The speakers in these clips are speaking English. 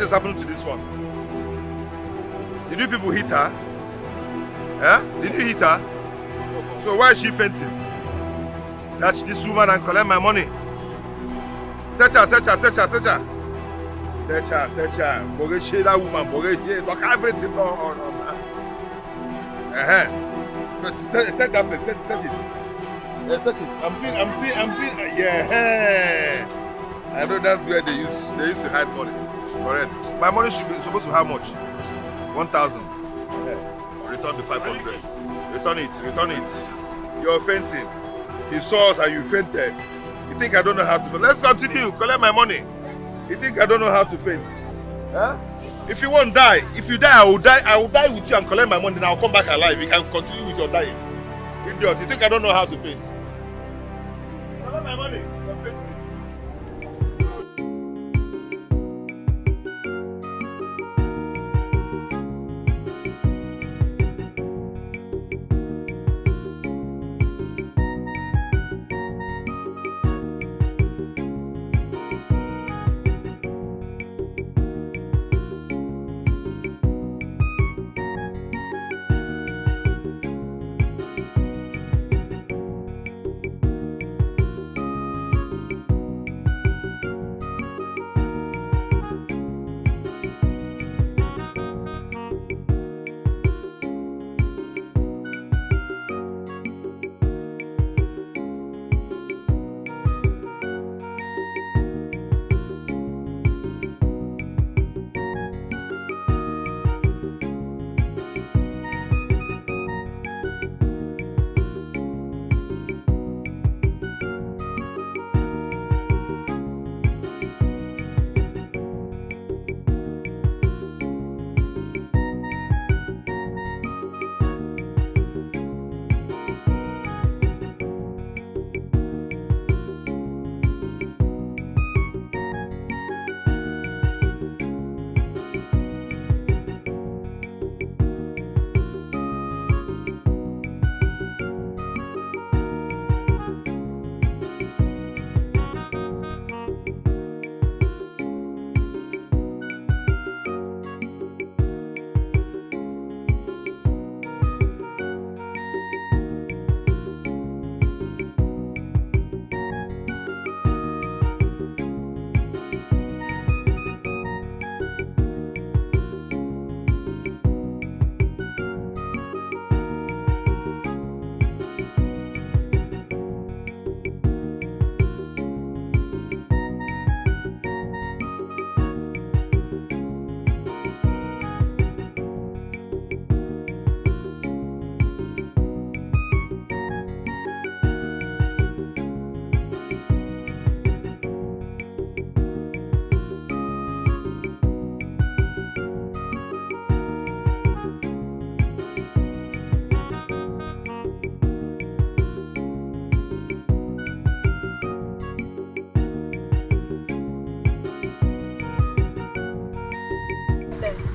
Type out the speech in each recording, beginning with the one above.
has happened to this one? Did you people hit her? Eh? Did you hit her? So why is she fainting? Search this woman and collect my money. Search her, search her, search her, search her. Search her, search her. Bogeshi that woman, bogeshi. Look everything on her. Search that place, search it. Yeah, search it. I'm seeing. Yeah. I know that's where they used to hide money. Correct. My money should be supposed to have much? 1,000. Return the 500. Return it. You're fainting. You saw us and you fainted. You think I don't know how to faint? Let's continue. Collect my money. You think I don't know how to faint? Huh? If you won't die, if you die, I will die with you and collect my money, then I'll come back alive. You can continue with your dying. Idiot. You think I don't know how to faint? Collect my money. I'm fainting.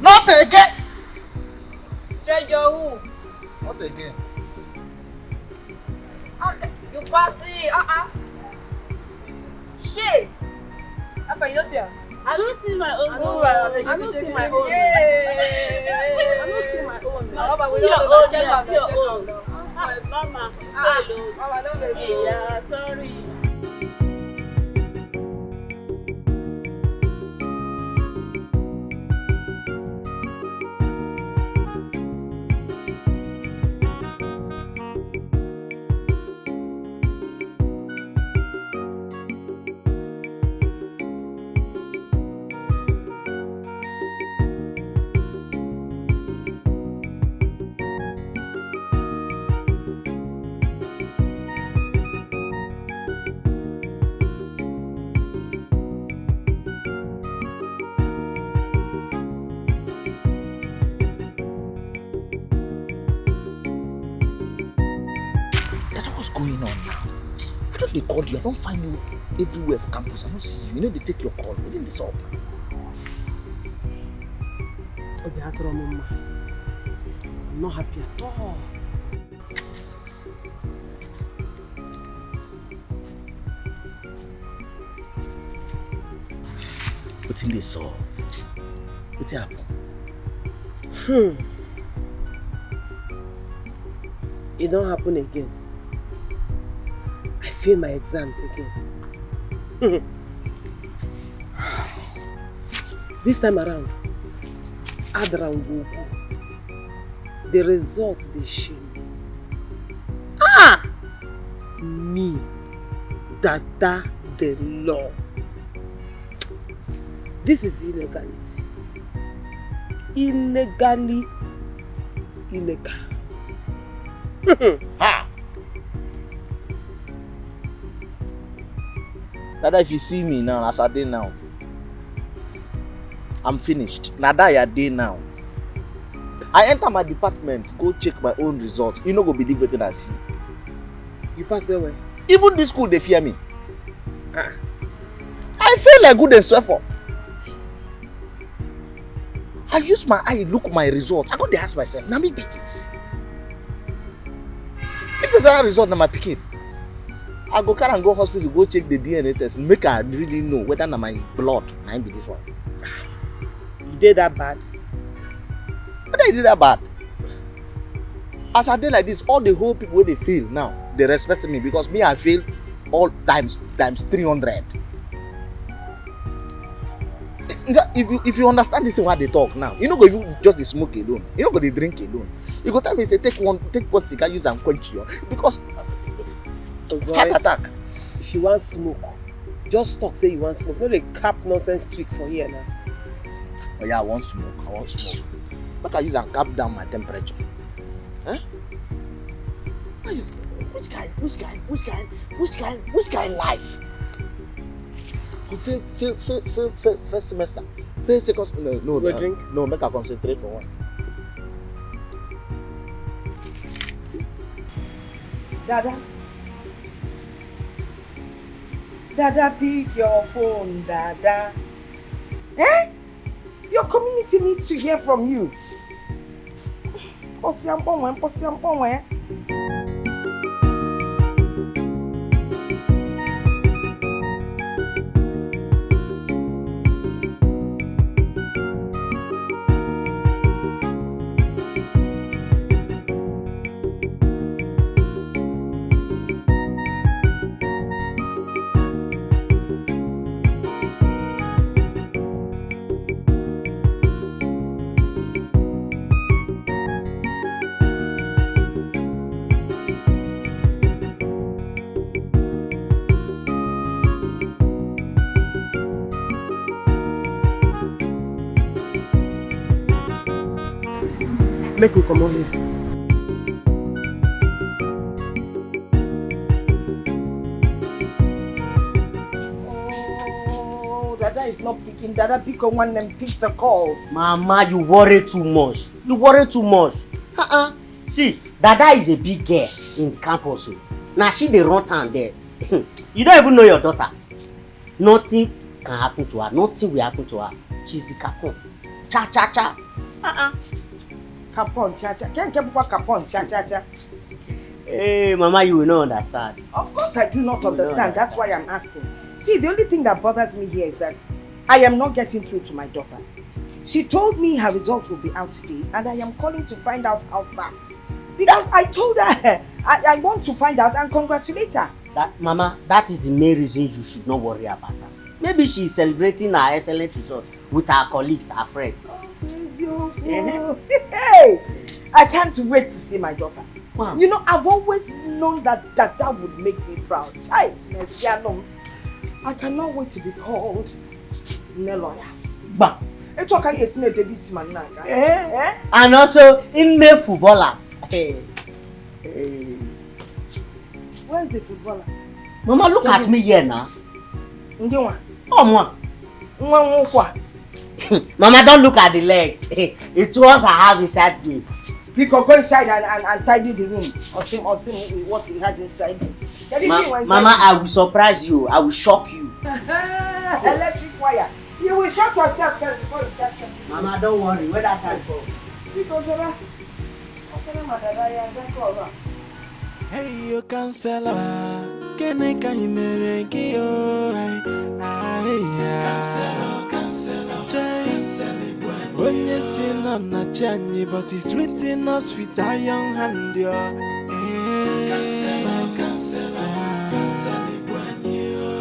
Not again! Treasure who? Not again. Okay. You pass it. Shit! Apa you there? I don't see my own. I don't see my own. I don't see my own. Mama, we See your don't own. check out See your your own. own. Mama, Mama, don't be so. yeah, sorry. What's going on now? I don't they call you. I don't find you everywhere for campus. I don't see you. You know they take your call. Within this up now. I'm not happy at all. Within this up. What's happened? It don't happen again. I fail my exams again. This time around, Adrangoku. The results they shame me. Me, Dada the law. This is illegality. Illegally illegal. Dada, if you see me now, as I did now, I'm finished. Nada, I did now. I enter my department, go check my own results. You no go believe what I see. You pass your way. Even this school, they fear me. I feel like good and swear. I use my eye, look my result. I got to ask myself, now me be this. If there's a result, now my picking. I go carry and go hospital, go check the DNA test, make I really know whether na my blood na be this one. You did that bad? But I did that bad. As I did like this, all the whole people where they feel now, they respect me because me I feel all times 300. If you understand this what they talk now, you know go you just the smoke alone, you know go the drink alone. You go tell me say take one cigar, use and quench you because heart attack. If you want smoke, just talk say you want smoke. No, they cap nonsense trick for here now. Oh yeah, I want smoke. But I use and cap down my temperature. Huh? Which kind life? First semester. First second drink? No, make I concentrate for one. Dada, pick your phone, Dada. Your community needs to hear from you. Make me come on here. Oh, Dada is not picking. Dada pick on one and pick the call. Mama, you worry too much. See, Dada is a big girl in campus. Now she dey run town there. You don't even know your daughter. Nothing can happen to her. Nothing will happen to her. She's the capon. Cha cha cha. Capon, cha cha. Can't get capon, cha cha cha. Hey, Mama, you will not understand. Of course I do not understand. That's why I'm asking. See, the only thing that bothers me here is that I am not getting through to my daughter. She told me her result will be out today and I am calling to find out how far. Because I told her I want to find out and congratulate her. Mama, that is the main reason you should not worry about her. Maybe she is celebrating her excellent result with her colleagues, her friends. Hey, I can't wait to see my daughter. Wow. You know, I've always known that would make me proud. I cannot wait to be called Neloya. Bah. And also in the footballer. Hey. Where is the footballer? Mama, look at me here now. Oh, Mama, don't look at the legs. It was I have inside me. We can go inside and tidy the room or see what he has inside. Mama, I will surprise you. I will shock you. Electric wire. You will shock yourself first before you start shocking. Mama, don't worry. When that time comes. Hey, you cancela. Kene kaimereki yo. Cancelo. Cancel it when written on a journey, but it's written us with iron hand.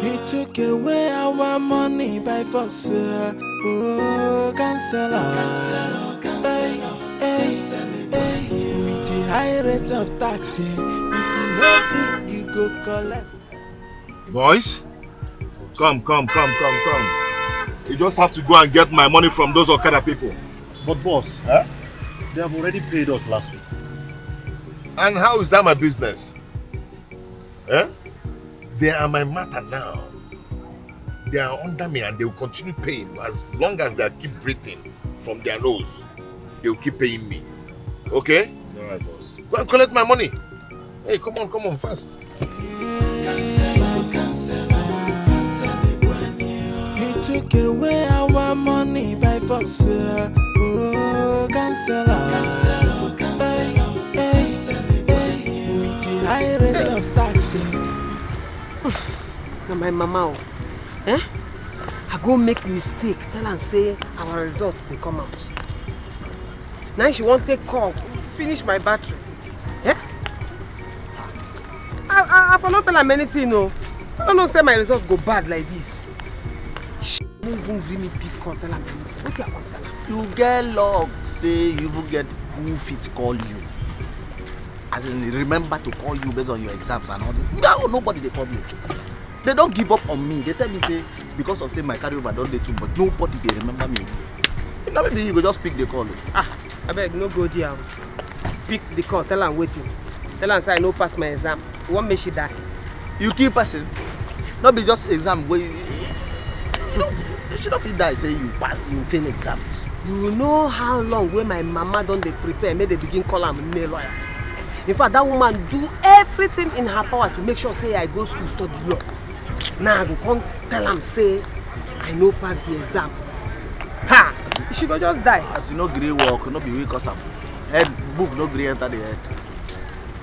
He took away our money by force. Oh, cancel. With the high rate of taxing, if you no agree, you go collect. Boys, come. You just have to go and get my money from those Okada people. But boss, they have already paid us last week. And how is that my business? They are my matter now. They are under me and they will continue paying as long as they keep breathing from their nose. They will keep paying me. Okay? Alright, boss. Go and collect my money. Hey, come on, fast. He took away our money by force. Oh, cancel. With the high rate of taxing. Now my mama, I go make mistake, tell and say our results they come out. Now she won't take call, finish my battery. I for not tell her anything, no. I don't know say my result go bad like this. She don't even give me pick call, tell her anything. What you want tell her? You get luck, say you will get who fit call you. As in, remember to call you based on your exams and all that. No, nobody they call you. They don't give up on me. They tell me say because of say my carryover don't they too, but nobody they remember me. Now maybe you go just pick the call. I beg no go there. Pick the call, tell her I'm waiting. Tell her say I no pass my exam. You want me she die? You keep passing. Not be just exam where you should not fit die say you pass, you fail exams. You know how long when my mama don't they prepare, may they begin call am a lawyer. In fact, that woman do everything in her power to make sure say I go school study law. Now I go come tell am say I no pass the exam. Ha! She go just die. As you know grey walk, no be weak or something. Head book no grey enter the head.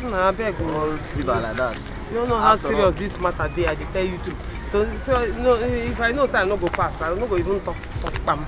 Nah, I beg. All fever like that. You don't know how serious this matter dey. I dey tell you too. So no, if I know say I no go pass, I no go even talk bam.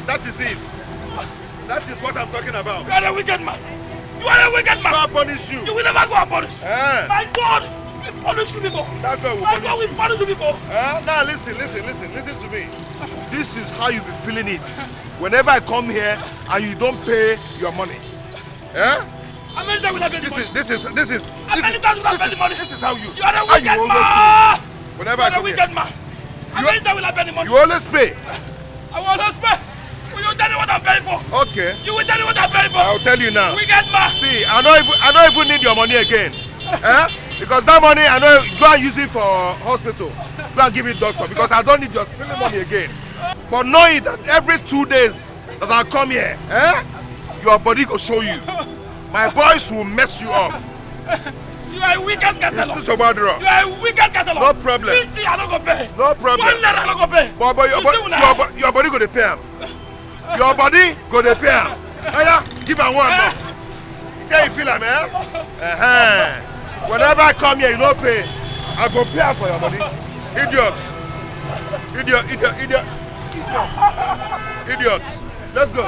That is it. That is what I'm talking about. You are a wicked man. You are a wicked man. God punish you. You will never go unpunished. My God will punish you people. That God will My punish God will punish you people. Now listen to me. This is how you be feeling it. Whenever I come here and you don't pay your money. How many times will I pay the money? This is How many times will I pay the money? This is how you. You are a wicked man. Whenever You I are a come wicked here. man. How many times will I pay the money? You always pay. I will always pay. Will you tell me what I'm paying for? Okay. You will tell me what I'm paying for. I'll tell you now. Wicked man. See, I don't even need your money again. Because that money, I know, go and use it for hospital. Go and give it doctor. Because I don't need your silly money again. But know it that every 2 days that I come here, your body will show you. My boys will mess you up. You are a wicked castle. This is a bad rock. You are a wicked castle. No problem. 50 I don't go pay. No problem. 1 naira I don't go pay. But your body go to pay am. Your body go to pay am. Give am one more. Say you feel am, Whenever I come here, you no pay. I go pay am for your money. Idiots. Idiots. Let's go.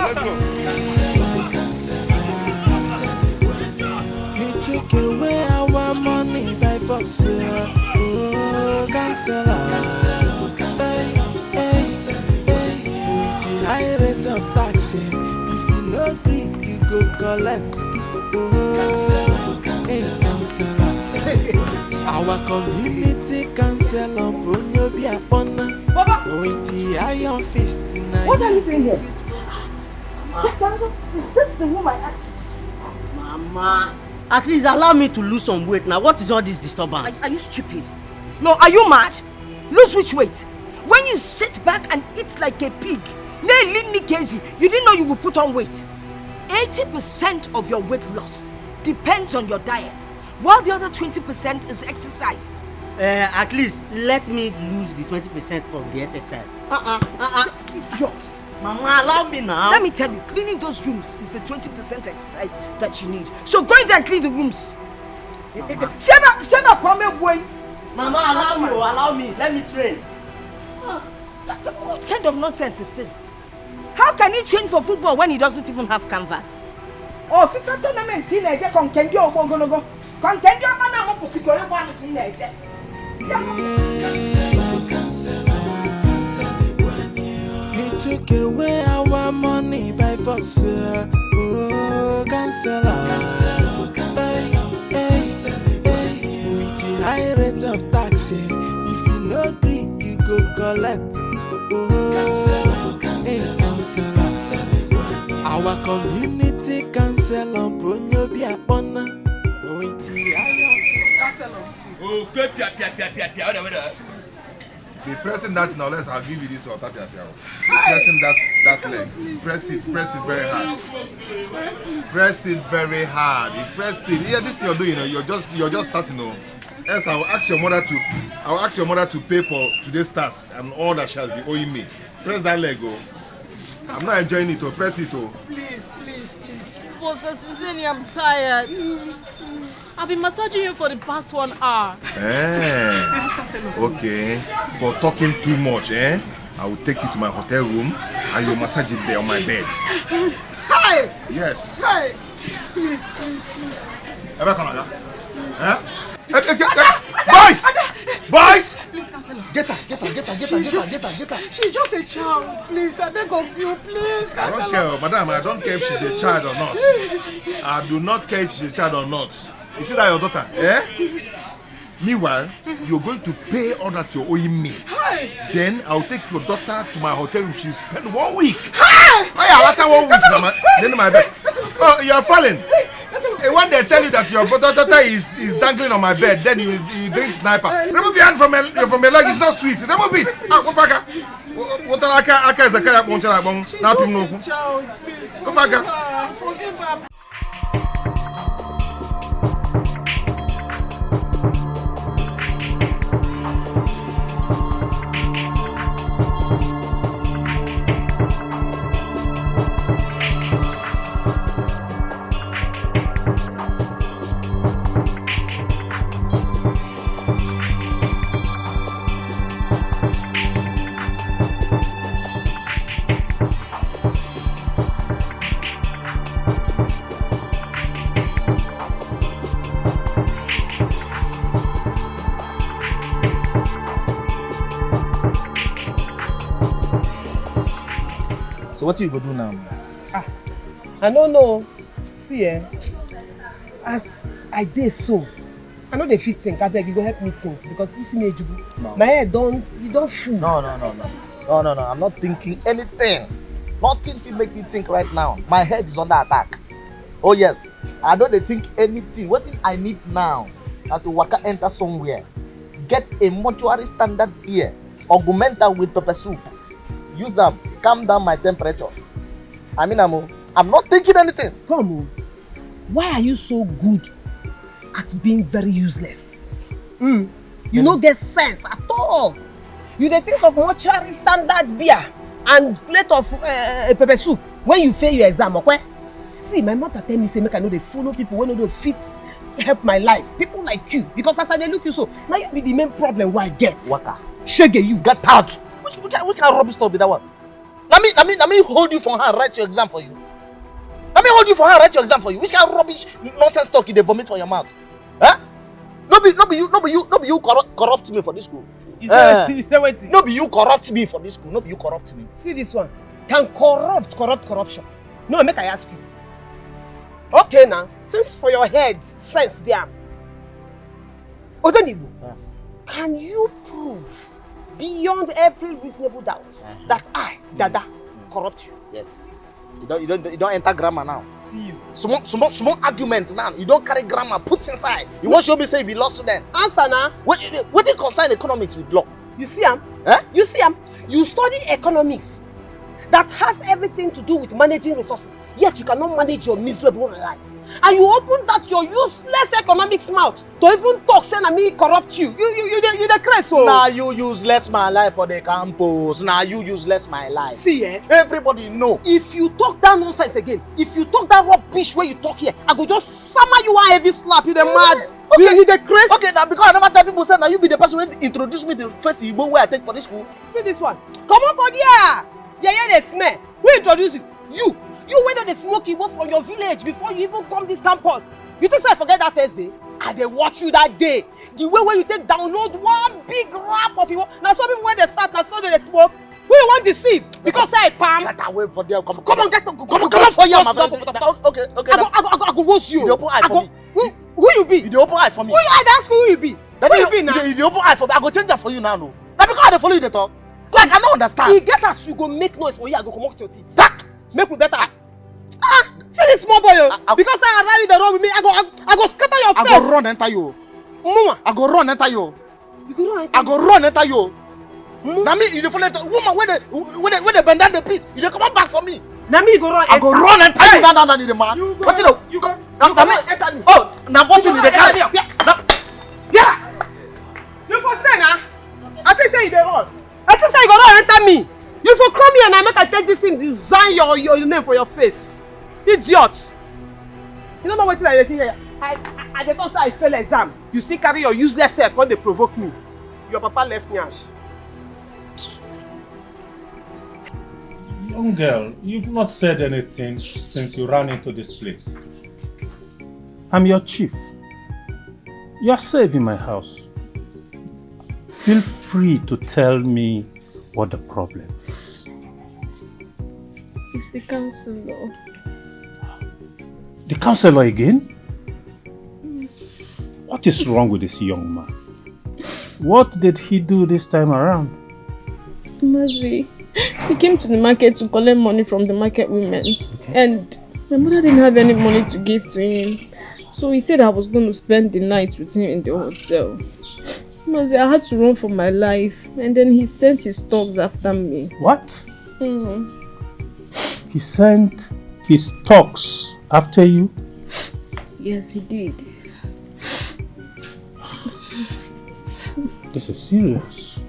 He took away our money by force. Oh, cancel. With the high rate of taxing, if you no agree, you go collect. Our community cancel on Bruno Biapona. With the iron fist tonight. What are you doing here? Is this the woman I asked you? Mama, at least allow me to lose some weight now. What is all this disturbance? Are you stupid? No, are you mad? Lose which weight? When you sit back and eat like a pig, you didn't know you would put on weight. 80% of your weight loss depends on your diet. while the other 20% is exercise. At least let me lose the 20% from the exercise. Idiot. Mama, allow me now. Let me tell you, cleaning those rooms is the 20% exercise that you need. So go in there and clean the rooms. Send a problem boy. Mama, allow me. Let me train. What kind of nonsense is this? How can he train for football when he doesn't even have canvas? Oh, FIFA tournament, teenager, conkendio, go. Conkendio, man, I'm supposed to go to teenager. Cancel. He took away our money by force. Oh, cancel. With the high rate of tax, if you no agree, you go collect. Oh, cancel. Our community cancel on Bruno Biapona. With the high cancel. Oh, good, pia. Be pressing that now. I'll give you this water, pia. Pressing that leg. Press it very hard. Press it very hard. You press it. Yeah, this you're doing. You're just starting. Else I'll ask your mother to pay for today's task and all that she has been owing me. Press that leg, oh. I'm not enjoying it, oh. Press it, oh. Please. Bossa, sincerely, I'm tired. I've been massaging you for the past 1 hour. Okay. For talking too much, I will take you to my hotel room and you'll massage it there on my bed. Hi! Yes. Hi! Please. Boys! Please, Cancelo. Get her. She's just a child. Please, I beg of you. Please, I don't care, madam. I don't care if she's a child or not. I do not care if she's a child or not. You see that your daughter? Meanwhile, you're going to pay all that you're owing me. Hi! Then I'll take your daughter to my hotel room. She'll spend 1 week. Hi! Oh yeah, that's 1 week. Then my bed. Oh, you're falling. When they tell you that your daughter is dangling on my bed, then you drink sniper. Remove your hand from your leg. It's not sweet. Remove it. What is the kayak? Forgive her. So what you go do now? I don't know. See, as I did so, I know they fit think. I beg you go help me think because it's me, No. my head don't fool. No. I'm not thinking anything. Nothing will make me think right now. My head is under attack. Oh yes, I don't think anything. What I need now? That to waka enter somewhere, get a mortuary standard beer, augment that with pepper soup. Use them, calm down my temperature. I mean, I'm not thinking anything. Come on. Why are you so good at being very useless? You don't get sense at all. You dey think of mortuary standard beer and plate of pepper soup when you fail your exam, okay? See, my mother tell me say make I know they follow people when no fit help my life. People like you, because as I dey look you so, now you be the main problem why I get. Waka. Shege you. Get out. Which kind rubbish stuff be that one? Let me hold you for her and write your exam for you. Which kind of rubbish nonsense talk you dey vomit for your mouth? Huh? No be you corrupt me for this school. You say what? No be you corrupt me for this school. No be you corrupt me. See this one. Can corruption? No, make I ask you. Okay now, since for your head sense there. Odonibo, can you prove beyond every reasonable doubt that I, Dada, corrupt you? Yes. You don't enter grammar now. See you. Small argument now. You don't carry grammar, put inside. You want to show me say you be lost student. Answer now. What do you concern economics with law? You see am? You see am? You study economics that has everything to do with managing resources, yet you cannot manage your miserable life. and you open that your useless economics mouth to even talk say na me corrupt you. You the crazy so. Nah, you useless my life for the campus. Nah, you useless my life. See, everybody know. If you talk that nonsense again, if you talk that rubbish where you talk here, I go just summon you one heavy slap. You the mad. Okay. You the crazy. Okay, now because I never tell people say now you be the person who introduce me to the first Igbo where I take for this school. See this one. Come on for there. Yeah, they smell. Who introduce you? You went on the smoke Igbo from your village before you even come this campus. You think I forget that first day? I dey watch you that day. The way where you take download one big rap of Igbo. Now some people when they start, now so they smoke. Who you want to deceive? Because I palm. Get away for there. Come on, come on for here, my friend. Okay. I go roast you. You open eye for me. Who you be? You the open eye for me. Who you I ask who you be? Who you be now? You the open eye for me. I go change that for you now, no. Now because I dey follow you the talk. Like I don't understand. You get us, you go make noise for you. I go come out your teeth. Make we better. See this small boy, because I allow you the wrong with me, I go scatter your face. I go run enter you. Mama. I go run enter you. You go run enter. I go run enter you. Now me, you the follow woman when they bend down the piece, you dey come back for me. Now me you go run. I go run enter you. No, the man. What you go? Enter me. Oh, now what you the car? Yeah. You for say na? I think say you dey run. I think say you go run enter me. You for come here and I make I take this thing design your name for your face. Idiot. You don't know what I think here. I dey talk say I fail exam. You still carry your useless self come dey provoke me. Your papa left me ash. Young girl, you've not said anything since you ran into this place. I'm your chief. You are safe in my house. Feel free to tell me what the problem is. It's the counselor. The counselor again? What is wrong with this young man? What did he do this time around? Mazi, he came to the market to collect money from the market women. Okay. And my mother didn't have any money to give to him. So he said I was going to spend the night with him in the hotel. Mazi, I had to run for my life. And then he sent his thugs after me. What? He sent his thugs after you? Yes, he did. This is serious.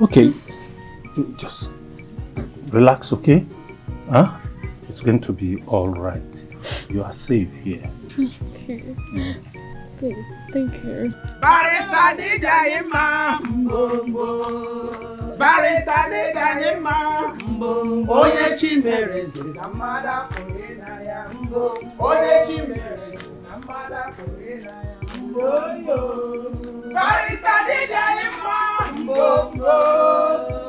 Okay, just relax, okay? Huh? It's going to be all right. You are safe here. Okay. Okay, thank you. Barrister Nidayima Mbombo. Barrister Nidayima Mbombo. Oye Chimereze Namada Korena ya Mbombo. Oye Chimereze Namada Korena ya Mbombo. Barrister Nidayima Mbombo.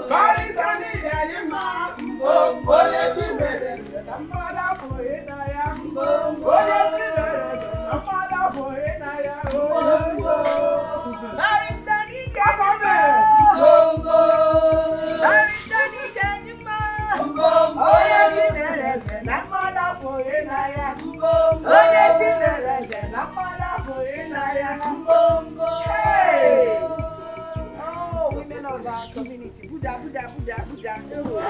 Barrister Nidayima Mbombo. Oye Chimereze Namada Korena ya Mbombo. Oye Chimereze Namada Korena ya Mbombo. Barrister Nidayima Mbombo. Barrister Nidayima Mbombo. Oye Chimereze Namada Korena ya Mbombo. Oye Chimereze Namada Korena ya Mbombo. Hey! Oh, women of our community. Buddha.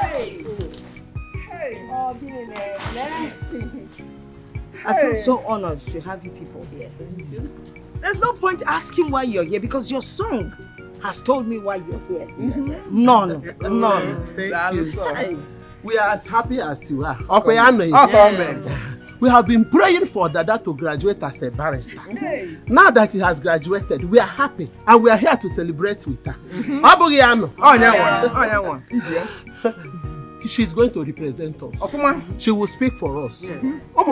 Hey! Hey! Oh, I feel so honored to have you people here. There's no point asking why you're here because your song has told me why you're here. Yes. None. Thank you. We are as happy as you are. We have been praying for Dada to graduate as a barrister. Hey. Now that he has graduated, we are happy and we are here to celebrate with her. She's going to represent us. She will speak for us. Yes. At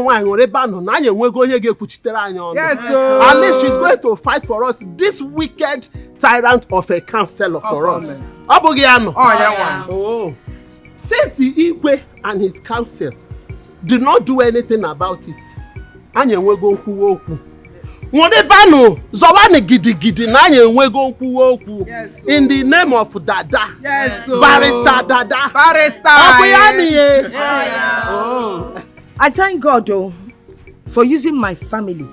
least she's going to fight for us, this wicked tyrant of a counselor for us. Oh. Since the Igwe and his council did not do anything about it, in the name of Dada. Yes, Barrister Dada. Oh. I thank God though for using my family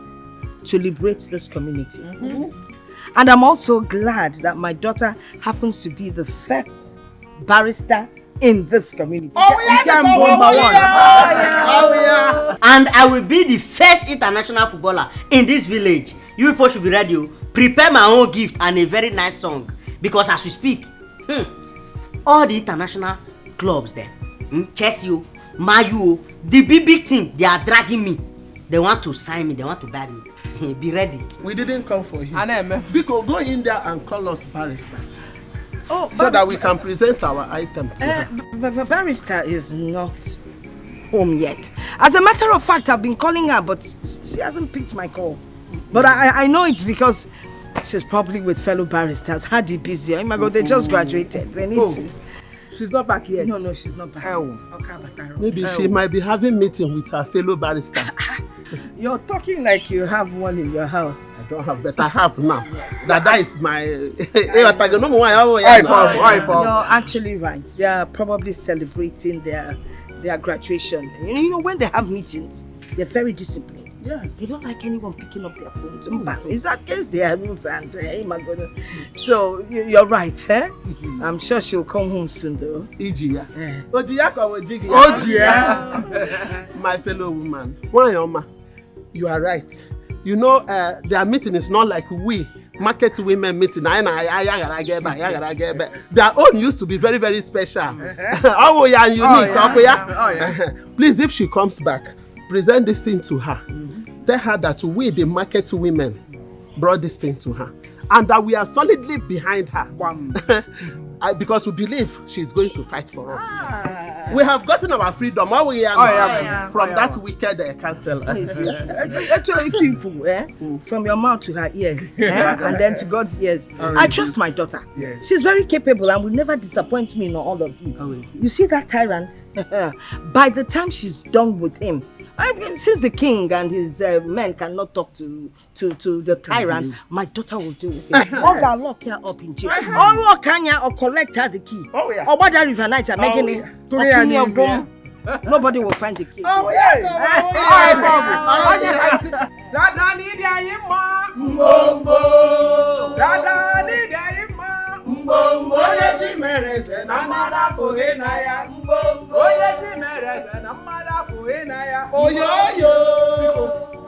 to liberate this community. And I'm also glad that my daughter happens to be the first barrister in this community. Oh, we are number one. And I will be the first international footballer in this village. You people should be ready. Prepare my own gift and a very nice song. Because as we speak, all the international clubs there, Chelsea, Mayu, the big team, they are dragging me. They want to sign me, they want to buy me. Be ready. We didn't come for you. Because go in there and call us barrister. Oh, so that we can present our item to her. Barrister is not home yet. As a matter of fact, I've been calling her, but she hasn't picked my call. But I know it's because she's probably with fellow barristers. Hardy busy. Oh my God, they just graduated. They need to. She's not back yet. No, she's not back yet. Maybe she might be having meeting with her fellow barristers. You're talking like you have one in your house. I don't have, but I have now. Yes. That is my... You're actually right. They are probably celebrating their graduation. You know, when they have meetings, they're very disciplined. Yes. They don't like anyone picking up their phones. It's against their rules and my God. So you're right, eh? I'm sure she'll come home soon though. Ijia. My fellow woman. Wanyoma, you are right. You know, their meeting is not like we market women meeting. Their own used to be very, very special. Unique. Please, if she comes back, present this thing to her. Tell her that we, the market women, brought this thing to her. And that we are solidly behind her. Because we believe she's going to fight for us. We have gotten our freedom. From that wicked counselor. From your mouth to her ears. And then to God's ears. I trust my daughter. Yes. She's very capable and will never disappoint me in all of you. You see that tyrant? By the time she's done with him, since the king and his men cannot talk to the tyrant, my daughter will deal with him. Or they'll lock her up in jail. Or lock her or collect her the key. Or what that river night are making it. Nobody will find the key.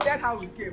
That's how we came.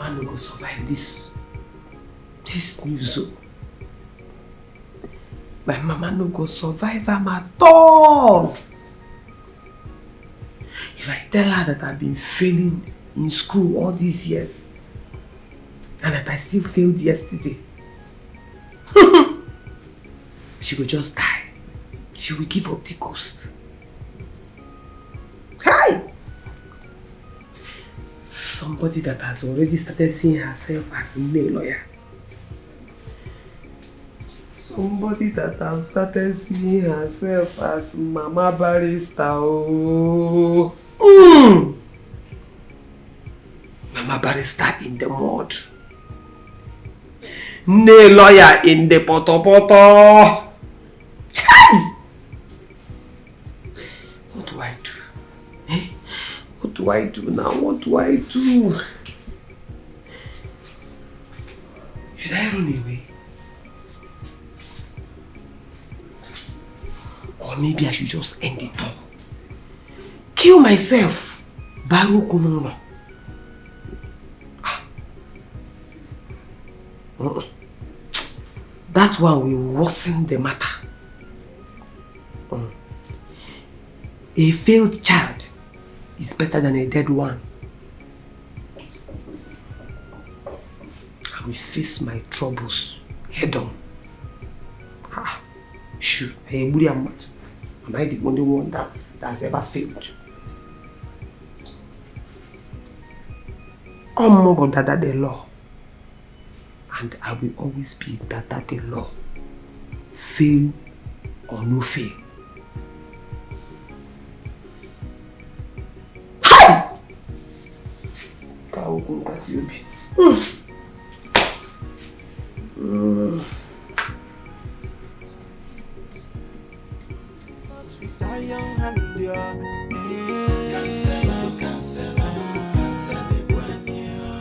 mama no go survive this news. My mama no go survive am at all. If I tell her that I've been failing in school all these years and that I still failed yesterday, she will just die. She will give up the ghost. Hi! Somebody that has already started seeing herself as a male lawyer. Somebody that has started seeing herself as Mama Barrister. Oh. Mama Barrister in the mud. Ne lawyer in the poto. What do I do? Eh? What do I do now? What do I do? Should I run away? Or maybe I should just end it all. Kill myself. Baru kumono. That one will worsen the matter. A failed child is better than a dead one. I will face my troubles head on. Sure, am I the only one that has ever failed? I'm more Dada the law. And I will always be Dada the law. Fail or no fail. Hi!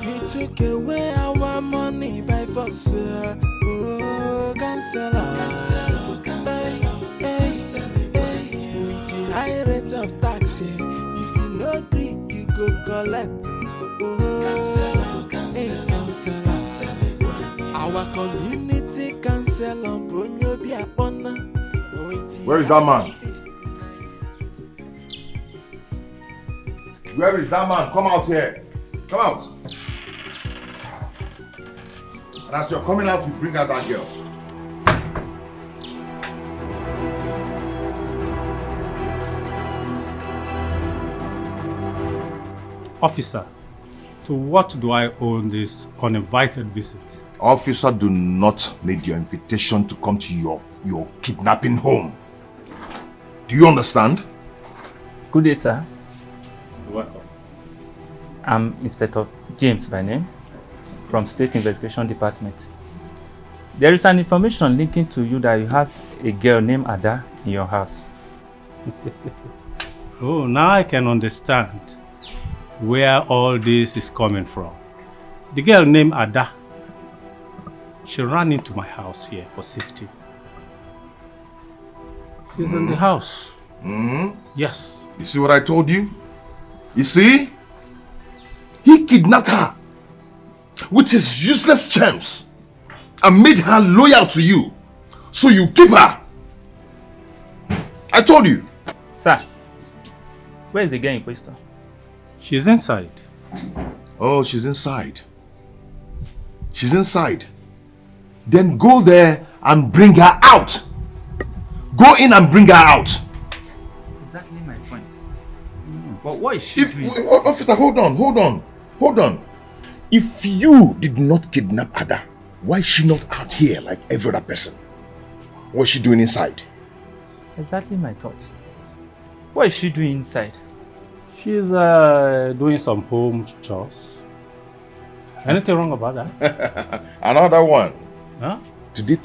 He took away our money by force. Oh, cancel. With the high rate of tax, if you no agree, you go collect. Cancel. Our community cancel on Where is that man? Where is that man? Come out here. Come out. And as you're coming out, you bring out that girl. Officer, to what do I owe this uninvited visit? Officer, do not need your invitation to come to your kidnapping home. Do you understand? Good day, sir. Welcome. I'm Inspector James by name, from State Investigation Department. There is an information linking to you that you have a girl named Ada in your house. Oh, now I can understand where all this is coming from. The girl named Ada, she ran into my house here for safety. She's in the house. Yes. You see what I told you? You see? He kidnapped her with his useless charms and made her loyal to you. So you keep her. I told you. Sir, where is the girl in question? She's inside. Oh, she's inside. She's inside. Then go there and bring her out. Go in and bring her out. Exactly my point. But what is she doing? Officer, hold on. If you did not kidnap Ada, why is she not out here like every other person? What's she doing inside? Exactly my thoughts. What is she doing inside? She's doing some home chores. Anything wrong about that? Another one. Huh? Today,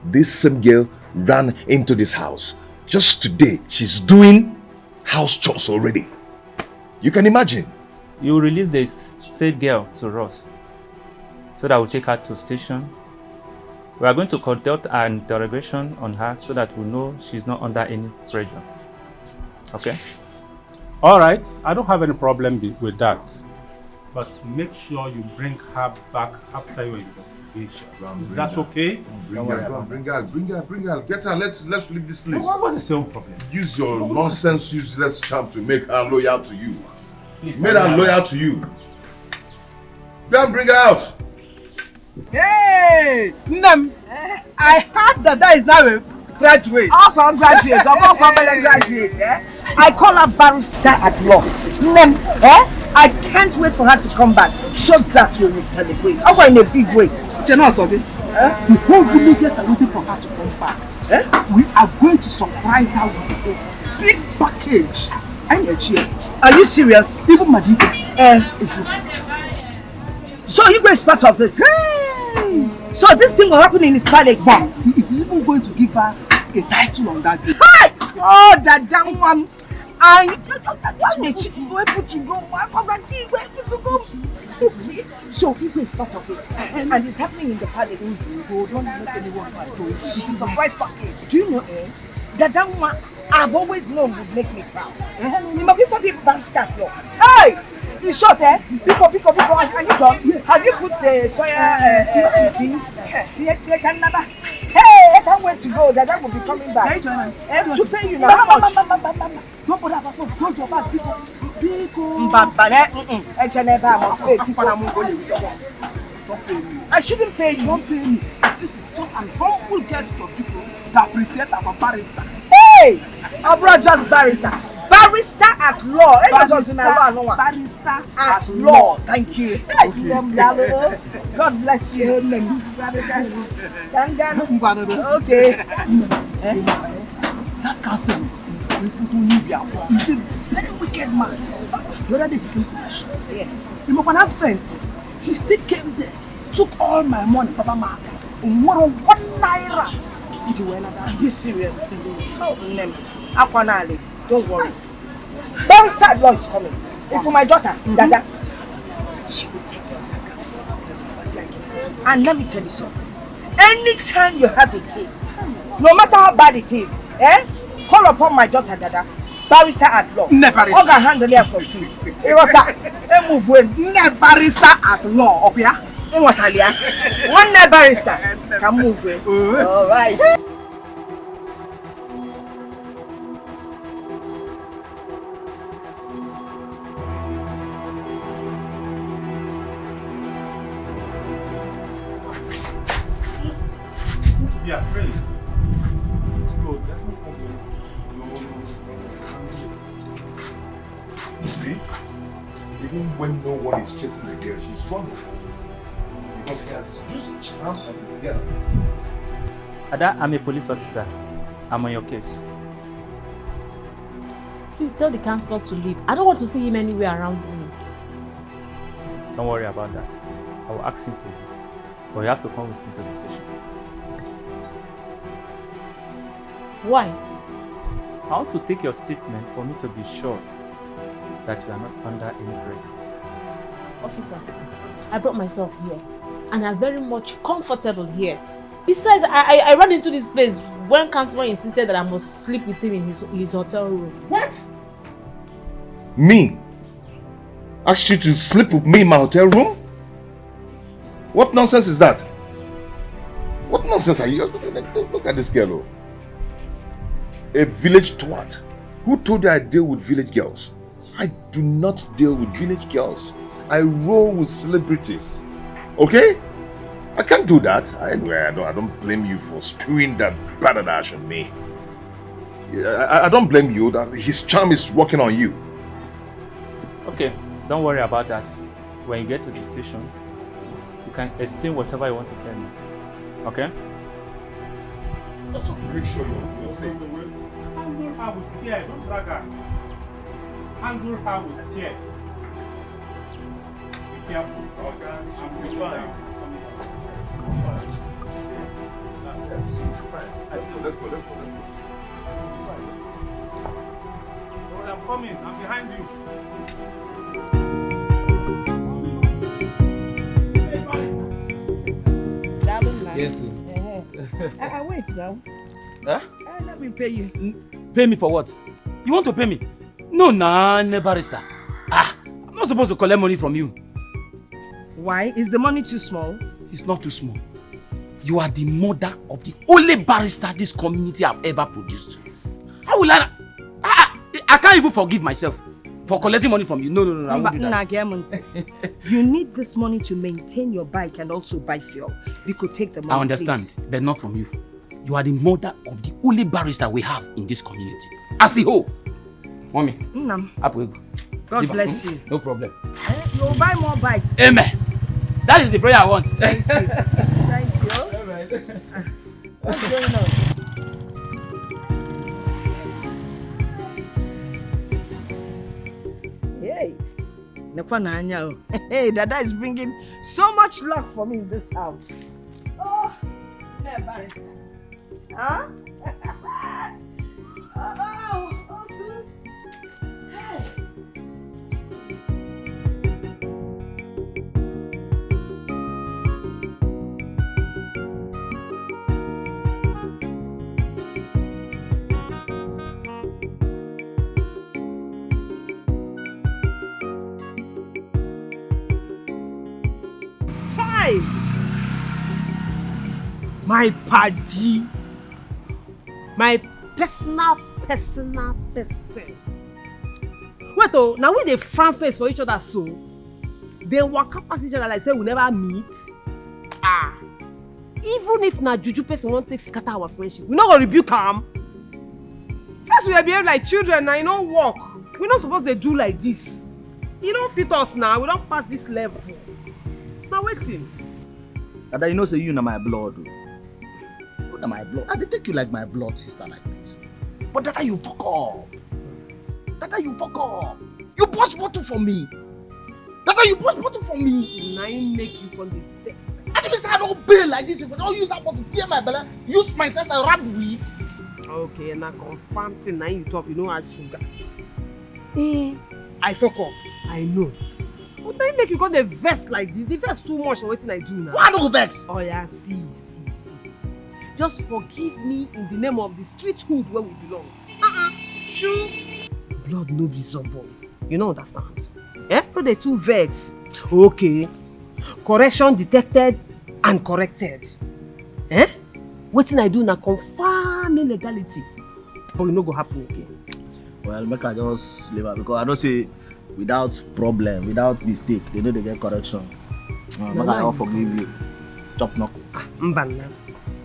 this same girl ran into this house. Just today, she's doing house chores already. You can imagine. You release this said girl to us so that we'll take her to station. We are going to conduct an interrogation on her so that we know she's not under any pressure. Okay? All right, I don't have any problem with that. but make sure you bring her back after your investigation. Is that okay? Bring her. Get her. Let's leave this place. What is your problem? Use your nonsense, useless charm to make her loyal to you. Please, made her loyal to you. Go and bring her out. Hey, Nam, I heard that is now a graduate. Graduate. I call her barrister at law. Nam, I can't wait for her to come back so that we will celebrate. In a big way. The whole villagers are waiting for her to come back. We are going to surprise her with a big package. I'm a cheer. Are you serious? Even Madiko. So you is part of this? Hey! So this thing will happen in his palace? But he is even going to give her a title on that day. Hey! Oh, that damn one! I'm able to go. Okay. So Igwe is part of it. And it's happening in the palace. Don't let anyone know. It's a surprise package. Do you know, that damn one I've always known would make me proud. Before people don't start, hey! In short, people, and you done? Yes. Have you put the soya beans? Hey, I can't wait to go. That will be coming back. To pay you now. Don't bother about it. Close your back, people. I shouldn't pay you. Don't pay me. This is just an humble gesture of people that appreciate our barrister. Hey! Abroad just barrister. Barrister at law. Barrister at law. Thank you. Okay. God bless you. Okay. That cousin is a very wicked man. The other day he came to my shop. Yes. He was a friend. He still came there, took all my money, Papa Mark, and 1 naira. Are you serious? Oh, Akwanale, don't worry. Barrister at law is coming. And for my daughter, Dada, she will take care of that cousin. And let me tell you something. Anytime you have a case, no matter how bad it is, call upon my daughter, Dada. Barrister at law. Never. All can handle it for free. Barrister at law, okay? One barrister can move it. All right. Yeah, really. See, even when no one is chasing the girl, she's running. Because he has used charm on this girl. Ada, I'm a police officer. I'm on your case. Please tell the counselor to leave. I don't want to see him anywhere around me. Don't worry about that. I will ask him to leave. But you have to come with me to the station. Why? I want to take your statement for me to be sure that you are not under any break. Officer, I brought myself here and I'm very much comfortable here. Besides, I ran into this place when Counselor insisted that I must sleep with him in his hotel room. What? Me? Asked you to sleep with me in my hotel room? What nonsense is that? What nonsense are you? Look at this girl. Oh. A village twat. Who told you I deal with village girls? I do not deal with village girls. I roll with celebrities. Okay? I can't do that. I don't blame you for spewing that bad ash on me. I don't blame you that his charm is working on you. Okay, don't worry about that. When you get to the station, you can explain whatever you want to tell me. Okay? Just to make sure you're safe. Handle her with care, don't drag her. Handle her with care. Be careful. Okay, she'll be fine. Let's go. I'm coming. I'm behind you. Yes, I wait now. Huh? Let me pay you. Pay me for what? You want to pay me? No, barrister. I'm not supposed to collect money from you. Why? Is the money too small? It's not too small. You are the mother of the only barrister this community have ever produced. How will I can't even forgive myself for collecting money from you. No, I won't do that. You need this money to maintain your bike and also buy fuel. We could take the money, I understand, please. but not from you. You are the mother of the only barrister we have in this community. As a whole. Mommy. God bless you. No problem. You'll buy more bikes. Amen. That is the prayer I want. Thank you. Thank you. What's going on? Hey. Hey, Dada is bringing so much luck for me in this house. Oh, barrister. Huh? Oh, sir. Hey. My party, my personal person. Wait, oh, now we dey front face for each other so they walk up past each other like say we never meet. Even if na juju person won't take scatter our friendship, we not gonna rebuke am. Since we behave like children now, you don't walk. We not supposed to do like this. You don't fit us now. We don't pass this level. Now waiting. Dada, you know say you na my blood. You na my blood. I dey take you like my blood sister like this. But Dada, you fuck up. Dada, you fuck up. You bust bottle for me. Dada, you bust bottle for me. Now you make you come the vex. I didn't say I don't bail like this. If I don't use that bottle to tear my belly, use my test and wrap the weed. Okay, now confronting, now you talk, you know as sugar. I fuck up. I know. But now you make you come the vex like this. The vex too much for what I do now. Why no vex? Oh yeah, see. Just forgive me in the name of the streethood where we belong. Sure. Blood no be zobo. You don't understand? No, they too vex. Okay. Correction detected and corrected. What I do now confirm illegality. But it no go happen again. Well, make I just leave her because I don't say without problem, without mistake, they know they get correction. But I will forgive you. Chop knuckle. Mbana.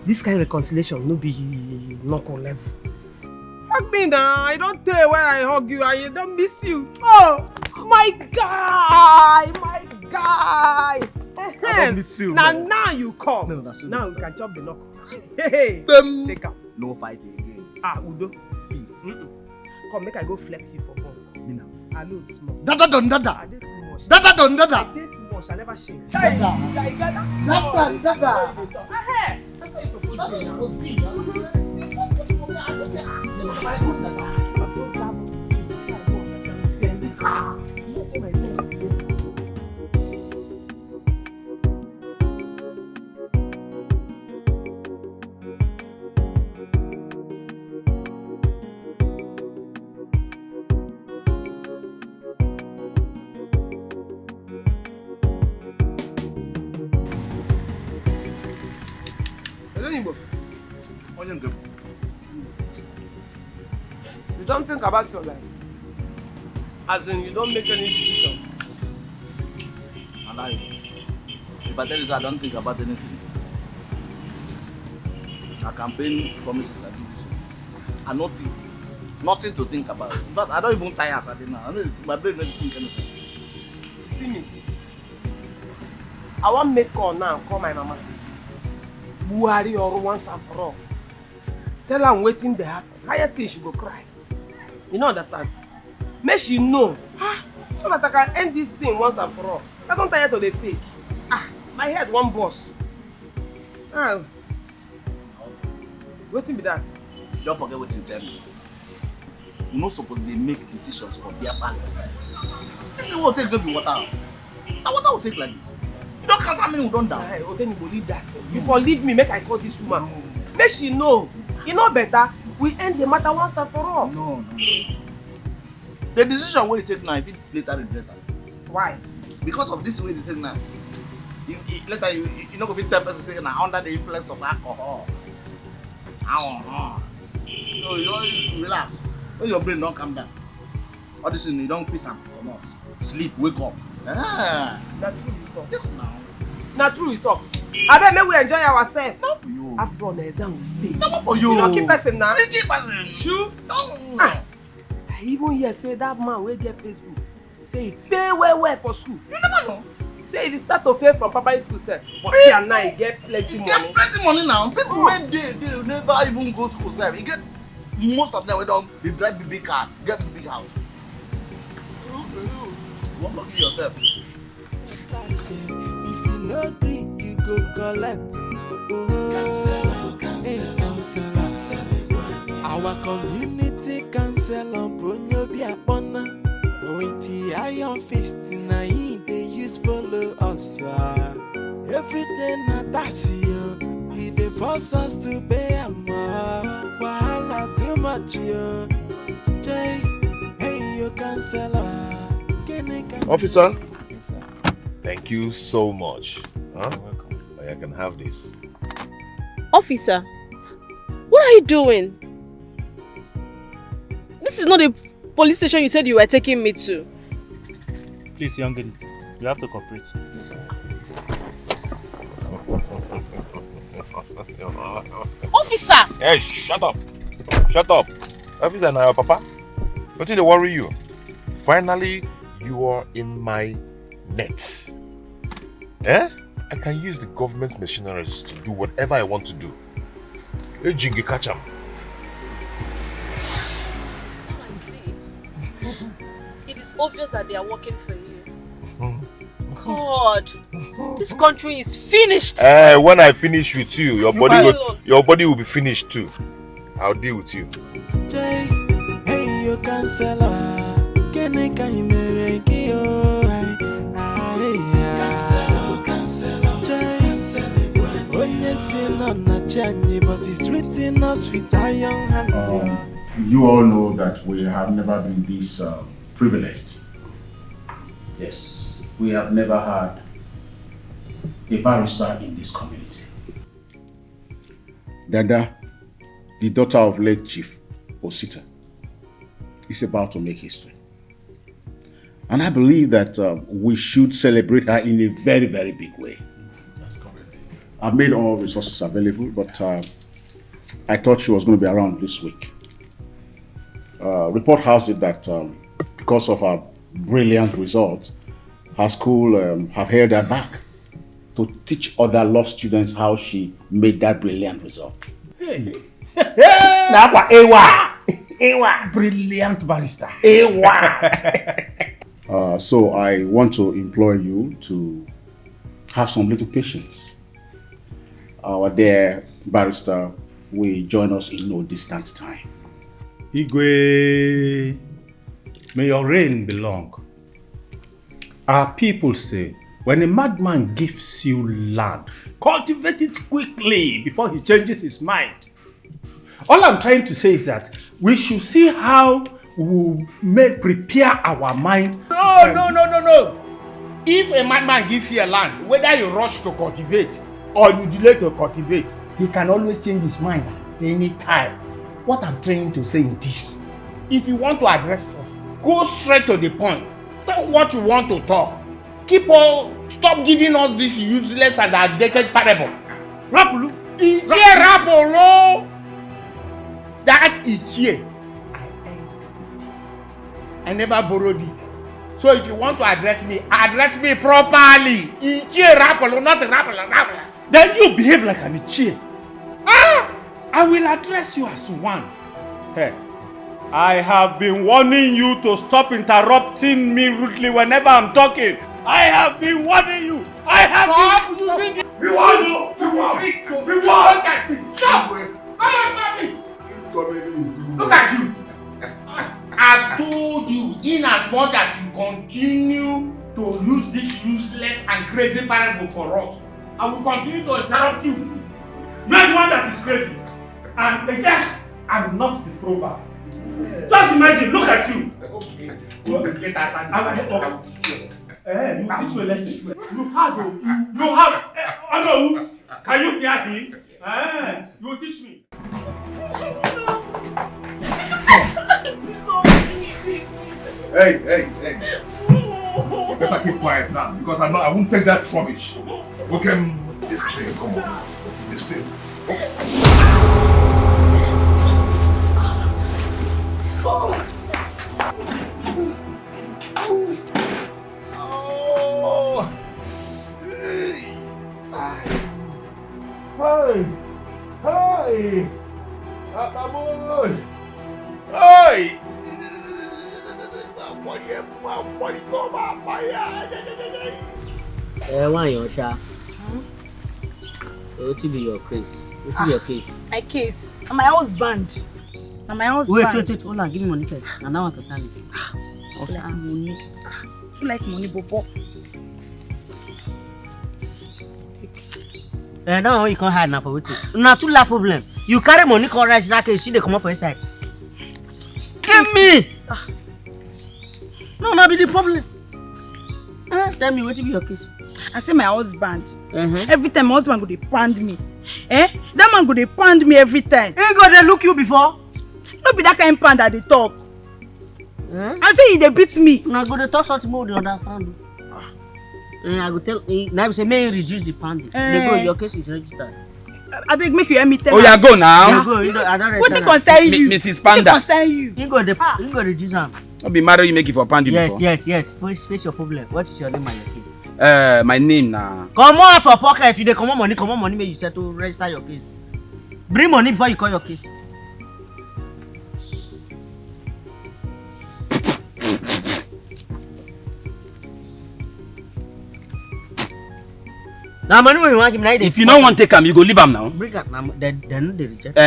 This kind of reconciliation no be knuckle level. Hug me now. I don't tell when I hug you. I don't miss you. Oh, my guy. I don't miss you. Now you come. No, that's now you can chop the knuckle. Hey, take out. No fight again. Udo. Peace. Come, make I go flex you for bunk. Me now. I know it's small. Dada don dada. I did too much. Dada don dada. I did too much. I never shake. Dada. Dada. Dada. That's what supposed to be. I just say, my own dada. You don't think about your life. As in, you don't make any decision. I lie. If I tell you so, I don't think about anything. My campaign promises I do this. And nothing to think about. In fact, I don't even tire as I did now. My brain doesn't think anything. See me. I want to make call now and call my mama. Buhari or once and for all. Tell her I'm waiting to happen. Highest thing she go cry. You don't understand? Make she know. So that I can end this thing once and for all. I don't tire to the fake. My head one boss. Waiting be that. Don't forget what you tell me. You're not supposed to make decisions for beer parlor. This is what will take baby water. Now water will take like this. You don't count how many who don't die. Oh, then you believe that. Before leave me, make I call this woman. Make she know. You know better. We end the matter once and for all. No. The decision wey you take now, if it later regret am. Why? Because of this way you take now. Later you not going to tell person saying I'm under the influence of alcohol. No, you always relax. When your brain don't calm down. All this you don't piss and come out. Sleep, wake up. That's true you talk. Yes now. Not true you talk. I bet we enjoy ourselves. Not for you. After all, the exam we say. Not for you. You don't keep person now. You keep person. True. No. I even hear say that man will get Facebook. Say he fail well for school. You never know. Say he start to fail from primary school sef. But see and now he get plenty money. Get plenty money now. People wey they never even go school sef. You get most of them they drive big cars, get big house. You won't lucky yourself. If you no agree, you go collect. Cancel. Our community cancel on Bruno Biapona. Ointi iron fist na him they use follow us. Every day na that's you. He dey force us to pay a more. Wahala too much yo. Jay, hey you cancel. Officer. Yes, sir. Thank you so much. Huh? You're welcome. I can have this. Officer, what are you doing? This is not the police station you said you were taking me to. Please, young ladies, you have to cooperate. Yes, sir. Officer! Hey, shut up. Shut up. Officer, now your papa. Don't they worry you? Finally, you are in my net. Eh? I can use the government's machineries to do whatever I want to do. Hey, Jingy, catch him. I see. It is obvious that they are working for you. God, this country is finished. When I finish with you, your body will be finished too. I'll deal with you. Jay, hey you cancel. But it's treating us with iron hand. You all know that we have never been this privileged. Yes, we have never had a barrister in this community. Dada, the daughter of late Chief Osita, is about to make history. And I believe that we should celebrate her in a very, very big way. That's correct. I've made all resources available, but I thought she was going to be around this week. Report has it that because of her brilliant results, her school have held her back to teach other law students how she made that brilliant result. Hey! Ewa! Brilliant barrister. So I want to implore you to have some little patience. Our dear barrister will join us in no distant time. Igwe, may your reign be long. Our people say, when a madman gives you land, cultivate it quickly before he changes his mind. All I'm trying to say is that we should see how we may prepare our mind. No. If a madman gives you a land, whether you rush to cultivate or you delay to cultivate, he can always change his mind at any time. What I'm trying to say is this. If you want to address us, go straight to the point. Talk what you want to talk. Stop giving us this useless and outdated parable. Rapulu. Ichie Rapolo. That Ichie. I earned it. I never borrowed it. So if you want to address me properly. Ichie Rapolo, not Rapolo. Then you behave like an Ichie. I will address you as one. Hey, I have been warning you to stop interrupting me rudely whenever I'm talking. I have been warning you. I have been using it. We want you. Stop. Come on, stop it. Look at you. I told you, in as much as you continue to use this useless and crazy parable for us, I will continue to interrupt you. You're the one that is crazy. And yes, I'm not the proverb. Just imagine, look at you. Okay. You teach me a lesson. You have. Hello. Can you hear him? You teach me. Hey. You better keep quiet now because I won't take that rubbish. Okay, this thing, come on. This thing. Hey! Ataboy! Hey! Why your sha? What be your case? What be your case? My case. And my husband. And my husband. Wait, hold on, give me money first. And now I can stand it. Also, money. You like money, Bobo? Now you can't hide now for what? Not too la problem. You carry money, call right that case, she they come up for inside. Give me! No, be the problem. Tell me, what be your case? I say my husband. Every time my husband go dey pound me. That man go dey pound me every time. He go dey look you before? No be that kind of pound that they talk. I say he dey beat me. Now go dey talk something more, they understand. I go tell now say may reduce the pounding. They go, your case is registered. I beg make you hear me tell. Oh, yeah, go now. Go, I don't what it concern you? Mrs. Panda. What it concern you? You go reduce am. I'll be married, you make it for pounding before. Yes. Face your problem. What is your name and your case? My name now. Come out for pocket. If you dey come on money, make you settle register your case. Bring money before you call your case. Now money when you want him now. If you don't want to take him, you go leave him now. Bring it now. They no dey reject.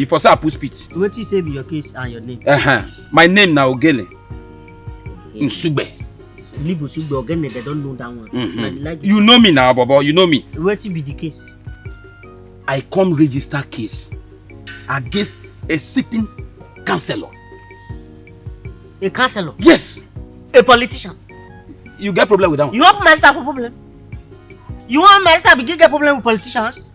You for say I put spit. What you say be your case and your name? My name now Ogene. Nsugbe. Leave Nsugbe Ogene. They don't know that one. Like you know me now, Bobo. You know me. What be the case? I come register case against a sitting councillor. A councillor? Yes. A politician. You get problem with that one? You want my staff for problem? You want my staff begin get problem with politicians?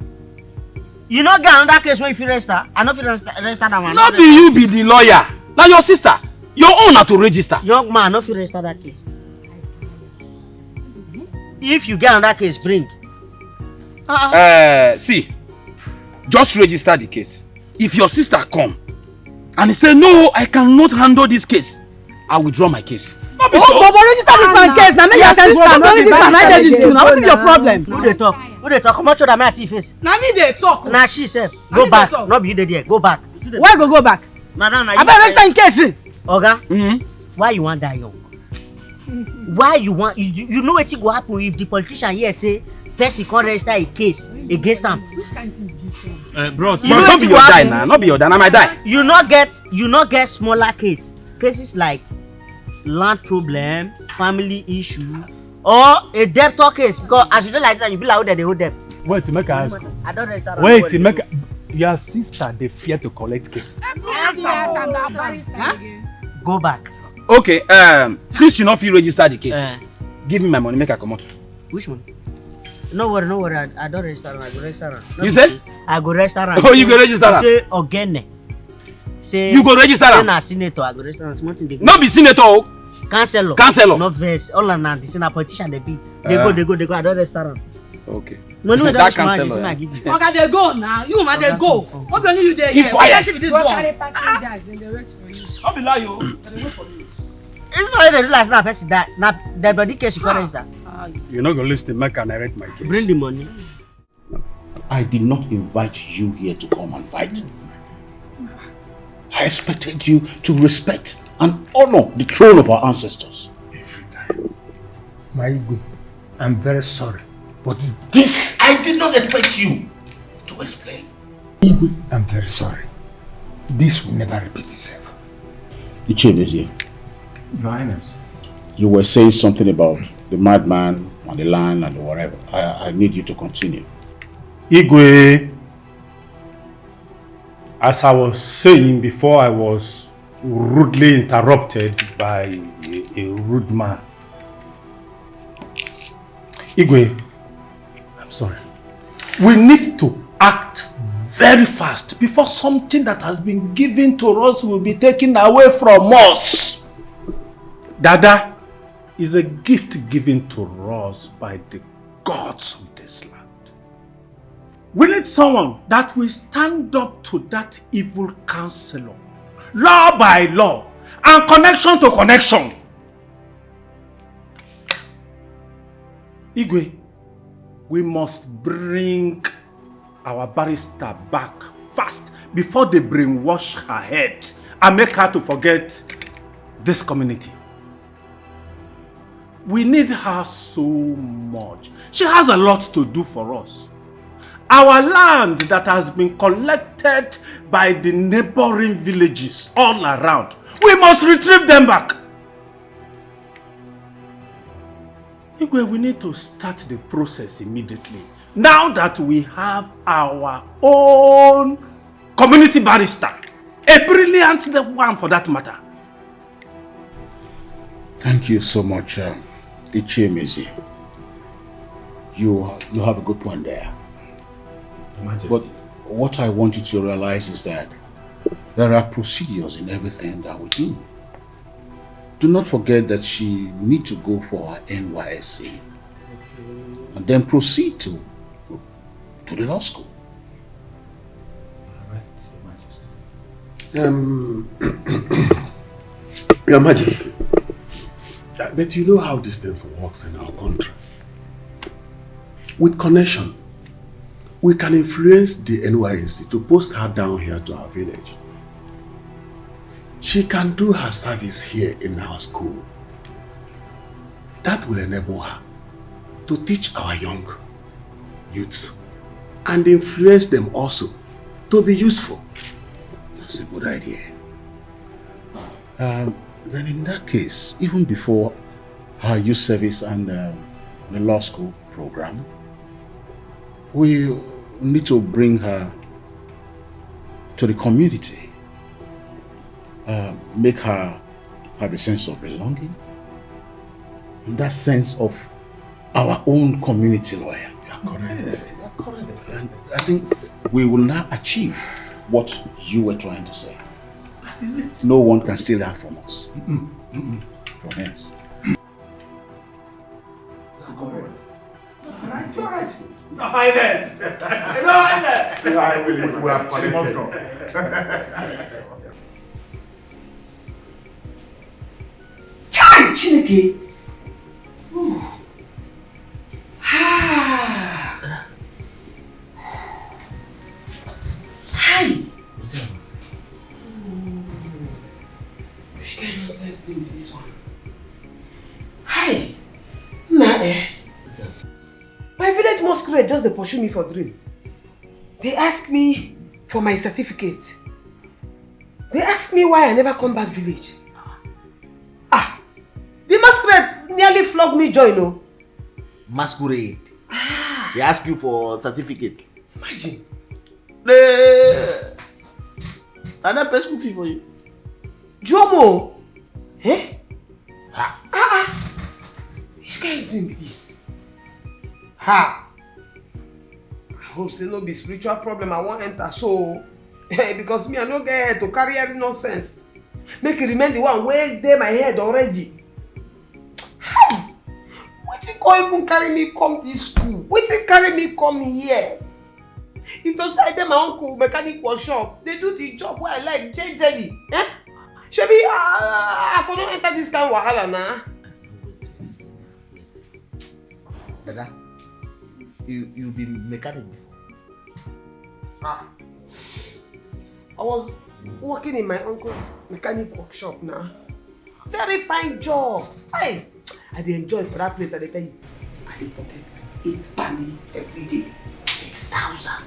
You not get another case where if you register, I not register that one. Not be you be the lawyer. Now your sister, your own are to register. Young man, not register that case. If you get another case, bring. See, just register the case. If your sister come and he say no, I cannot handle this case, I withdraw my case. Oh, Bobo, register this man case. Now make your sister not this man. I tell you, now what is your problem? Who they talk? Who they talk? Come on, show that man see face. Now me they talk. Now she said, go back. Not be you there. Go back. Why go back? Madam, I better register in case. Oga, why you want that young? Why you want? You know what will happen if the politician here say person can't register a case against them? Which kind of thing is this? Bros, you not be your die now. Not be your die. Now my die. You not get smaller cases like land problem, family issue, or a debtor case. Because as you don't like that, you be like that they hold debt. Wait, make I ask. I don't understand. Wait, make your sister they fear to collect case. Go back. Okay, since you not feel register the case, give me my money, make I come out. Which one? No worry, I don't register. I go register. You say? I go register. Oh, you go register? Say Ogene. Say you go register? Say na senator, I go register. Not be senator. Councillor. Not verse. All and na the politician they be. They go. I don't register. Okay. No, that councillor. Okay, they go now. You man, they go. What do you there? Keep quiet. This one. They wait for you. I'll be lie you. They wait for you. It's not they do like that person that. Now the body case you can register. You're not gonna listen. Make I narrate my case. Bring the money. I did not invite you here to come and fight. I expected you to respect and honor the throne of our ancestors. My Igwe, I'm very sorry, but this I did not expect you to explain. Igwe, I'm very sorry. This will never repeat itself. The chief is here. Your Highness. You were saying something about the madman and the land and the whatever. I need you to continue. Igwe, as I was saying before, I was rudely interrupted by a rude man. Igwe, I'm sorry. We need to act very fast before something that has been given to us will be taken away from us. Dada is a gift given to us by the gods of this land. We need someone that will stand up to that evil counselor, law by law, and connection to connection. Igwe, we must bring our barrister back fast before they brainwash her head and make her to forget this community. We need her so much. She has a lot to do for us. Our land that has been collected by the neighboring villages all around, we must retrieve them back. Igwe, we need to start the process immediately. Now that we have our own community barrister, a brilliant one for that matter. Thank you so much, Ichemezi. You have a good point there. Majesty. But what I want you to realize is that there are procedures in everything that we do. Do not forget that she needs to go for her NYSC and then proceed to the law school. Your Majesty, but you know how this thing works in our country. With connection, we can influence the NYSC to post her down here to our village. She can do her service here in our school. That will enable her to teach our young youths and influence them also to be useful. That's a good idea. Then in that case, even before her youth service and the law school program, we need to bring her to the community. Make her have a sense of belonging. And that sense of our own community lawyer. Yeah, correct. Yeah, correct. And I think we will now achieve what you were trying to say. That is it. No one can steal that from us. From us. That's correct. That's right, you're right. Your Highness! Your Highness! We have She must go. Chai, Chineke! Hi! Which kind of nonsense thing is this one? Hi! My village masquerade just they pursue me for dream. They ask me for my certificate. They ask me why I never come back village. The masquerade nearly flogged me joy, no? Masquerade. They ask you for certificate. Imagine. And I pay school fee for you. Jomo! Eh? Which kind of thing be this? I hope say no be spiritual problem I won't enter so because me I no get head to carry any nonsense. Make it remain the one way dey my head already. Wetin come even carry me come this school? Wetin carry me come here? If those say dem my uncle mechanic workshop, they do the job wey I like jejely. Shebi I for no enter this kind of wahala na. Dada, you been mechanic before? I was working in my uncle's mechanic workshop now. Very fine job. Hey, I dey enjoy for that place. I dey tell you. I dey pocket like 8 money every day. 8,000.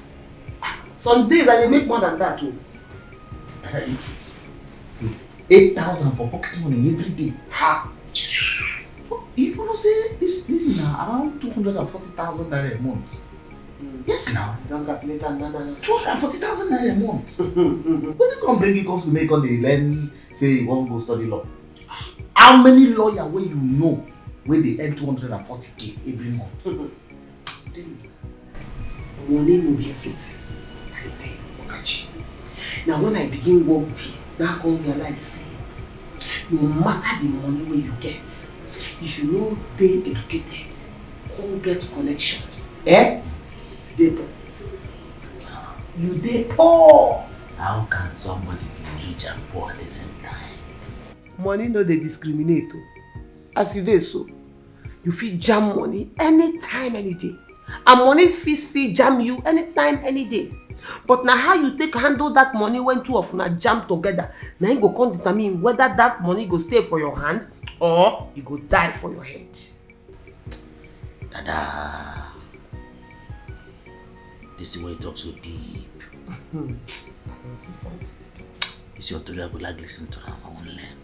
Some days I dey make more than that too. 8,000 for pocket money every day. You know say this is now around 240,000 naira a month. Yes now. Don't calculate that, no. 240,000 naira a month. What you gonna bring you comes to make on the learn say you won't go study law? How many lawyers wey you know wey dey earn 240k every month. Money no be everything. I tell you, Okachi. Now when I begin work there, now I come realize, say, no matter the money wey you get, if you no dey educated, come get connection. You dey poor. You dey poor. How can somebody be rich and poor at the same time? Money no dey discriminate. As you dey so, you fit jam money anytime, any day. And money fit still jam you anytime, any day. But now how you take handle that money when two of una jam together, now you go come determine whether that money go stay for your hand or you go die for your head. Dada, this is where you talk so deep. I don't see something. This your story, I would like listen to that. I want to learn.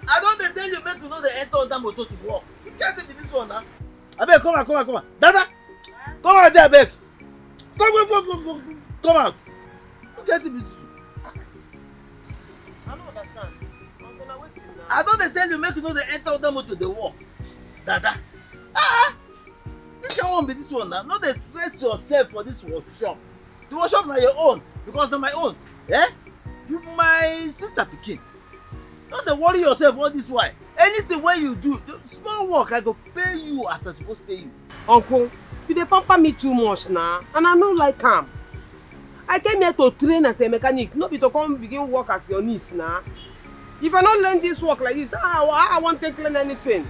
I don't tell you make you know the enter on that motor to work. You can't take me this one now. Abeg, come on. Dada, come out there, abeg. Come out. You can't take me this one. I don't understand. I'm gonna wait till now. I don't tell you make you know the enter on that motor to work. Dada. This your own be this one now. No dey stress yourself for this workshop. The workshop na your own because na my own. You my sister pikin. Don't dey worry yourself all this while. Anything wey you do, small work I go pay you as I suppose pay you. Uncle, you dey pamper me too much now, and I no like am. I came here to train as a mechanic, not be to come begin work as your niece now. If I don't learn this work like this, I won't take learn anything.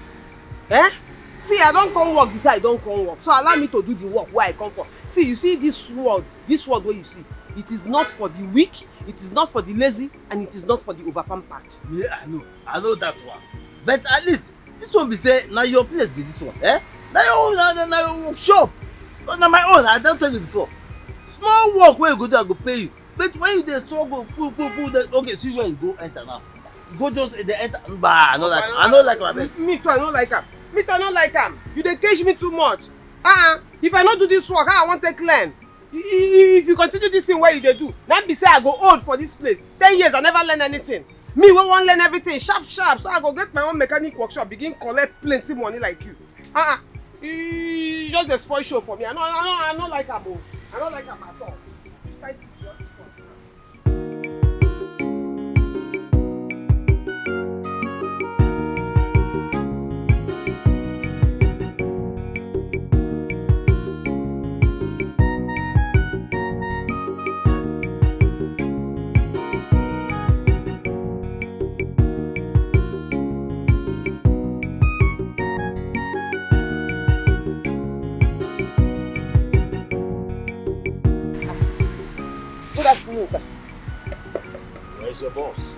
See, I don't come work beside I don't come work. So allow me to do the work where I come from. See, you see this world where you see, it is not for the weak, it is not for the lazy, and it is not for the over-pampered. Yeah, I know that one. But at least, this one be say, now your place be this one. Now your workshop. But now my own, I don't tell you before. Small work where you go do, I go pay you. But when you dey struggle, pull, okay, see where you go enter now. You go just the enter. Bah, I know like my baby. Me too, I don't like am. You dey cage me too much. If I not do this work, how I want to learn? If you continue this thing where you dey do, then be say I go old for this place. 10 years I never learn anything. Me we wan learn everything sharp, so I go get my own mechanic workshop, begin collect plenty money like you. You just dey spoil show for me. I no like am o. I don't like am at all. Good afternoon, sir. Where's your boss?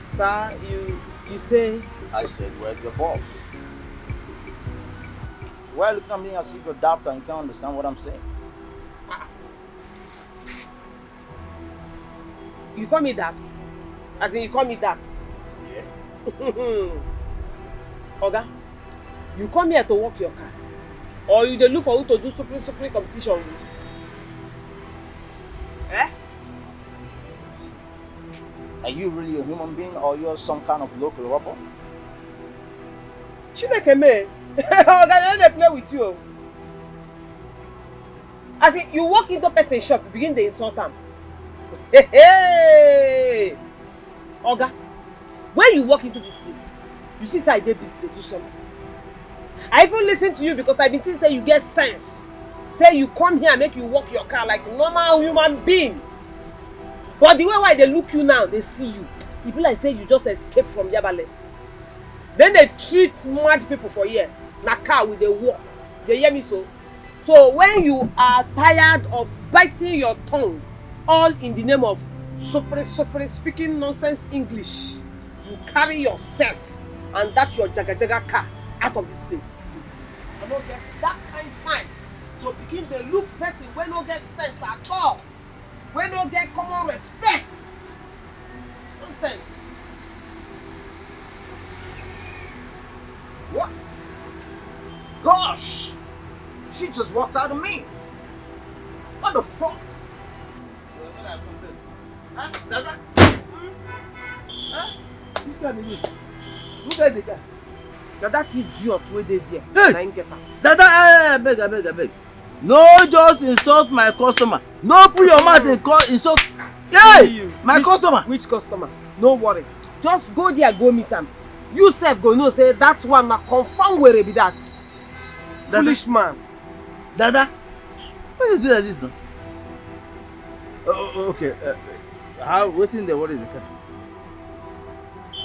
Sir, you say? I said, where's your boss? Why are you looking at me as if you're daft and you can't understand what I'm saying? You call me daft? As in you call me daft? Yeah. Oga, you come here to work your car? Or you dey look for who to do super competition with? Are you really a human being or you're some kind of local robber? Chineke me. Oga, I don't play with you. As in, you walk into person's shop, you begin to insult them. Hey! Oga, when you walk into this place, you see say I dey busy, they do something. I even listen to you because I been thinking say you get sense. Say you come here and make you walk your car like normal human being. But the way why they look you now, they see you. It be like say you just escape from Yaba left. Then they treat mad people for here. Na car with they walk. They hear me so? So when you are tired of biting your tongue, all in the name of super speaking nonsense English, you carry yourself and that your jaga car out of this place. I don't get that kind of time to begin to look person when no get sense at all. When no get common respect. Nonsense. What? Gosh! She just walked out of me. What the fuck? Huh? Dada? Huh? Which guy be this? Who get the guy? Dada thief idiot wey dey there. Hey! Na him get am. Dada, abeg. No just insult my customer. No put your mouth in insult. Hey! My customer. Which customer? No worry. Just go there go meet am. You sef go know say that one na confirm were be that. Foolish man. Dada, why you do like this now? Okay. How wetin dey worry the car?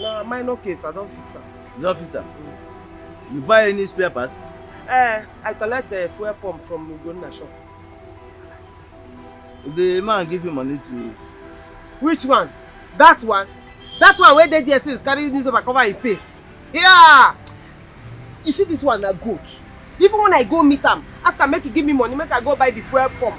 Na minor case, I don fix am. You don fix am? You buy any spare parts? I collect a fuel pump from Ugonna shop. The man give you money to... Which one? That one? That one wey dey there since carry newspaper cover him face. Yeah! You see this one na goat. Even when I go meet am, ask am make he give me money, make I go buy the fuel pump.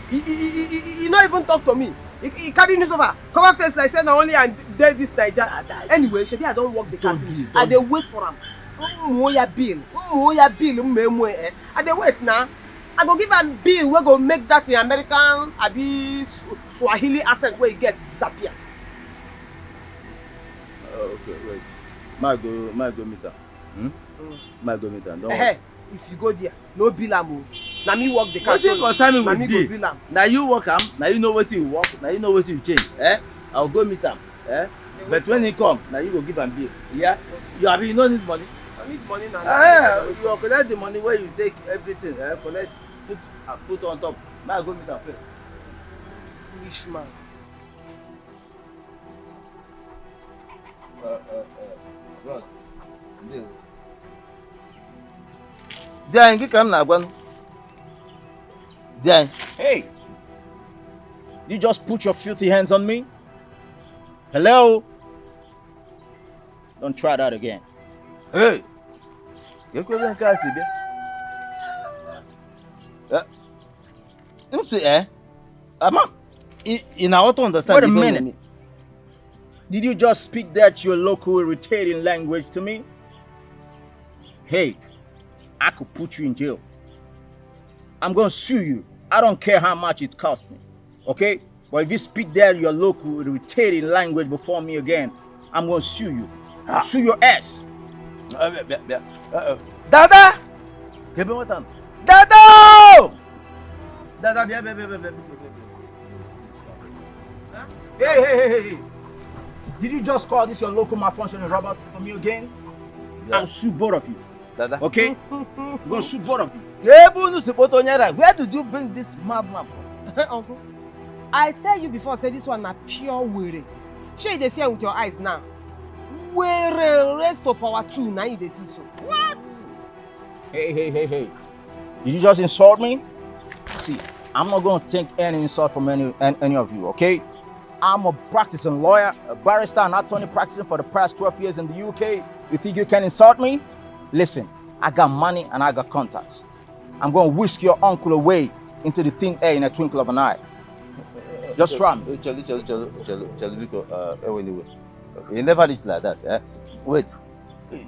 He no even talk to me. He carry newspaper cover face like say na only I dey this Naija. Anyway, shebi I don work the car finish. I dey wait for am. Oya bill, mmemwe. I dey wait now. I go give am bill wey go make that American abi Swahili accent wey he get disappear. Okay, wait. Might go meet am. Might go meet am. Don't worry. If you go there, no bill am o. Na me work the car. Wetin concern me na with me go bill am. Na you work am, na you know wetin you work, na you know wetin you change. I will go meet am. But when he come, na you go give am bill. Yeah? You no need money. I need money now. You collect the money where you take everything. Collect, put on top. Now go meet am first. Foolish man. Bros. Deal. Diane, get come now, Gwan. Diane. Hey! You just put your filthy hands on me? Hello? Don't try that again. Hey! Get go and cast Don't say, Ama, in order to understand. Wait a minute. Did you just speak that your local irritating language to me? Hey, I could put you in jail. I'm going to sue you. I don't care how much it costs me. Okay? But if you speak that your local irritating language before me again, I'm going to sue you. I'll sue your ass. Dada! Dada! Dada, Hey. Did you just call this your local malfunctioning robot for me again? Yeah. I'll sue both of you. Dada. Okay? I'm going to sue both of you. Where did you bring this madman from? Uncle, I tell you before, say this one na pure were. Shey you dey see am with your eyes now. Were raised to power 2, now you dey see so. What? Hey. Did you just insult me? See, I'm not going to take any insult from any of you, okay? I'm a practicing lawyer, a barrister and attorney practicing for the past 12 years in the UK. You think you can insult me? Listen, I got money and I got contacts. I'm going to whisk your uncle away into the thin air in a twinkle of an eye. Just try me. You never reach like that, Wait,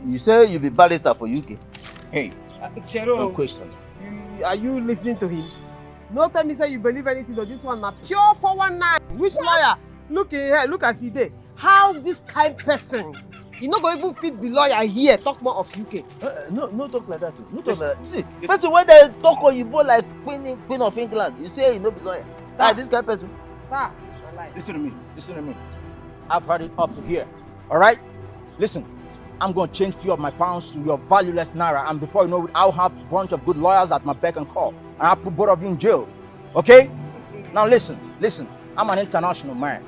you say you be barrister for UK? Hey, Chero, no question. Are you listening to him? No tell me say you believe anything though. This one na pure 419. Which lawyer? Look here, look as he dey. How this kind person? You no go even fit be lawyer here. Talk more of UK. No talk like that. No talk like that. See, person when they talk Oyibo like Queen of England, you say you no be lawyer. This kind of person. Listen to me. I've heard it up to here. All right? Listen, I'm going to change few of my pounds to your valueless naira, and before you know it, I'll have a bunch of good lawyers at my beck and call, and I'll put both of you in jail. Okay? Now listen. I'm an international man.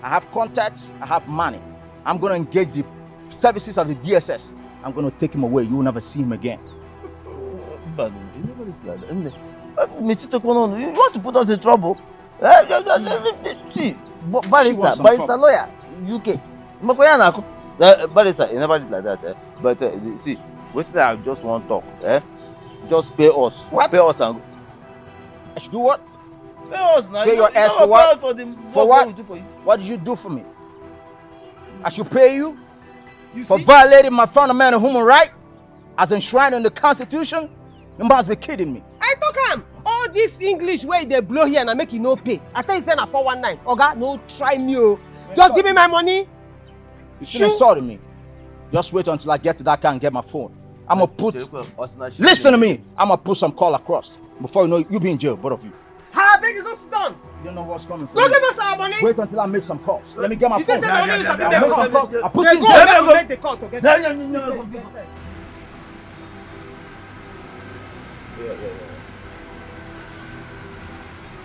I have contacts. I have money. I'm going to engage the services of the DSS. I'm going to take him away. You will never see him again. But you never reach like that. You want to put us in trouble? See, barrister lawyer, UK. Barrister, you never did like that. But see, what I just want to talk. Just pay us. What? Pay us and go. I should do what? Pay us now. Pay your ass for what? For what? What did you do for me? I should pay you for violating my fundamental human right as enshrined in the Constitution? You must be kidding me. I talk am. All this English where they blow here and make you no pay. I tell you say na 419. Oga, no try me oh. Just give me my money. You still insulting me. Just wait until I get to that car and get my phone. I'm gonna put... Listen to me. I'm gonna put some call across. Before you know it, you'll be in jail, both of you. How big is this done? You don't know what's coming for Don't you. give us our money. Wait until I make some calls. Let me get my You phone. just said I'll the make some calls. I'll put you in go, jail. let me make the call together. No. Yeah.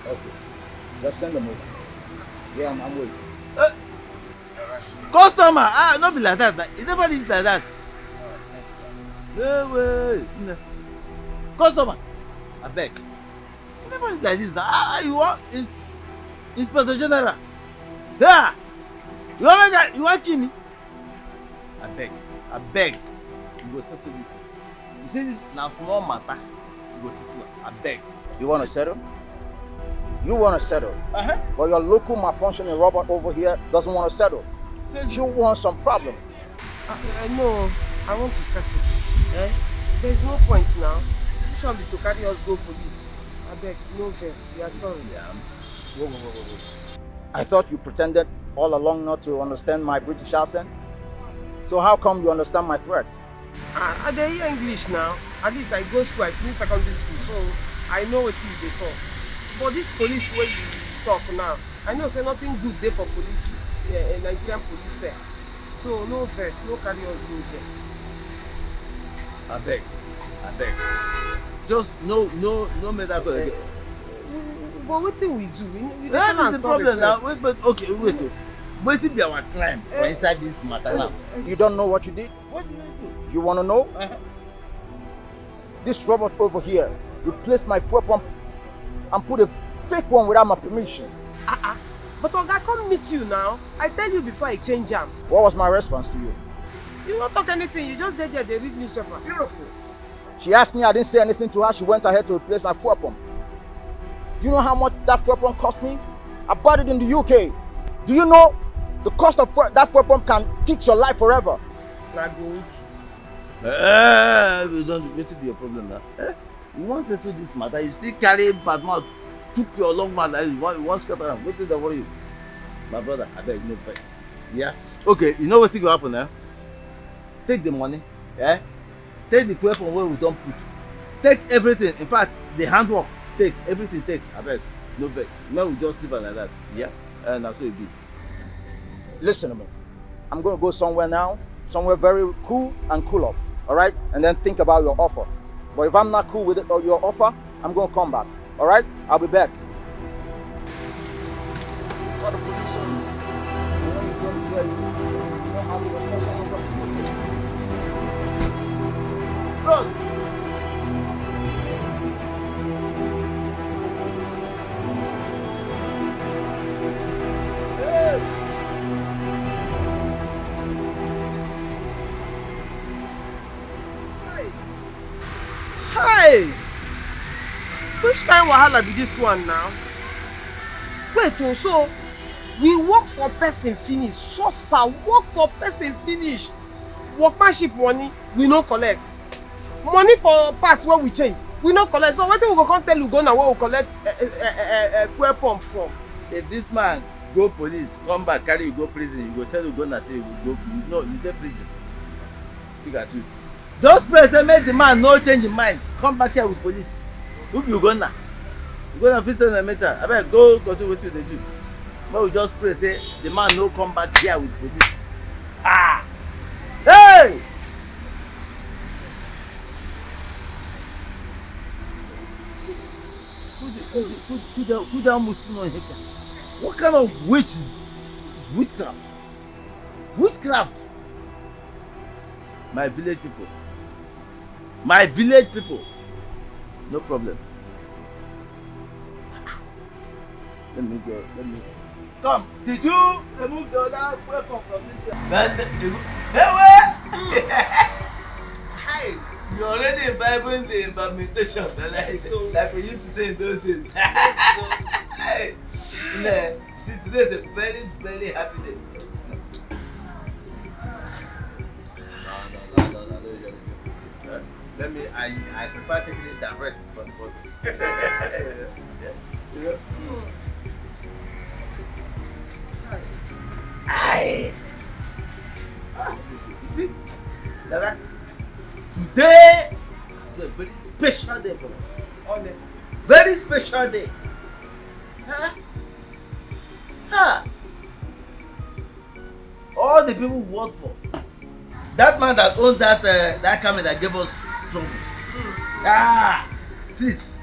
Okay. Just send them over. Yeah, I'm waiting. Customer, not be like that. It never is like that. No way. No. Customer, I beg. It never is like this. You want Inspector General? Yeah. You want kill me? I beg. You go settle it. You see this now small matter. You go settle it. I beg. You want to settle? You want to settle. But your local malfunctioning robot over here doesn't want to settle. She wants some problem. No, I want to settle. There's no point now. Which one be to carry us go police? I beg, no verse. We are sorry. Whoa. I thought you pretended all along not to understand my British accent. So how come you understand my threat? I dey hear English now. At least I go school, I finish secondary school, so I know what you dey talk. But this police where you talk now, I know say nothing good there for police, Nigerian police sir. So no verse, no carry us go there. I beg. Just no matter what. But what thing we do? We That is the problem now. Wait. Wetin be our crime for inside this matter now? You don't know what you did? What did I do? You want to know? This robot over here replaced my fuel pump and put a fake one without my permission. But Oga, come meet you now. I tell you before I change am. What was my response to you? You don't talk anything. You just dey there, they read newspaper. Beautiful. She asked me, I didn't say anything to her. She went ahead to replace my fuel pump. Do you know how much that fuel pump cost me? I bought it in the UK. Do you know the cost of that fuel pump can fix your life forever? Na good. We don't. What be your problem now? You want to settle this matter? You still carry bad mouth, took your long mouth like you want scatter am. Wetin dey worry you? My brother, I beg no vex. Yeah. Okay. You know wetin go happen now? Take the money. Yeah. Take the fuel pump wey we don put. Take everything. In fact, the handwork. Take everything. Take. I beg no vex. Now we just leave it like that. Yeah. And that's so it be. Listen to me. I'm going to go somewhere now, somewhere very cool and cool off, all right? And then think about your offer. But if I'm not cool with it or your offer, I'm going to come back, all right? I'll be back. Call the police on me. You know you're going to play. You know how to respect someone from the UK. Bros. Hey! Which kind of wahala be this one now? Wait, so we work for person finish, suffer, work for person finish. Workmanship money, we no collect. Money for parts where we change, we no collect. So wetin we go come tell you go now where we collect fuel pump from? If this man go police, come back, carry you go prison, you go tell you go na say you go, you dey prison. Look at you. Just pray say make the man no change him mind, come back here with police. Who be you go na? You go na fit send a meter. Abeg go do wetin you dey do. Make we just pray say the man no come back here with police. Hey! Who that Muslim on here? What kind of witch is this? This is witchcraft. Witchcraft. My village people. My village people. No problem. Let me go. Come. Did you remove the other weapon from this? Hey, you already imbibing the implementation, like we used to say in those days. Hey, see, today is a very, very happy day. Let me, I prefer taking it direct from the bottom. You know? Aye. You see, Dada, today is a very special day for us. Honestly. Very special day. Huh? Huh? All the people we work for. That man that owns that company that gave us trouble. Ah, please,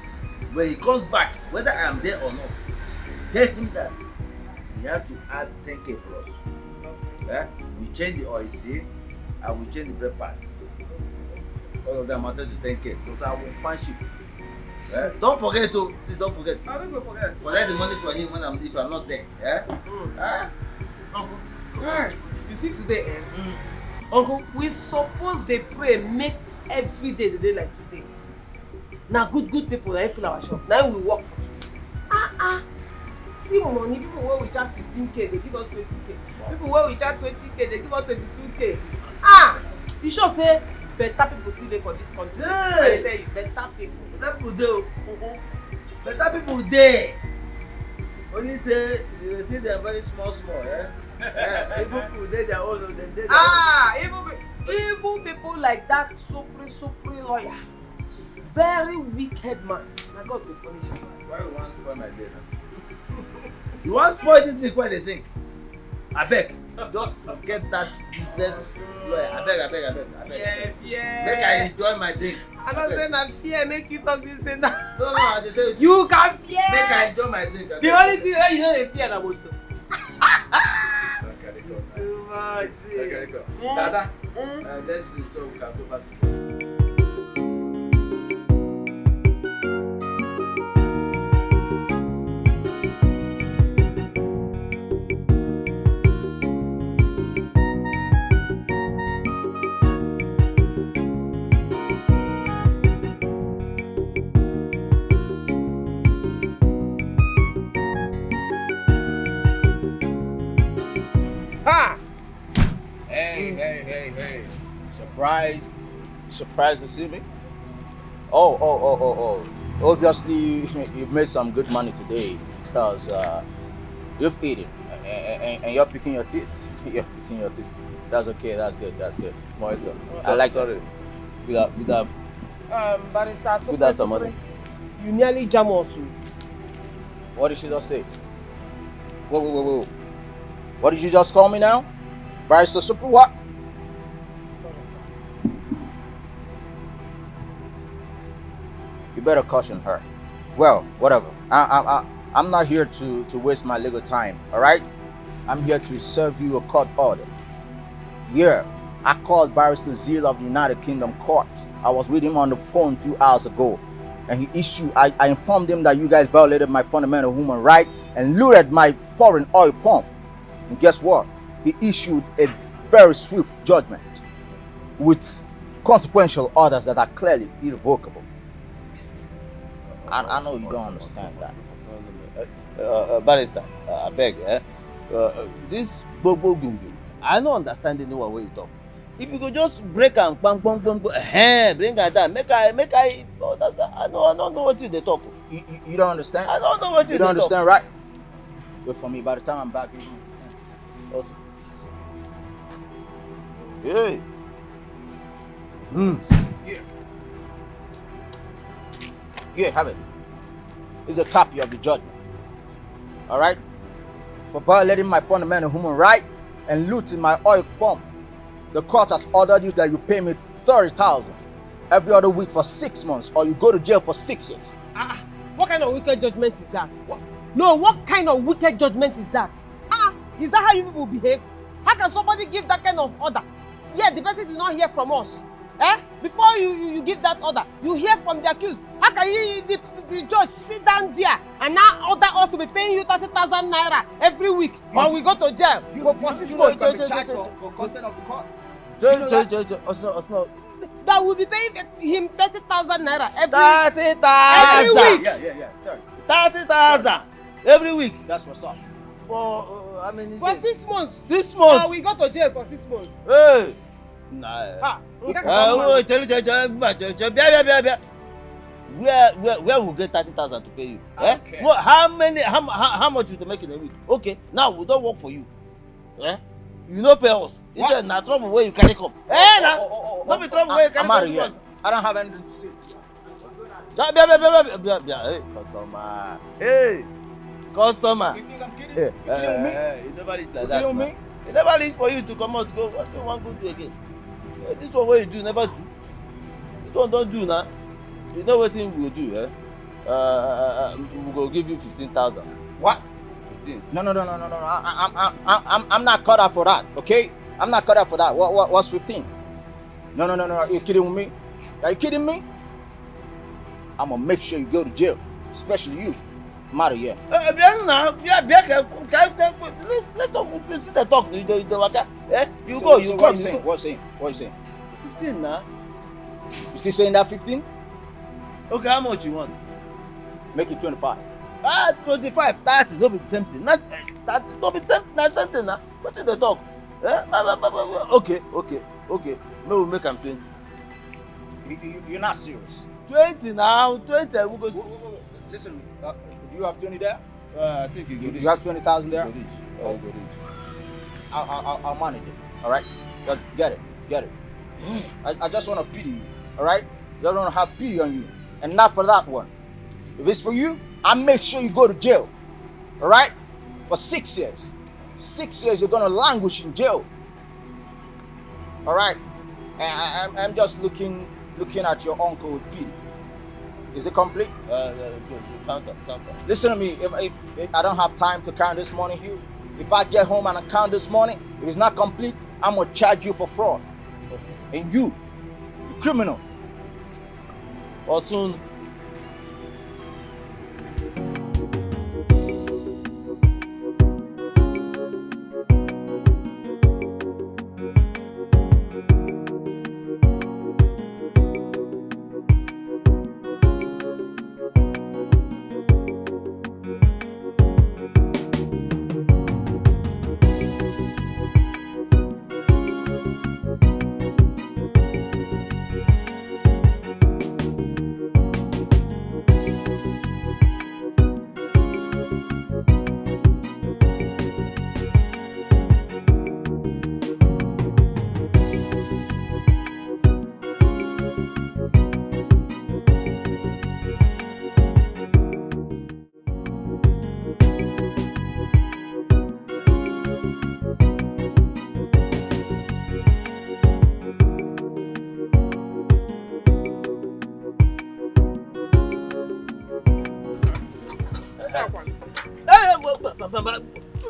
when he comes back, whether I am there or not, tell him that he has to add 10K for us. Yeah? We change the oil seal and we change the bread part. All of them amounted to 10K. Those are one ship. Yeah? Don't forget to, please don't forget. I don't go forget. Collect the money from him when if I'm not there. Yeah? Huh? Uncle, you see today, Uncle, we suppose they pray make every day the day like today. Now good people that fill our shop. Now we work for. See money, people where we charge 16K, they give us 20K. People where we charge 20K, they give us 22K. You sure say better people see there for this country. I tell you, better people. Better people do. Better people there. Only say they see they are very small, eh? Evil people they their own, evil people like that super lawyer. Very wicked man. My God will punish him. Why you want to spoil my day now? You want to spoil this drink? What they think? I beg. Just forget that business lawyer. I beg. Yeah. Make I enjoy my drink. I'm not saying I fear make you talk this thing now. No, I just tell you can fear. Make I enjoy my drink. The only thing you know they fear about you. Too much. Okay, go. Dada, let's finish so we can go back to work. Hey. Surprised to see me? Oh. Obviously, you've made some good money today because you've eaten and you're picking your teeth. That's okay, that's good. Moisa, I like sorry. Good Barrister, good afternoon. You nearly jam us. What did she just say? Whoa. What did you just call me now? Barrister Super what? You better caution her. Well, whatever. I'm not here to waste my legal time, all right? I'm here to serve you a court order. Yeah, I called Barrister Zeal of the United Kingdom Court. I was with him on the phone a few hours ago, and I informed him that you guys violated my fundamental human right and looted my foreign oil pump. And guess what? He issued a very swift judgment with consequential orders that are clearly irrevocable. I know you don't understand that. Barrister, I beg, this bobo gungu, I don't understand anyone when you talk. If you could just break and bang, bring her down, make I I don't know what they talk. You don't understand? I don't know what you don't understand, right? Wait for me. By the time I'm back, you awesome. Hey. Yeah, have it. It's a copy of the judgment. All right? For violating my fundamental human right and looting my oil pump, the court has ordered you that you pay me $30,000 every other week for 6 months, or you go to jail for 6 years. What kind of wicked judgment is that? What kind of wicked judgment is that? Is that how you people behave? How can somebody give that kind of order? Yeah, the person did not hear from us. Before you give that order, you hear from the accused. How can the judge sit down there and now order us to be paying you 30,000 naira every week when we go to jail for 6 months? For content of the court. That will be paying him 30,000 naira every week. Yeah. 30,000 every week. That's what's up. For how many for days? 6 months. 6 months. We go to jail for 6 months. Hey, Nah. Where will get 30,000 to pay you? Okay. Well, how much you to make in a week? Okay, now we don't work for you. You no pay us. It's a trouble where you carry come. Don't be trouble where you carry come. I don't have anything to say. Hey, customer. Hey, customer. You think I'm kidding? You kidding me? You never reach like You that. kidding me? You never reach for you to come out. Go. What do you want to do again? This one what you do never do. This one don't do now. You know what thing we will do? We will give you 15,000. What? 15. No. I'm not cut out for that. Okay? I'm not cut out for that. What's 15? No. Are you kidding with me? Are you kidding me? I'm gonna make sure you go to jail, especially you. Matter, yeah. Let's talk. See the talk. You go. You What come. you saying? 15 now. You still saying that 15? Okay, how much you want? Make it 25. 25, 30, don't be the same thing. Don't be the same thing now. What is the talk? Okay. Maybe we'll make them 20. You're not serious. 20 now, 20. We'll go. Listen, do you have 20 there? I think you go. You have 20,000 there? Go reach. I'll manage it. All right? Just get it. I just want to pity you. All right? Just want to have pity on you, and not for that one. If it's for you, I'll make sure you go to jail. All right? For 6 years. 6 years you're gonna languish in jail. All right? And I'm just looking at your uncle with pity. Is it complete? Count. Listen to me. If I don't have time to count this money here, if I get home and I count this money, if it's not complete, I'm gonna charge you for fraud. And you criminal. Or soon.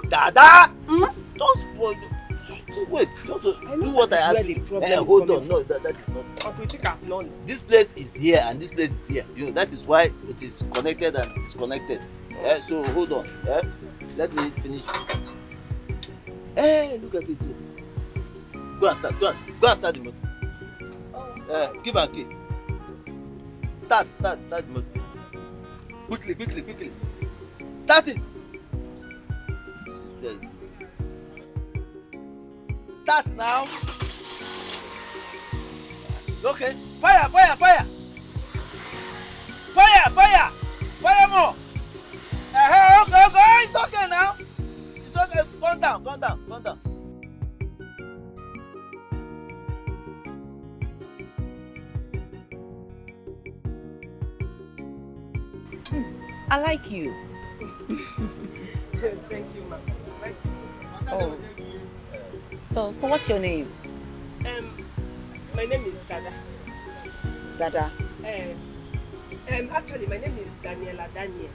Dada! Don't spoil. Wait, just do what I asked you. Hold on, no, that is not. This place is here and this place is here. You know that is why it is connected and disconnected. So hold on. Let me finish. Look at it. Go and start. Go and start the motor. Give her key. Start the motor. Quickly. Start it. Start now. Okay. Fire. Fire more. Okay. It's okay now. It's okay. Calm down. I like you. Thank you, ma'am. Thank you. Oh. So what's your name? My name is Dada. Dada. Actually, my name is Daniela Daniel,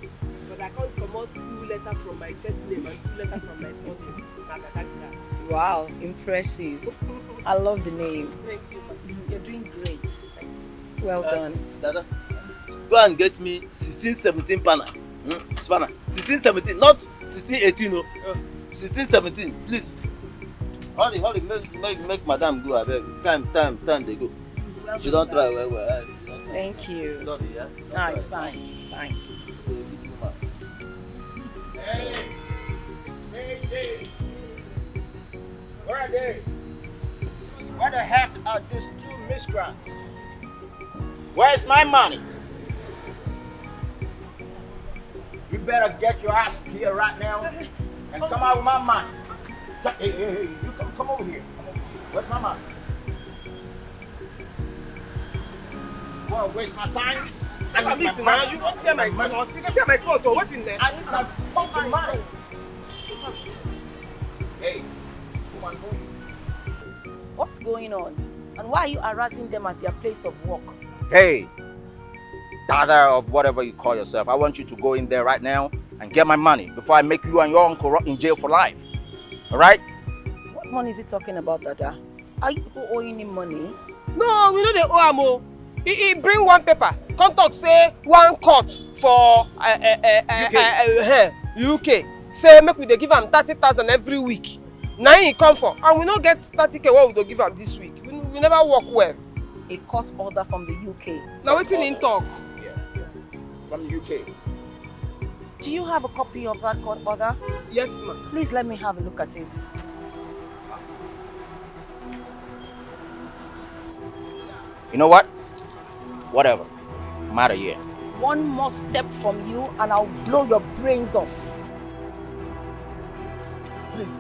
but I can't come out 2 letters from my first name and 2 letters from my surname. Wow, impressive. I love the name. Thank you, ma'am. You're doing great. Well done. Dada, go and get me 16-17 spanner. 16-17, not 16-18, no. 16-17, please. Hurry, make madam go abeg. Time they go. Well She don't try well. Thank you. Sorry, yeah? No, it's fine. Hey, it's May Day. Where are they? Where the heck are these two miscreants? Where's my money? You better get your ass here right now and come out with my money. Hey, you come over here. Where's my money? You wanna waste my time? Listen, man, you don't tell my clothes. You can tell my clothes, though. What's in there? I need my fucking money. Hey, come on, move. What's going on? And why are you harassing them at their place of work? Hey, daughter of whatever you call yourself, I want you to go in there right now and get my money before I make you and your uncle in jail for life. All right? What money is he talking about, Dada? Are you people owing him money? No, we know they owe him. He bring one paper. Contact say 1 court for UK. Say make we dey give him 30,000 every week. Now he come for, and we don't get 30k. What we don't give him this week? We never work well. A court order from the UK. Now what's in talk? Yeah, from the UK. Do you have a copy of that court order? Yes, ma'am. Please let me have a look at it. You know what? Whatever. I'm out of here. One more step from you and I'll blow your brains off. Please.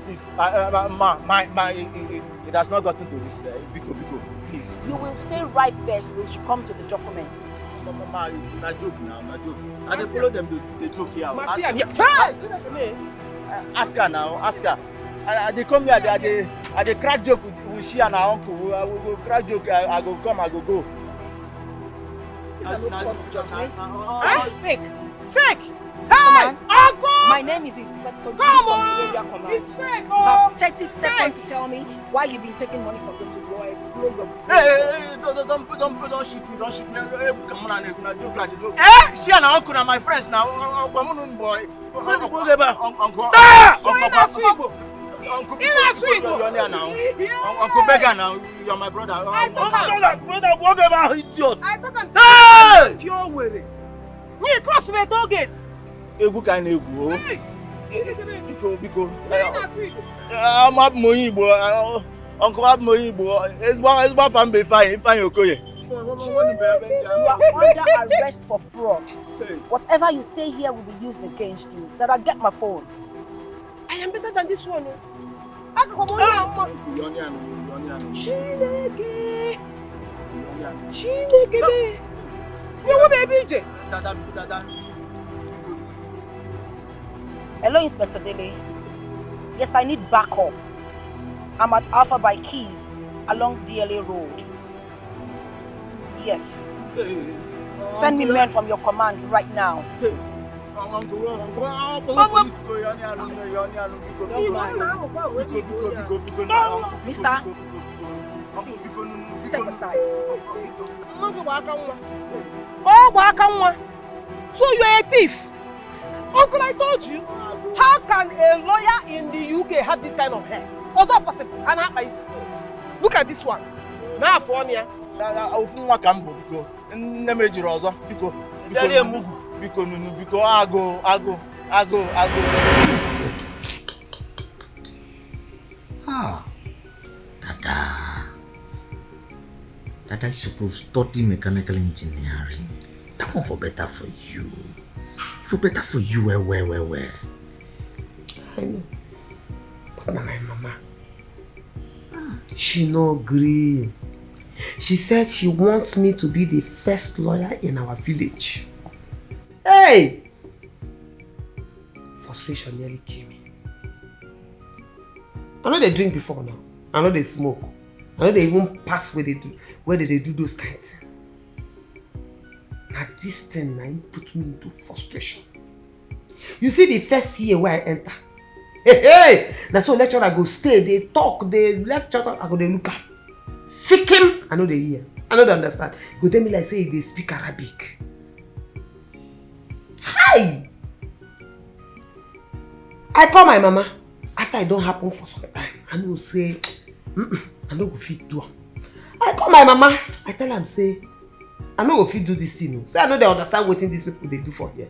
It has not gotten to this. Biko, please. You will stay right there till she comes with the documents. Mama, na joke now, na joke. I dey follow them, they joke here. Ask her now, ask her. They come here, I dey crack joke with she and her uncle. I will crack joke, I go come, I go go. It's fake. Fake! Hey! Uncle! My name is Inspector G Come from the on! Area Command. It's fake! You have 30 seconds to tell me why you've been taking money from this people. Hey, don't shoot me, don't shoot me. Hey, come on, na joke, na joke. Eh? She and her uncle are my friends now. Uncle, boy. Uncle, Uncle Beggar now, you're my brother. I thought idiot. I'm pure worry. We cross the toll gate. Egu ka na egu o. Biko. I'm up Moyibo. Uncle up Moyibo. It's fan be fine Okoye. You are under arrest for fraud. Whatever you say here will be used against you. That I get my phone. I am better than this one. Chineke. You want baby? Hello, Inspector Dele. Yes, I need backup. I'm at Alpha by Keys along DLA Road. Yes. Send me men from your command right now. Mister, please step aside. So you're a thief? Uncle, I told you. How can a lawyer in the UK have this kind of hair? What's not possible? Look at this one. Now for me. Biko, I go. Ah, Dada, you supposed to study mechanical engineering. That one for better for you. For better for you, where. I know. But now my mama, she no agree. She said she wants me to be the first lawyer in our village. Hey! Frustration nearly killed me. I know they drink before now. I know they smoke. I know they even pass where they do those kind of things. Now this thing now put me into frustration. You see the first year where I enter. Hey! That's so lecturer go stay, they talk, they lecture, I go they look up. Fick him! I know they hear. I know they understand. Go tell me like say they speak Arabic. Hi! I call my mama. After it don't happen for some time, I know say, I no go fit do am. I call my mama. I tell am say, I no go fit do this thing. Say I know they understand what these people they do for here.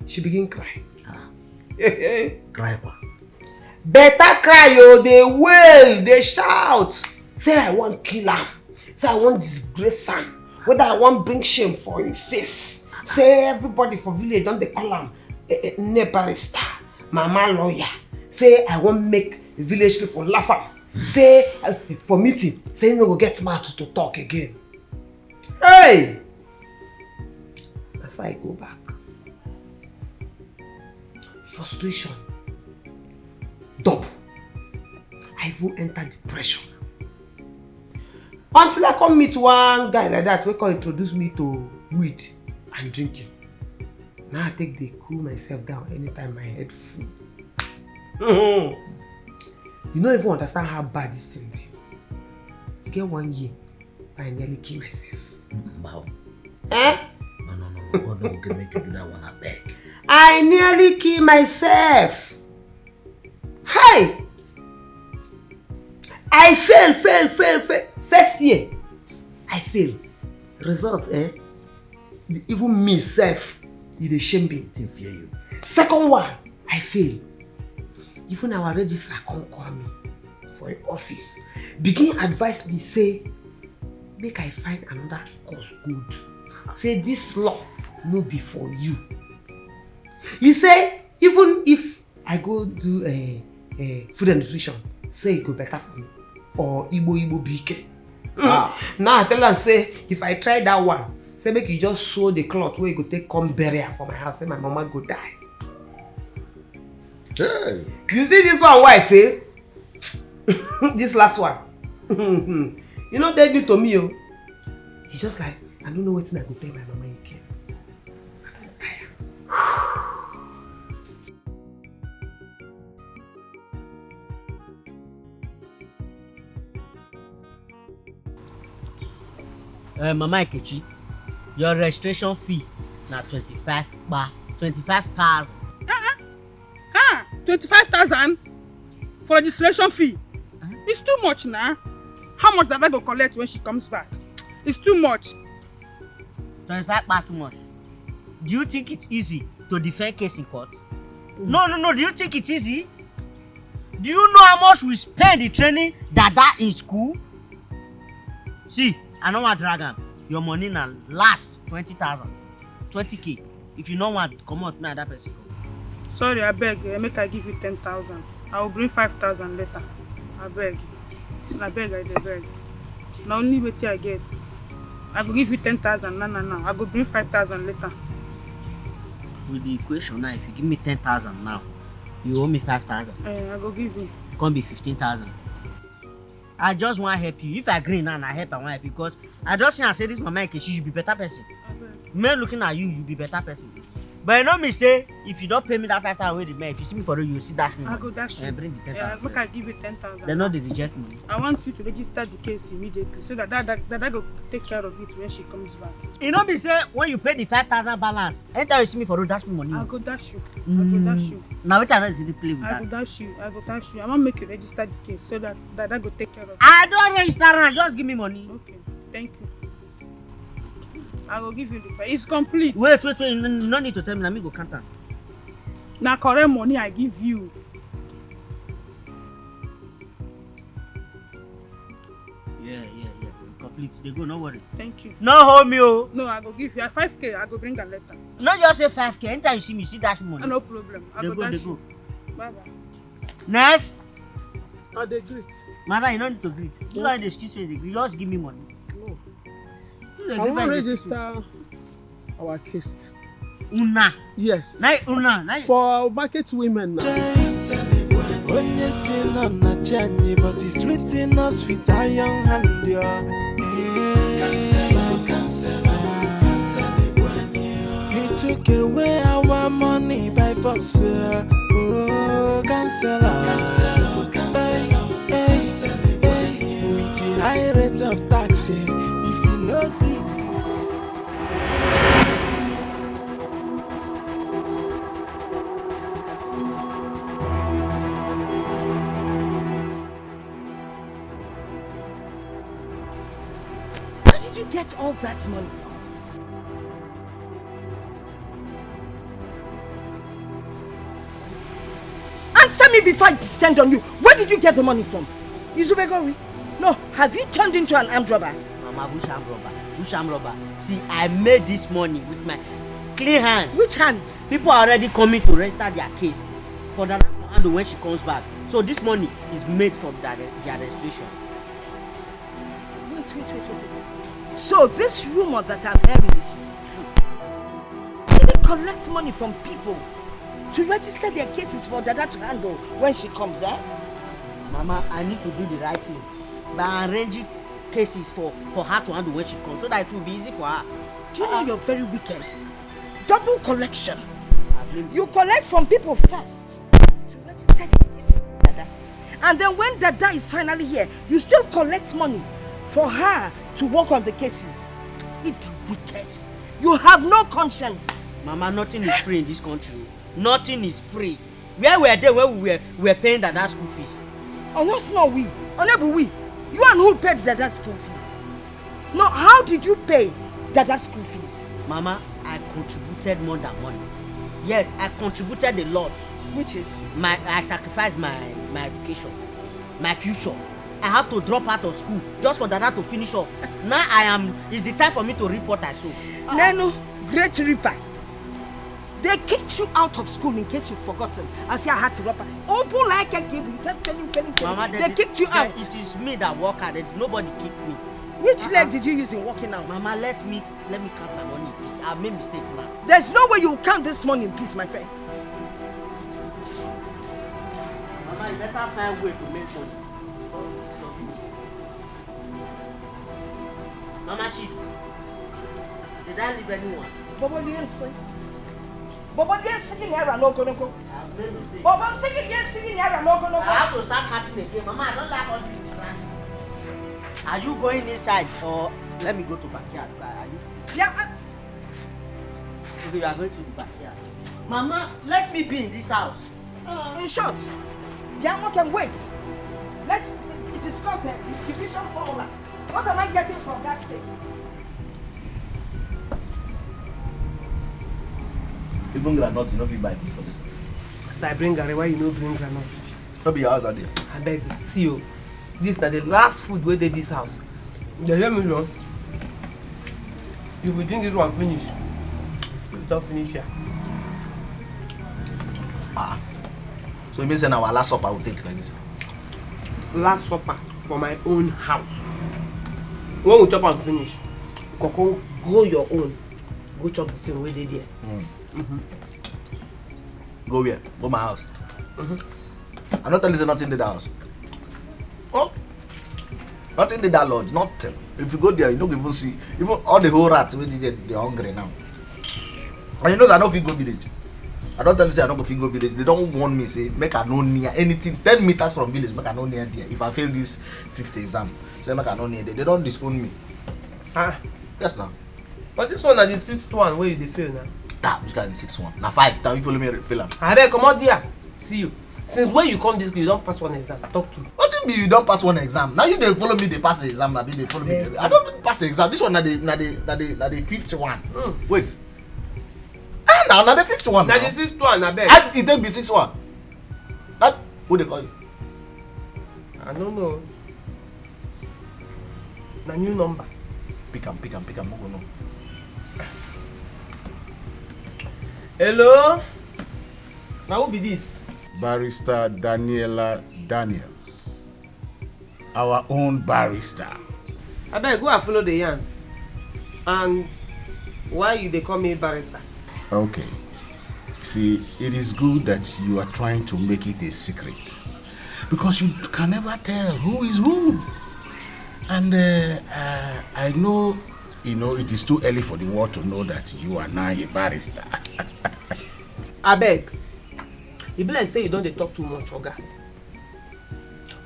She begin cry. Cry, better cry, yo! They wail, they shout. Say I want kill am. Say I want disgrace am. Whether I want bring shame for him face. Say everybody for village don't they call am ne barrister, mama lawyer. Say I want make village people laugh am. Say for meeting, say no go get mouth to talk again. Hey! That's how I go back. Frustration. Double. I even enter depression. Until I come meet one guy like that, we can introduce me to weed and drinking. Now I take the cool myself down anytime my head full. You don't even understand how bad this thing is. You get 1 year, I nearly kill myself. Wow. Eh? No. God don't get make you do that one, I beg. I nearly kill myself. Hey! I fail. First year, I fail. Result, even me self, you dey shame me. Didn't fear you. Second one, I fail. Even our registrar come call me for an office. Begin advise me, say, make I find another course good. Say this law no be for you. He say, even if I go do food and nutrition, say it go better for me. Or Igbo Bike. Now I tell her, say, if I try that one, say make you just sew the cloth where you go take come bury her for my house, say my mama go die. Hey. You see this one wife, eh? This last one. You know they do to me, oh. He's just like, I don't know what I go tell my mama again. Mama Ikechi, your registration fee na 25,000. 25,000 for registration fee? It's too much now. How much that I go collect when she comes back? It's too much. 25 too much. Do you think it's easy to defend case in court? No. Do you think it's easy? Do you know how much we spend in training Dada in school? See, I don't want to drag am. Your money na last 20,000. 20k. If you don't want, come out, me and that person. Sorry, I beg. Make I give you 10,000. I will bring 5,000 later. I beg. I beg. Now only what I get. I will give you 10,000. No. I will bring 5,000 later. With the equation now, if you give me 10,000 now, you owe me 5,000. I will give you. Can't be 15,000. I just want to help you. If I agree now, I help you because I just say this Mama Ikechi, she be better person. Me looking at you, you be better person. But you know me say, if you don't pay me that 5,000 with the man, if you see me for you, see dash me. I go dash you. Bring the 10,000. Look, I give you 10,000. They know they reject me. I want you to register the case immediately so that I go take care of it when she comes back. You know me say, when you pay the 5,000 balance, anytime you see me for you, dash me money. I go dash you. Now which I know to play with that. I go dash you. I want to make you register the case so that I go take care of it. I don't register now. Just give me money. Okay. Thank you. I will give you the price. It's complete. Wait. No need to tell me. Let me go count. Now correct money I give you. Yeah. Complete. They go. No worry. Thank you. No hold me. Oh. No, I go give you 5k. I go bring a letter. Not just say 5k. Anytime you see me, see dash money. No problem. I go dash you. Bye. Next. They greet. Mother, you don't need to greet. You don't need to excuse you. You just give me money. No. I want to register our case. Una. Yes. Una. For market women now. When you see on a journey, but it's written us with iron hand. Cancel. He took away our money by force. Oh, cancel. With the high rate of tax, if you not agree. Where did you get all that money from? Answer me before I descend on you. Where did you get the money from? Izubegori? No, have you turned into an armed robber? Mama, which armed robber? Which armed robber? See, I made this money with my clean hands. Which hands? People are already coming to register their case for that to handle when she comes back. So this money is made from their registration. Wait. So this rumor that I'm hearing is true. Did they collect money from people to register their cases for Dada to handle when she comes out? Mama, I need to do the right thing by arranging cases for her to handle when she comes, so that it will be easy for her. Do you know you're very wicked? Double collection. You collect from people first to register their cases for Dada. And then when Dada is finally here, you still collect money for her to work on the cases. It's wicked. You have no conscience. Mama, nothing is free in this country. Nothing is free. Where were they when we were paying Dada's school fees? Oh, that's not we. Unable we. You and who paid Dada's school fees? No, how did you pay Dada's school fees? Mama, I contributed more than money. Yes, I contributed a lot. Which is? I sacrificed my education, my future. I have to drop out of school just for Dada to finish up. Now it's the time for me to reap what I sow. Nenu, great reaper. They kicked you out of school in case you've forgotten. I say I had to rap. Open like a game. You kept failing. Mama, they kicked you out. It is me that work hard. Nobody kicked me. Which leg did you use in walking out? Mama, let me count my money in peace. I've made mistake now. There's no way you will count this money in peace, my friend. Mama, you better find a way to make money. Mama, Chief, did I leave anyone? Bobo, you ain't sing. Bobo, you're singing here and no go. Bobo, singing here and no go. I have to start cutting again. Mama, I don't like all this. Are you going inside or let me go to backyard? Yeah. Okay, you are going to the backyard. Mama, let me be in this house. In short, Yamo can wait. Let's discuss the division formula. What am I getting from that thing? Even granite, you know if you buy this for this. As I bring Gary, why you no bring granite? No be your house, are there? I beg, see you. This is the last food we did this house. You hear me, no? You will drink it one finish. You don't finish here. So you mean saying our last supper will take like this? Last supper for my own house. When we chop and finish, Coco, go your own. Go chop the same way they did. Go where? Go my house. I'm not telling you nothing in the house. Oh, nothing in that lodge, nothing. If you go there, you don't even see even all the whole rats when they're hungry now. And you know I don't feel go village. I don't tell you say I don't go feel go village. They don't want me say make I no near anything 10 meters from village, make I no near there. If I fail this 5th exam, say make I no near there. They don't disown me. Yes now. But this one is the 6th one where you dey fail now. Which kind of the 6th one? Now 5. Now you follow me fail am. I beg come out there. See you. Since when you come this school, you don't pass one exam. Talk to me. What do you mean you don't pass one exam? Now you they follow me, they pass the exam. Now they follow me. I don't pass the exam. This one na the 5th one. Wait. Now the 5th one. Now the 6th one, I beg. How did it be 6th one? That who they call you? I don't know. Na new number. Pick 'em. Who go know? Hello. Now who be this? Barrister Daniela Daniels, our own barrister. I beg, go and follow the yarn. And why you they call me barrister? Okay. See, it is good that you are trying to make it a secret, because you can never tell who is who. And I know, it is too early for the world to know that you are now a barrister. I beg. You be like say you don't talk too much, Oga.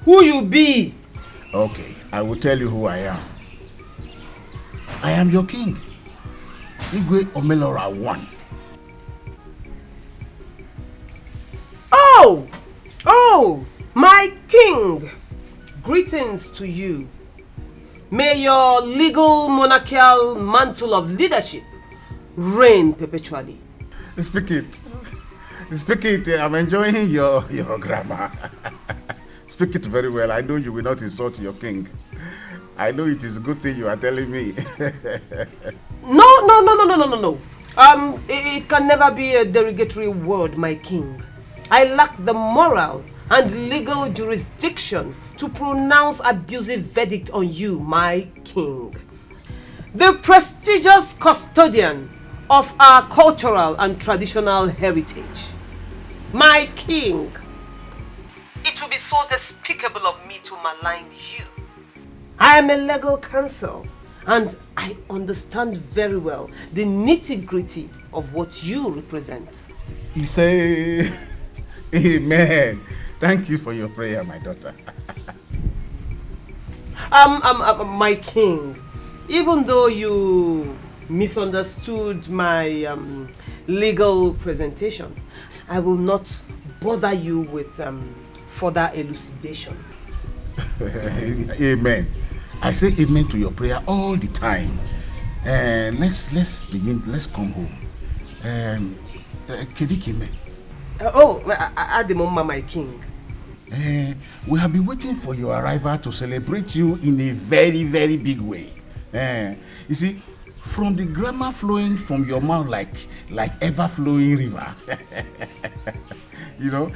Who you be? Okay, I will tell you who I am. I am your king, Igwe Omelora I. Oh, my king. Greetings to you. May your legal monarchical mantle of leadership reign perpetually. Speak it. I'm enjoying your grammar. Speak it very well. I know you will not insult your king. I know it is a good thing you are telling me. No. It can never be a derogatory word, my king. I lack the moral and legal jurisdiction to pronounce abusive verdict on you, my king. The prestigious custodian of our cultural and traditional heritage. My king. It will be so despicable of me to malign you. I am a legal counsel and I understand very well the nitty-gritty of what you represent. He say, amen. Thank you for your prayer, my daughter. My king, even though you misunderstood my legal presentation, I will not bother you with further elucidation. Amen. I say amen to your prayer all the time. Let's begin. Let's come home. Kedikime. At the moment, my king. We have been waiting for your arrival to celebrate you in a very, very big way. You see, from the grammar flowing from your mouth like ever-flowing river. You know,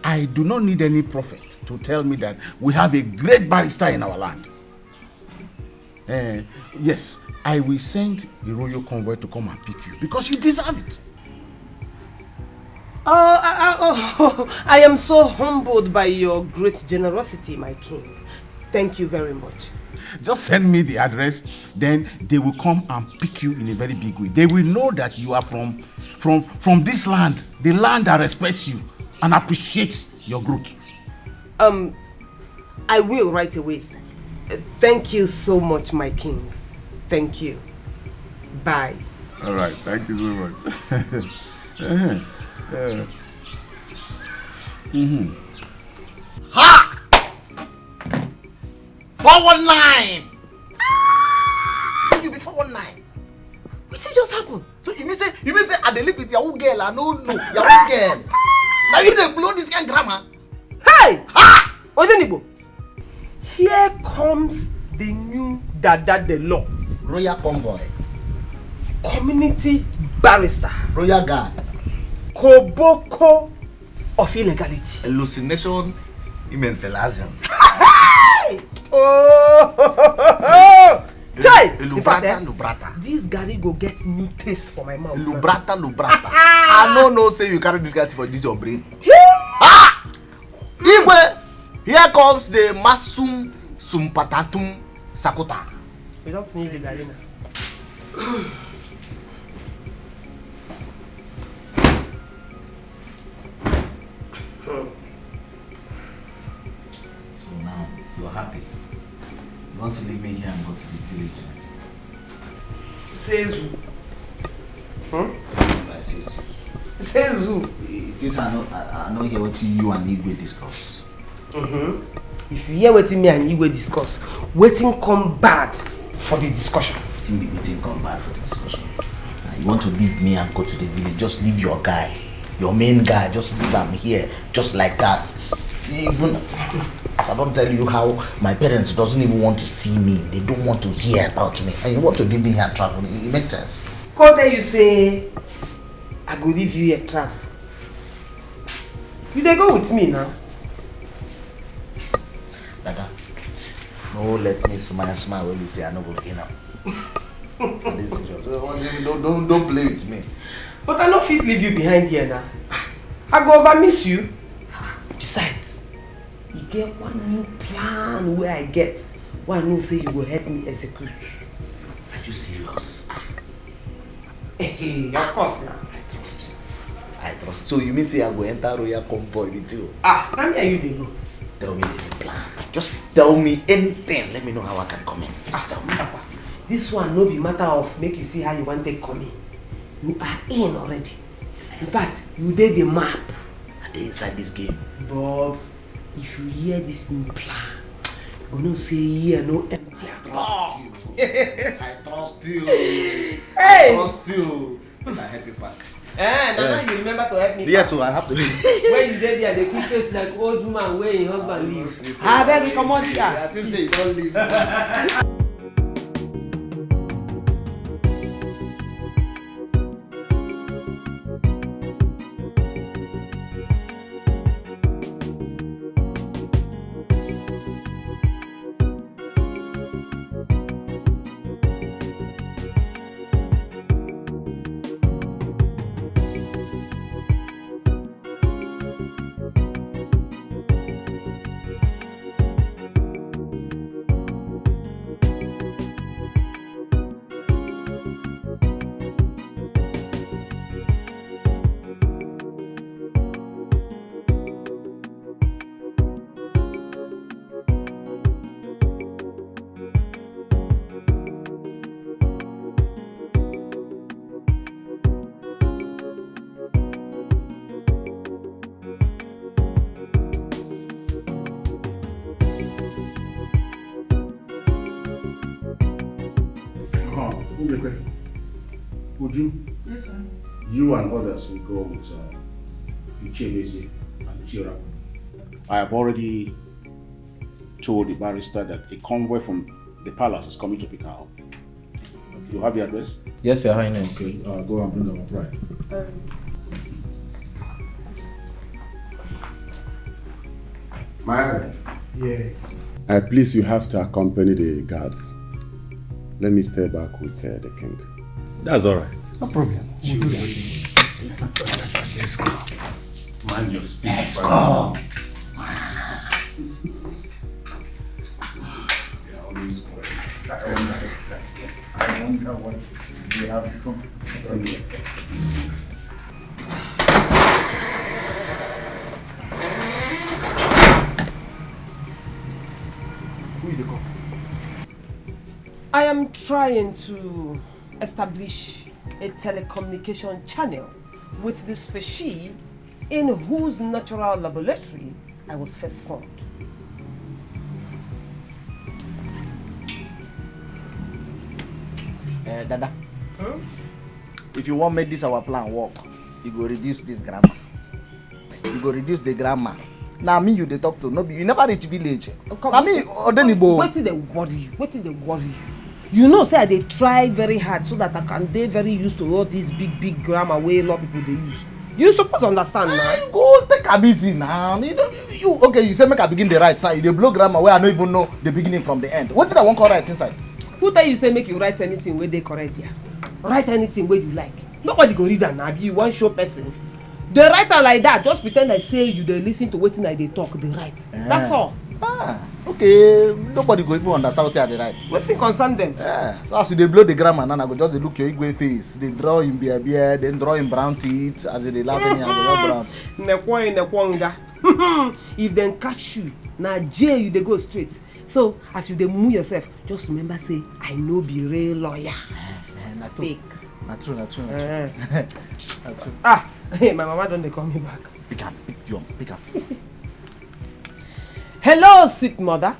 I do not need any prophet to tell me that we have a great barrister in our land. Yes, I will send the royal convoy to come and pick you because you deserve it. I am so humbled by your great generosity, my king. Thank you very much. Just send me the address, then they will come and pick you in a very big way. They will know that you are from this land, the land that respects you and appreciates your growth. I will right away. Thank you so much, my king. Thank you. Bye. All right, thank you so much. Ha! 419! So you be 419? What did just happen? So you mean say I dey live with your old girl, I don't know your old girl. Now you dey blow this kind of grammar. Hey! Ha! Odenibo, here comes the new Dada the law. Royal convoy. Community barrister. Royal guard. Koboko of illegality. Hallucination, Finalizing. Hey! Oh! Chai! Lubrata. This Gary go get new taste for my mouth. Lubrata. I no know say you carry this guy for this your brain. Ah! Igwe! Here comes the Masum Sumpatatum Sakota. We don't finish the Gary now. So now you're happy. You want to leave me here and go to the village? Says who? I says you. Says who? It is I know hear what you and Igwe discuss. If you hear what me and Igwe discuss, waiting come bad for the discussion. Waiting come bad for the discussion. You want to leave me and go to the village? Just leave your guy, your main guy. Just leave him here, just like that. Even as I don't tell you how my parents doesn't even want to see me. They don't want to hear about me. And you want to leave me here and travel? It makes sense. Come there, you say I go leave you here travel. You dey go with me now. Dada, no let me smile when you say I no go in am. This serious. Don't play with me. But I no fit leave you behind here now. I go over miss you. Besides, you get one new plan where I get. Why I know say you will help me execute. Are you serious? Of course now. I trust. So you mean say I go enter royal convoy with you? Now me and you dey go. Tell me the plan. Just tell me anything. Let me know how I can come in. Just tell me. This one no be matter of make you see how you want to come in. You are in already. In fact, you did the map. And they inside this game. Bobs, if you hear this new plan, you know say here no empty at all. I trust you. Hey! I trust you. I help you back. Now you remember to help me. Yes, so I have to. When you dey there, they keep face like old woman where your husband live. I beg you, come on here. I think say you don't leave. Uju? Yes, sir. You and others will go with Ichemezi and Chira. I have already told the barrister that a convoy from the palace is coming to pick her up. You have the address? Yes, Your Highness. Okay, go and bring them up, right? My Highness. Yes. Please, you have to accompany the guards. Let me stay back with the king. That's all right. No problem. We'll do that. Let's go. Mind your speech. Let's go. I wonder what they have become. Who is the cop? I am trying to establish a telecommunication channel with the species in whose natural laboratory I was first formed. Dada. If you want make this our plan work, you go reduce this grammar. You go reduce the grammar. Now me you dey talk to, no be you never reach village. Now me Odenibo. Wetin dey worry you? Wetin dey worry you? You know say I dey try very hard so that I can dey very used to all this big grammar wey a lot of people dey use. You suppose understand now. Go take am easy now. You okay? You say make I begin the write now. You dey blow grammar where I no even know the beginning from the end. Wetin I wan call write inside? Who tell you say make you write anything wey dey correct here? Write anything wey you like. Nobody go read am na be you wan show person. Dey write am like that, just pretend like say you dey lis ten to wetin I dey talk dey write. That's all. Okay, nobody go even understand wetin I dey write. Wetin concern them? So as you dey blow the grammar now, I go just dey look your Igwe face, dey draw him beard, then draw him brown teeth, as they dey laugh anyhow, dey just Nekwonga. If dem catch you, na jail you dey go straight. So as you dey move yourself, just remember say I no be real lawyer. Na fake. Na true. Na true. Hey, my mama don dey call me back. Pick am. Hello, sweet mother.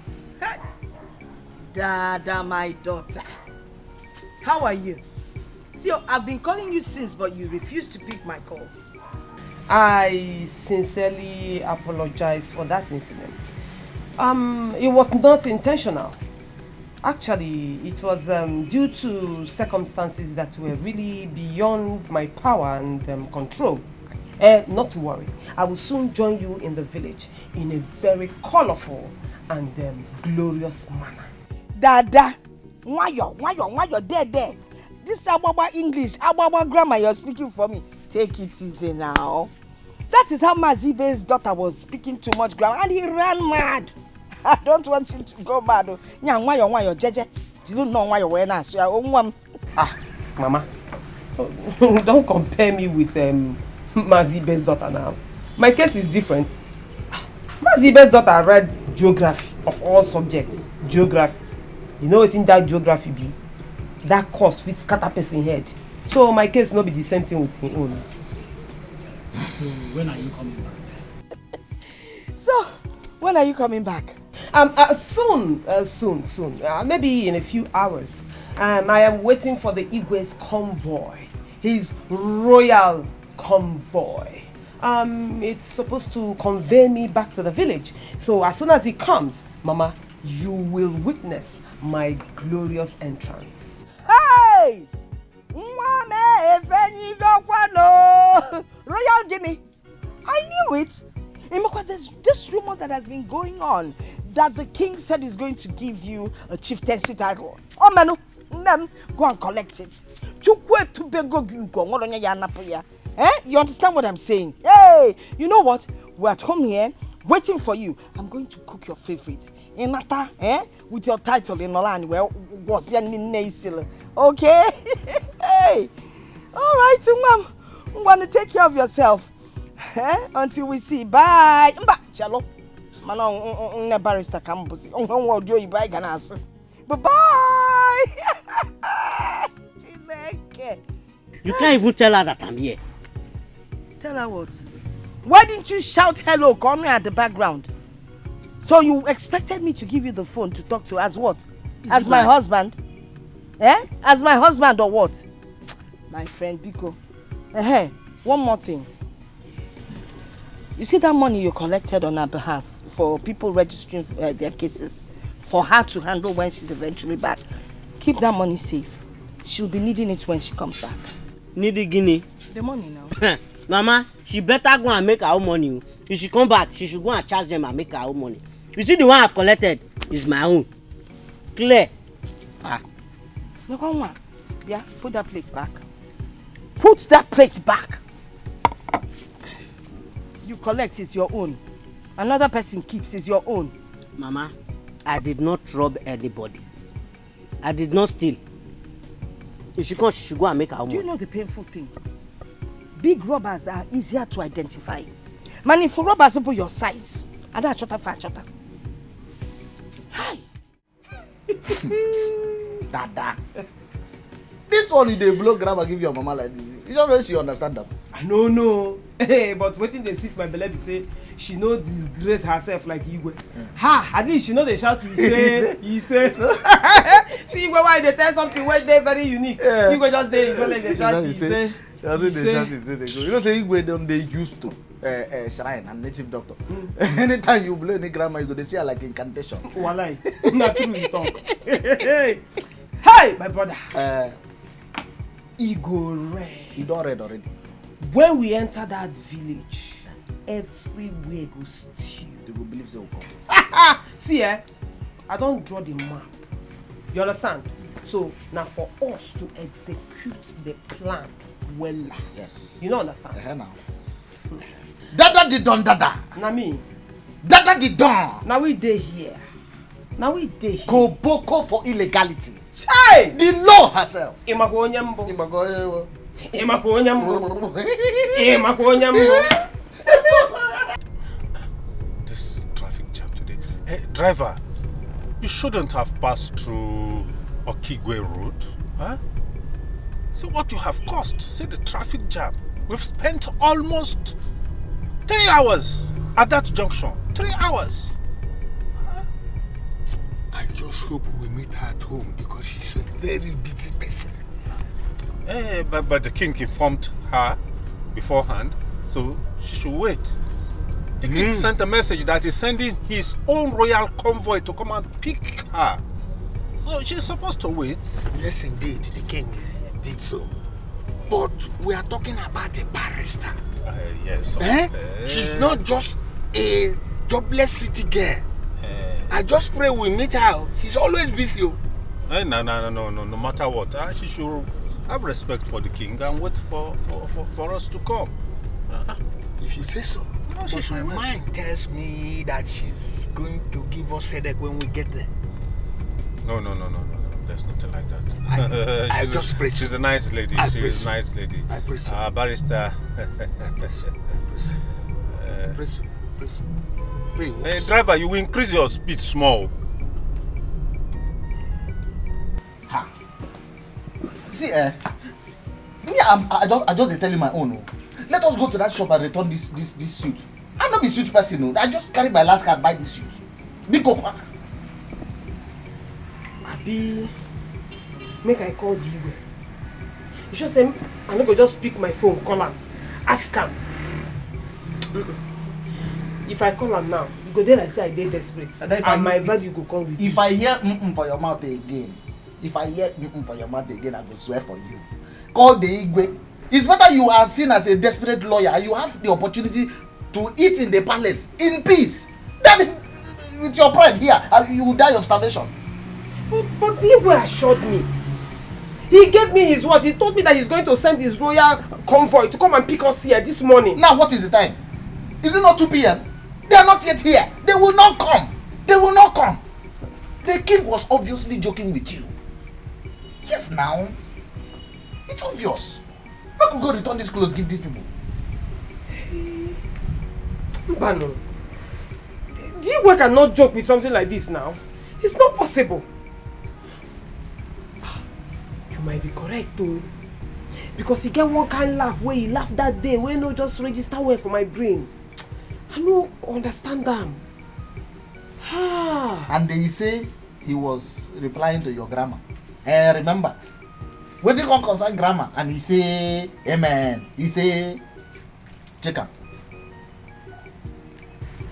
Dada, my daughter. How are you? See, I've been calling you since, but you refuse to pick my calls. I sincerely apologize for that incident. It was not intentional. Actually, it was due to circumstances that were really beyond my power and control. Not to worry, I will soon join you in the village in a very colorful and glorious manner. Dada, why you're there? This Ababa English, Ababa grammar you're speaking for me. Take it easy now. That is how Mazibe's daughter was speaking too much grammar and he ran mad. I don't want you to go mad. Why you're jeje? You don't know why you're wearing that. Mama, don't compare me with Mazibe's daughter now. My case is different. Mazibe's daughter read geography of all subjects. Geography. You know what in that geography be? That course with scatter person head. So my case not be the same thing with him own. When are you coming back? So, when are you coming back? Soon. Maybe in a few hours. I am waiting for the Igwe's convoy. His Royal convoy. It's supposed to convey me back to the village. So as soon as it comes, Mama, you will witness my glorious entrance. Hey! Royal Guinea. I knew it. There's this rumor that has been going on that the king said he's going to give you a chieftaincy title. Oh, Manu, go and collect it. You understand what I'm saying? Hey, you know what? We're at home here, waiting for you. I'm going to cook your favorite. Inata, with your title in Nolan. Well, was okay? Hey, all right, Mom. I'm going to take care of yourself. Until we see. Bye. Chalo. Mano, barrister campus. Bye-bye. You can't even tell her that I'm here. Tell her what? Why didn't you shout hello, call me at the background? So you expected me to give you the phone to talk to as what? As my husband? As my husband or what? My friend Biko. One more thing. You see that money you collected on her behalf for people registering their cases for her to handle when she's eventually back? Keep that money safe. She'll be needing it when she comes back. Needy guinea. The money now. Mama, she better go and make her own money. If she come back, she should go and charge them and make her own money. You see, the one I've collected is my own. Clear. No, yeah, put that plate back. Put that plate back. You collect is your own. Another person keeps is your own. Mama, I did not rob anybody. I did not steal. If she comes, she should go and make her own money. Do you know the painful thing? Big robbers are easier to identify. Man, if robbers put your size, I don't chota for chota. Hi. Dada. This one you dey blow grandma give your mama like this. You just know she understand them. I no. Hey, but waiting they sweet my belly say she no disgrace herself like Igwe. Ha! At least she know they shout he say. See Igwe why they tell something where they very unique. Igwe just dey is like they shout he say. You know say Igwe them they used to shrine and native doctor. Anytime you blow any grandma you go they see her like incantation. Walai. Not true you talk. Hey, my brother. He go red. He don't red already. When we enter that village, everywhere goes still. They will believe they will come. See, I don't draw the map. You understand? So now for us to execute the plan well. Yes. You don't understand? Now. Dada di don dada. Now me. Dada di don. Now we dey here. Go boko for illegality. Chai! The law herself. This traffic jam today. Hey, driver, you shouldn't have passed through Okigwe Road. Huh? See what you have caused. See the traffic jam. We've spent almost 3 hours at that junction. 3 hours. I just hope we meet her at home because she's a very busy person. But the king informed her beforehand, so she should wait. The king sent a message that he's sending his own royal convoy to come and pick her. So she's supposed to wait. Yes, indeed, the king did so. But we are talking about a barrister. Yes. She's not just a jobless city girl. I just pray we meet her. She's always busy. No matter what, she should have respect for the king and wait for us to come. If you say so. No, but my mind tells me that she's going to give us headache when we get there. No. There's nothing like that. I just pray. She's a nice lady. She's a nice lady. I pray so. Barrister. Hey, driver, you will increase your speed small. Ha. See, I just tell you my own. Let us go to that shop and return this suit. I'm not a suit person. No. I just carry my last card, buy this suit. Big cocoa. Abi, make I call the Igwe. You should say I no go just pick my phone, call him. ask him. If I call him now, you go there and say I dey desperate. And my value go come with If I hear for your mouth again, for your mouth again, I go swear for you. Call the Igwe. It's better you are seen as a desperate lawyer. You have the opportunity to eat in the palace in peace. Then, with your pride here, you will die of starvation. But the Igwe assured me. He gave me his word. He told me that he's going to send his royal convoy to come and pick us here this morning. Now, what is the time? Is it not 2 p.m.? They are not yet here. They will not come. They will not come. The king was obviously joking with you. Yes, now. It's obvious. How could go return these clothes, give these people? Bano, the Igwe cannot joke with something like this now. It's not possible. You might be correct though. Because he get one kind laugh where he laughed that day when no just register well for my brain. I no understand them. And they say he was replying to your grammar. Remember, when you concern grammar and he say amen, he say check up.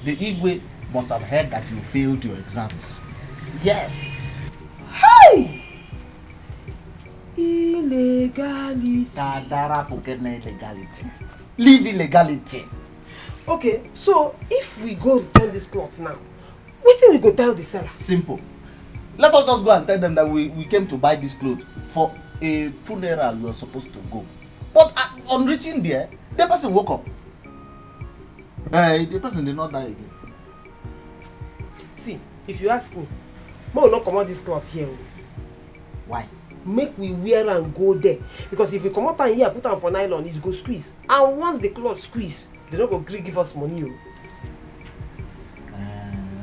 The Igwe must have heard that you failed your exams. Yes. Hey! Illegality. Illegality. Leave illegality. Okay, so if we go return these clothes now, what do we go tell the seller? Simple. Let us just go and tell them that we came to buy these clothes for a funeral we were supposed to go. But on reaching there, the person woke up. The person did not die again. See, if you ask me, I will not come out this cloth here. Why? Make we wear and go there. Because if we come out and here, put on for nylon, it go squeeze. And once the cloth squeeze, they don't go give us money.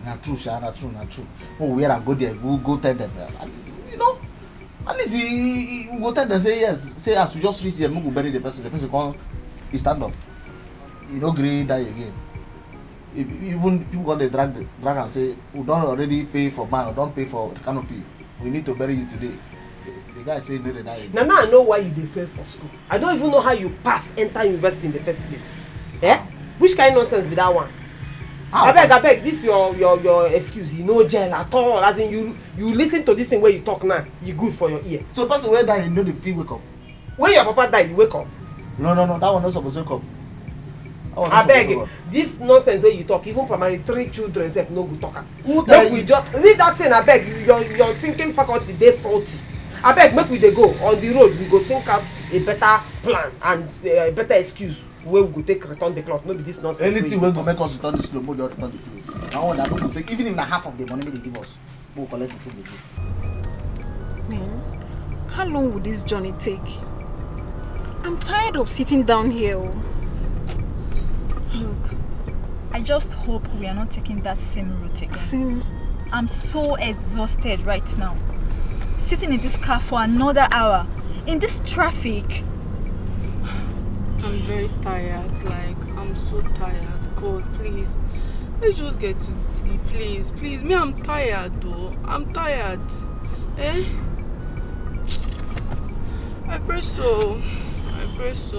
Not true, Sha, not true, not true. Oh, wear and go there, we'll go tell them. You know, at least he will tell them, say yes. Say as we just reach there, we go bury the person come, he stand up. He no gree die again. Even people got the drag and say, we don't already pay for man, or don't pay for canopy. We need to bury you today. The guy say no, they die again. Now I know why you fail for school. I don't even know how you enter university in the first place. Eh? Which kind of nonsense be that one? I beg, this your excuse. You know jail at all. As in you listen to this thing where you talk now, you good for your ear. So person where die, you know the feel wake up. When your papa die, you wake up. No, that one not supposed to wake up. I beg, this nonsense where you talk, even primary 3 children say no good talker. Make we just leave that thing. I beg, your thinking faculty they faulty. I beg, make we dey go on the road. We go think out a better plan and a better excuse where we go take return the cloth. No be this nonsense. Anything we go make us return this cloth, we just return the clothes. Now that we go take, even if na half of the money they give us, we will collect the thing they give. Man, how long will this journey take? I'm tired of sitting down here. Look, I just hope we are not taking that same route again. I'm so exhausted right now. Sitting in this car for another hour, in this traffic. I'm very tired, I'm so tired. God, please, let's just get to the place. Please, me, I'm tired though. I'm tired. Eh? I pray so,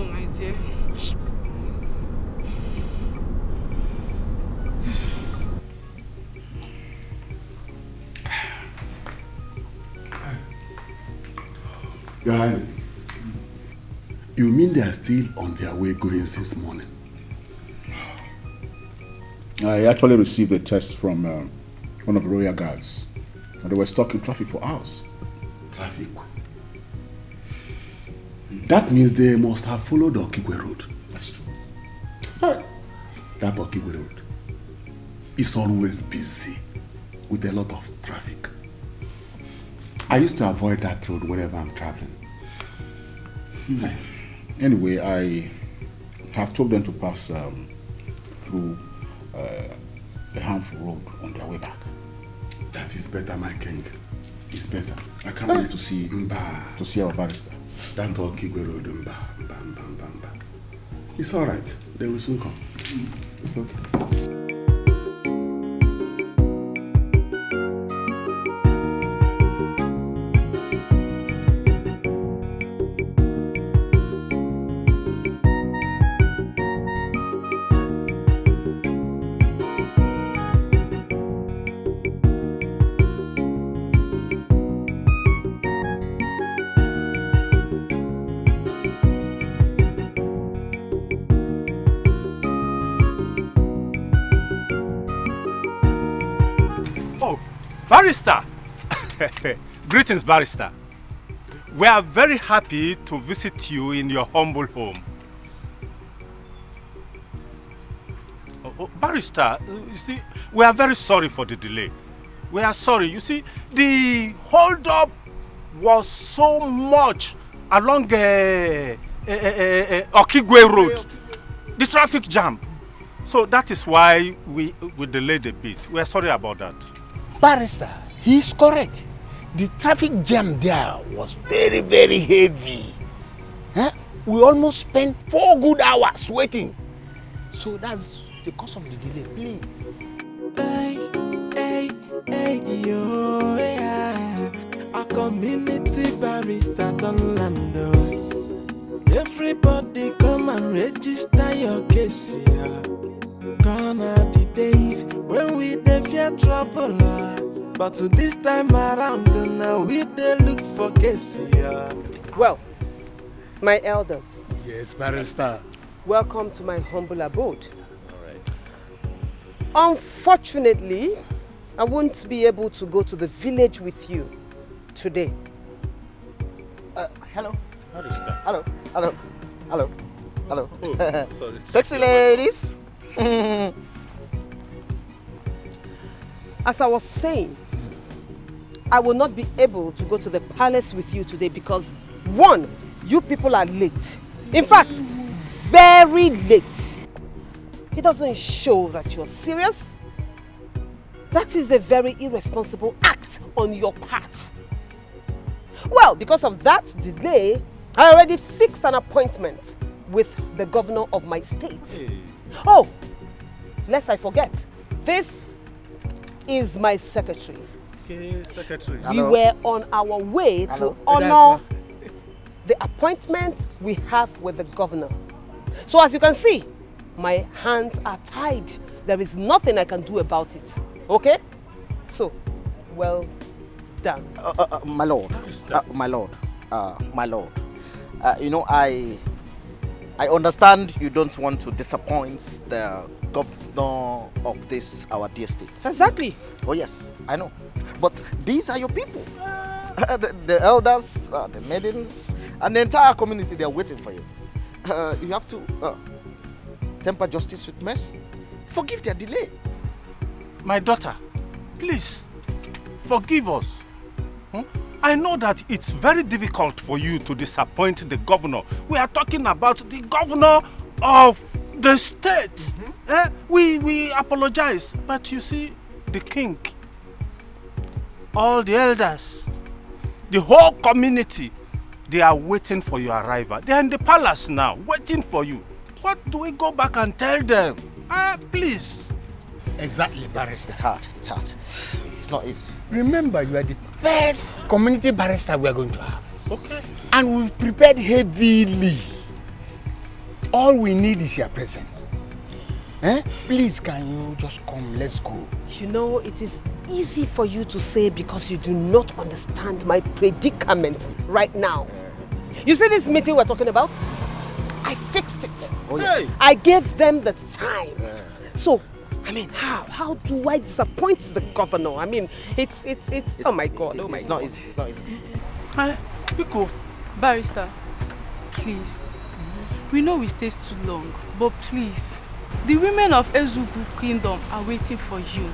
my dear. Your Highness, you mean they are still on their way going since morning? I actually received a text from one of the royal guards. And they were stuck in traffic for hours. Traffic? That means they must have followed the Okigwe Road. That's true. That Okigwe Road is always busy with a lot of traffic. I used to avoid that road whenever I'm traveling. Anyway, I have told them to pass through a harmful road on their way back. That is better, my king. It's better. I can't wait to see our barrister. That Okigwe Road, Mba. It's all right. They will soon come. It's okay. Barrister! Greetings, Barrister. We are very happy to visit you in your humble home. Barrister, you see, we are very sorry for the delay. We are sorry. You see, the hold-up was so much along Okigwe Road, the traffic jam. So that is why we delayed a bit. We are sorry about that. Barrister, he's correct. The traffic jam there was very, very heavy. Huh? We almost spent 4 good hours waiting. So that's the cause of the delay, please. Hey, yo, yeah. A community barrister don't land. Everybody come and register your case, yeah. Gone are the days when we dey fear trouble, but this time around, now we dey look for case, yeah. Well, my elders. Yes, Barrister. Welcome to my humble abode. Unfortunately, I won't be able to go to the village with you today. Hello. Barrister. Hello. Oh, sorry. Sexy ladies. As I was saying, I will not be able to go to the palace with you today because, one, you people are late. In fact, very late. It doesn't show that you're serious. That is a very irresponsible act on your part. Well, because of that delay, I already fixed an appointment with the governor of my state. Hey. Oh, lest I forget, this is my secretary. Okay, secretary. We were on our way to honor the appointment we have with the governor. So as you can see, my hands are tied. There is nothing I can do about it. Okay? So, well done. My lord. You know, I understand you don't want to disappoint the governor of this, our dear state. Exactly. Oh yes, I know. But these are your people. The elders, the maidens, and the entire community, they are waiting for you. You have to temper justice with mercy. Forgive their delay. My daughter, please, forgive us. I know that it's very difficult for you to disappoint the governor. We are talking about the governor of the state. We apologize, but you see, the king, all the elders, the whole community, they are waiting for your arrival. They are in the palace now, waiting for you. What do we go back and tell them? Please. Exactly, Barrister. It's hard. It's not easy. Remember, you are the first community barrister we are going to have. Okay. And we've prepared heavily. All we need is your presence. Please, can you just come? Let's go. You know, it is easy for you to say because you do not understand my predicament right now. You see this meeting we're talking about? I fixed it. Oh, yes. I gave them the time. So, I mean, how do I disappoint the governor? I mean, it's oh my God, oh my God. It's not easy. Hi, Biko. Barrister, please. We know we stayed too long, but please, the women of Ezugu Kingdom are waiting for you.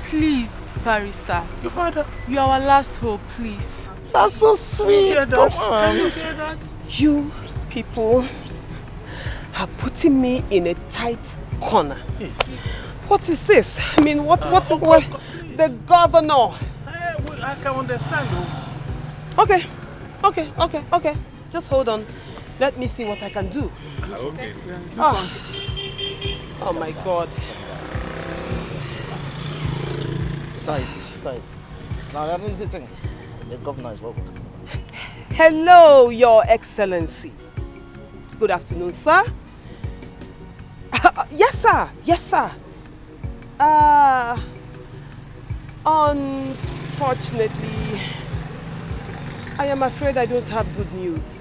Please, Barrister. Your father. You are our last hope, please. That's so sweet. Come on. You people are putting me in a tight corner. What is this? I mean, what the governor? I can understand. Okay. Just hold on. Let me see what I can do. Okay. Oh my God. It's not easy. It's not an easy thing. The governor is welcome. Hello, Your Excellency. Good afternoon, sir. Yes, sir. Unfortunately, I am afraid I don't have good news.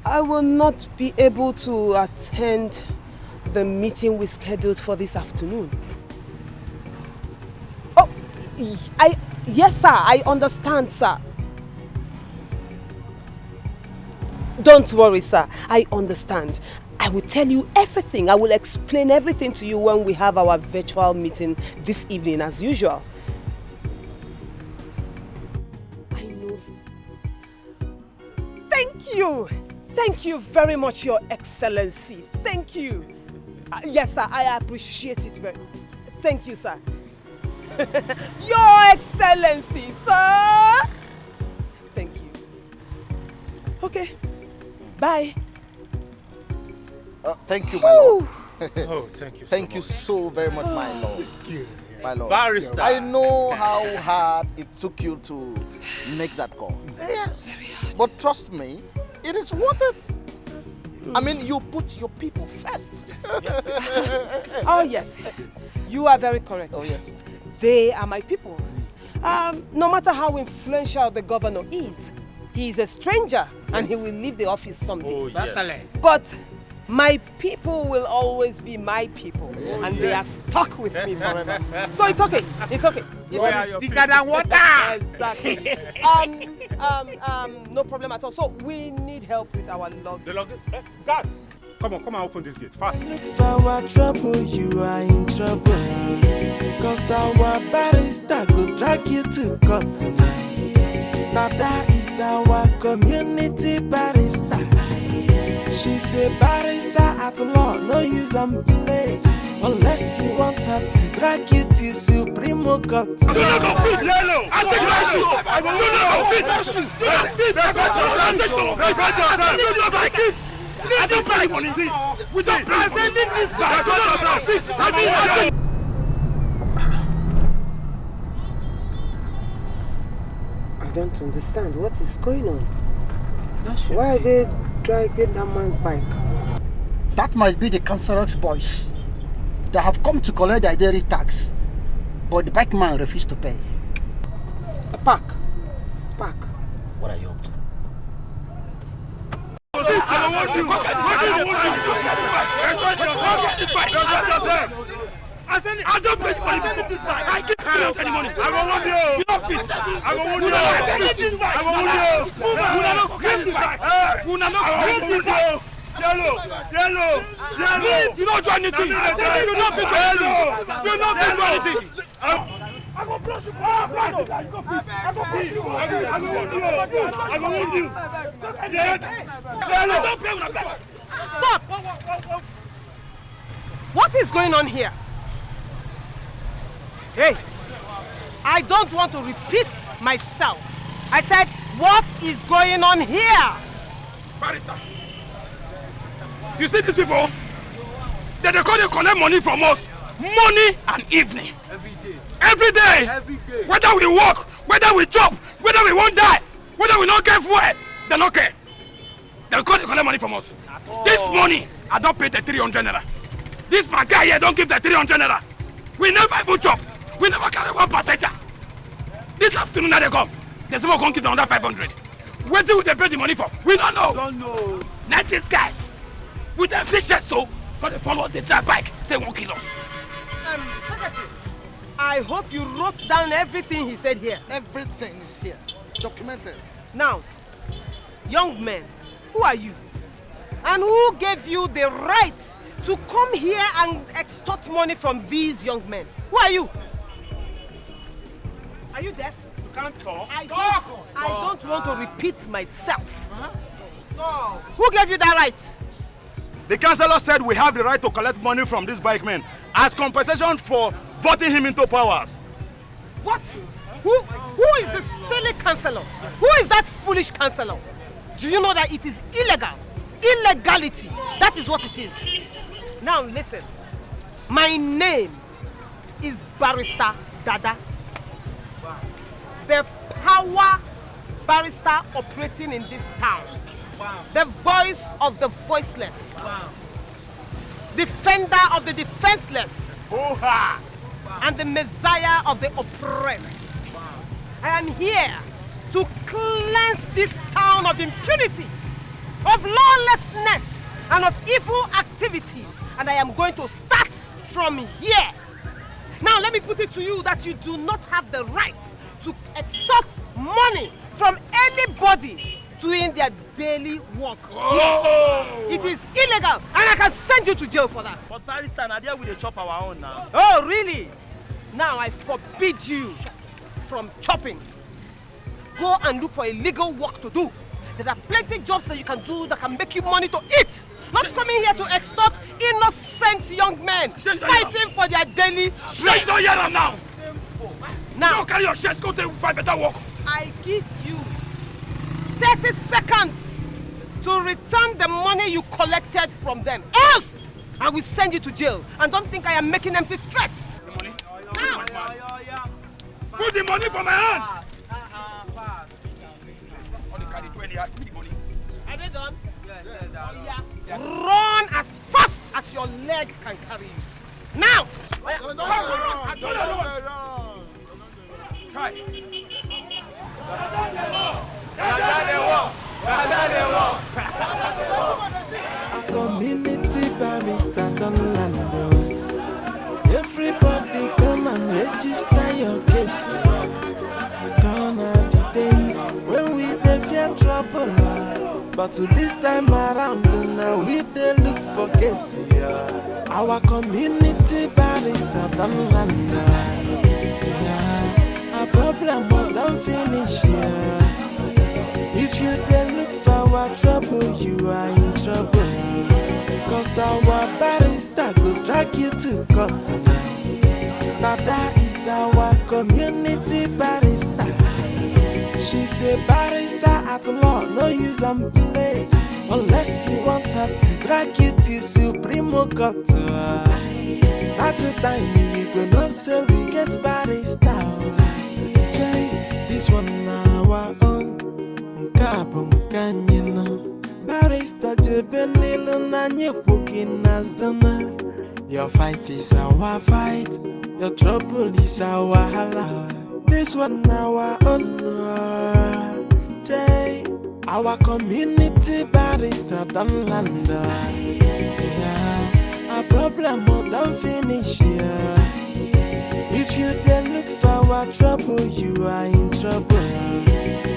I will not be able to attend the meeting we scheduled for this afternoon. Yes, sir. I understand, sir. Don't worry, sir. I understand. I will tell you everything. I will explain everything to you when we have our virtual meeting this evening, as usual. I know. Thank you. Thank you very much, Your Excellency. Thank you. Yes, sir. I appreciate it very much. Thank you, sir. Your Excellency, sir. Thank you. Okay. Bye. Thank you, my lord. Oh, thank you. Thank you so very much, my lord. My lord. Barrister. I know how hard it took you to make that call. Yes. But trust me, it is worth it. I mean, you put your people first. Yes. Oh, yes. You are very correct. Oh, yes. They are my people. No matter how influential the governor is, he is a stranger and he will leave the office someday. Oh, yes. But my people will always be my people, and they are stuck with me forever. So it's okay. It's okay. It's thicker than water. Exactly. No problem at all. So we need help with our luggage. The luggage? Guards, come on, open this gate fast. Look for our trouble, you are in trouble. Cause our barrister go drag you to court tonight. Now that is our community barrister. She's a barrister at law, no use and play. Unless you want her to drag you to Supremo Court. Do not compete, yellow! I take my shoe! I will not compete! This bag on his feet! We don't present this bag! I don't understand. What is going on? Why are they dragging that man's bike? That must be the Cancerox boys. They have come to collect their dairy tax, but the bike man refused to pay. Park. What are you up to? I don't pay money to this bag. I can't pay out any money. I will want you. You don't fit. I will want you. I will want you. You not get this bag. You not get this bag. Yellow. You don't do anything. You don't fit yellow. You don't fit anything. I will brush you. I will want you. Yellow. Don't pay with a bag. Stop! What is going on here? Hey, I don't want to repeat myself. I said, what is going on here? Barrister, you see these people? They collect money from us. Morning and evening. Every day. Whether we work, whether we chop, whether we won't die, whether we not get food, they don't care. They collect money from us. This money, I don't pay the 300 naira. This my guy here don't give the 300 naira. We never even chop. We never carry one passenger. This afternoon they come. There's someone come give them another 500. Where do they pay the money for? We don't know. Let this guy with them vicious too. But they follow us, they drive bike, say 1 kill us. Secretary, I hope you wrote down everything he said here. Everything is here, documented. Now, young men, who are you? And who gave you the right to come here and extort money from these young men? Who are you? Are you deaf? You can't talk. I don't want to repeat myself. Who gave you that right? The councillor said we have the right to collect money from this bike man as compensation for voting him into powers. What? Who is the silly councillor? Who is that foolish councillor? Do you know that it is illegal? Illegality. That is what it is. Now listen. My name is Barrister Dada. The power barrister operating in this town. The voice of the voiceless. Defender of the defenseless. And the Messiah of the oppressed. I am here to cleanse this town of impunity, of lawlessness, and of evil activities. And I am going to start from here. Now let me put it to you that you do not have the right to extort money from anybody doing their daily work. Oh! It is illegal and I can send you to jail for that. But barrister, now there we dey chop our own now. Oh, really? Now I forbid you from chopping. Go and look for a legal work to do. There are plenty of jobs that you can do that can make you money to eat. Not coming here to extort innocent young men fighting for their daily bread. Don't hear them now. Now, don't carry your chest, go to find better work. I give you 30 seconds to return the money you collected from them. Else, I will send you to jail. And don't think I am making empty threats. The money? Now. Put the money from my hand. Are they done? Yes, oh, yeah. Run as fast as your leg can carry you. Now! Try. A community barrister don't land. Everybody come and register your case. Gone are the days when we dey fear trouble. But this time around, now we dey look for case. Our community barrister don't land. A problem don't finish here. If you dey look for our trouble, you are in trouble. Cause our barrister go drag you to court tonight. Now that is our community barrister. She's a barrister at law, no use and play. Unless you want her to drag you to Supreme Court. At the time you go know say we get barrister. This one now our own. Nkabum kanyina. Barrister jebelilo na nyepuki na zona. Your fight is our fight. Your trouble is our hala. This one now our own. Our community barrister don't land. A problem don't finish here. If you then look for our trouble, you are in trouble.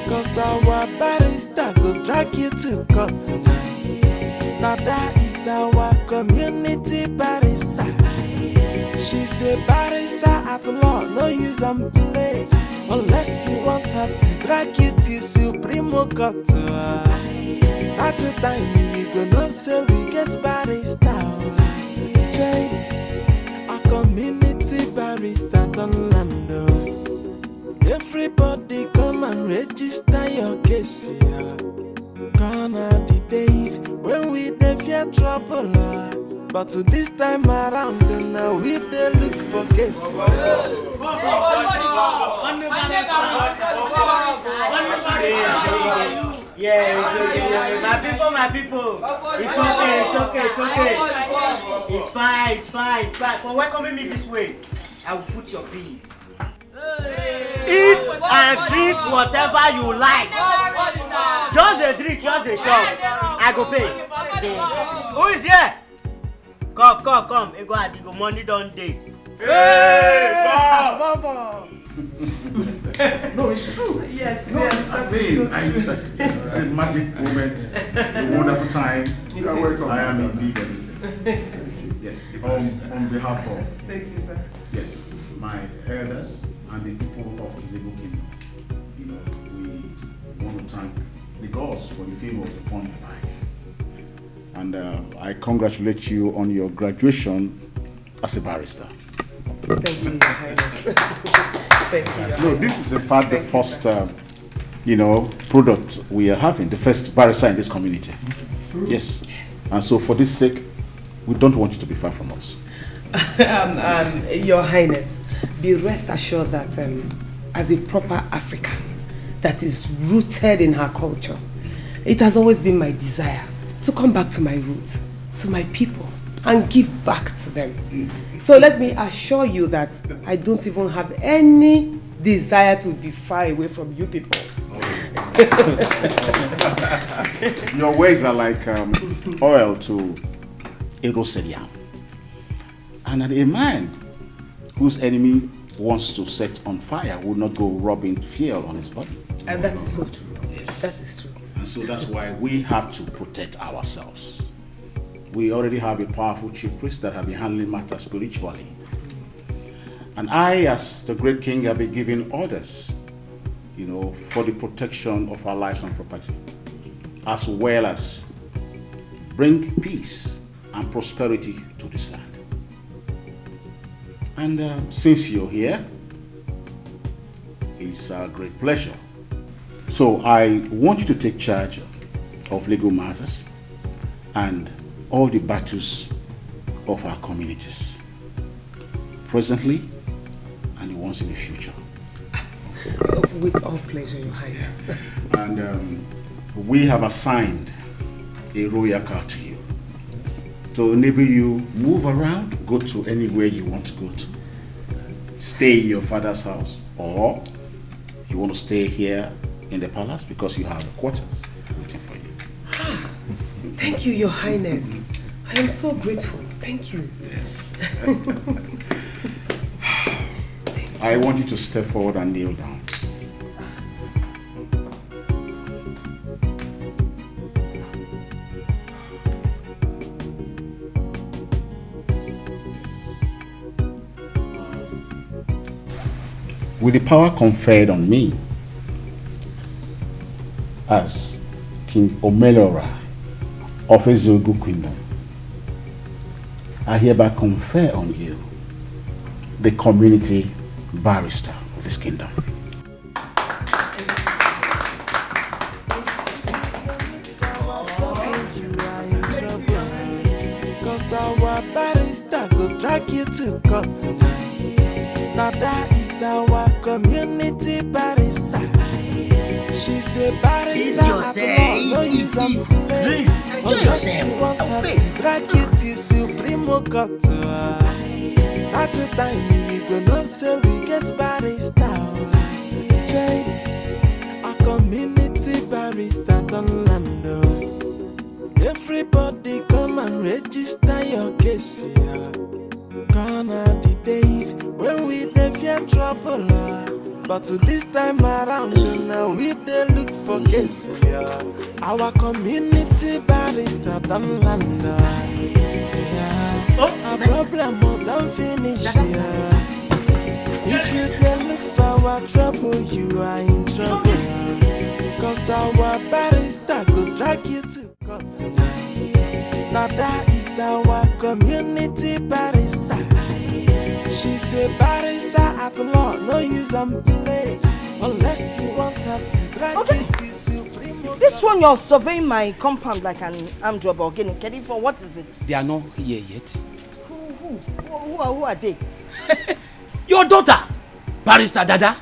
Cause our barrister go drag you to court tonight. Now that is our community barrister. She's a barrister at law, no use and play. Unless you want her to drag you to Supreme Court. At the time you go know say we get barrister. A community barrister don't land. Everybody come and register your case. Gone are the days when we dey fear trouble. But this time around, now we dey look for case. Yeah, my people. It's okay. It's fine. For welcoming me this way, I will foot your feet. Eat and drink whatever you like. Just a drink, just a shop. I go pay. Who is here? Come. Ego money don't day. Hey, Baba! No, it's true. Yes. It's a magic moment, a wonderful time. You are welcome. I am indeed everything. Yes, on behalf of Thank you, sir. Yes, my elders and the people of Izebo Kingdom, we want to thank the gods for the favors upon your life. And I congratulate you on your graduation as a barrister. Thank you, Your Highness. Thank you, Your No, Highness. this is in fact the first, product we are having, the first barrister in this community. Yes. And so for this sake, we don't want you to be far from us. Your Highness, be rest assured that as a proper African that is rooted in her culture, it has always been my desire to come back to my roots, to my people, and give back to them. So let me assure you that I don't even have any desire to be far away from you people. Your ways are like oil to a roasted yam. And a man whose enemy wants to set on fire will not go rubbing fuel on his body. And that is so true. Yes. That is true. And so that's why we have to protect ourselves. We already have a powerful chief priest that have been handling matters spiritually. And I, as the great king, have been giving orders, for the protection of our lives and property, as well as bring peace and prosperity to this land. And since you're here, it's a great pleasure. So I want you to take charge of legal matters and all the battles of our communities, presently and the ones in the future. With all pleasure, Your Highness. And we have assigned a royal car to you to enable you move around, go to anywhere you want to go to. Stay in your father's house, or you want to stay here in the palace because you have quarters waiting for you. Thank you, Your Highness. I am so grateful. Thank you. Yes. I want you to step forward and kneel down. With the power conferred on me as King Omelora of Ezogu Kingdom, I hereby confer on you the community barrister of this kingdom. Cause our barrister go drag you to court tonight. Now that is our community barrister. She's a barrister at law, no use and play. Unless you want her to drag you to Supremo Court. At the time you go know say we get barrister. Jay, our community barrister don't land. Everybody come and register your case. Gone are the days when we dey fear trouble, but this time around now we dey look for case. Our community barrister don land. Our problem don finish. If you dey look for our trouble, you are in trouble. Cause our barrister go drag you to court tonight. Now that is our community barrister. She's a barrister at law, no use and play. Unless you want her to drag it to Supremo. This one you're surveying my compound like an armed robber getting ready for, what is it? They are not here yet. Who are they? Your daughter, Barrister Dada.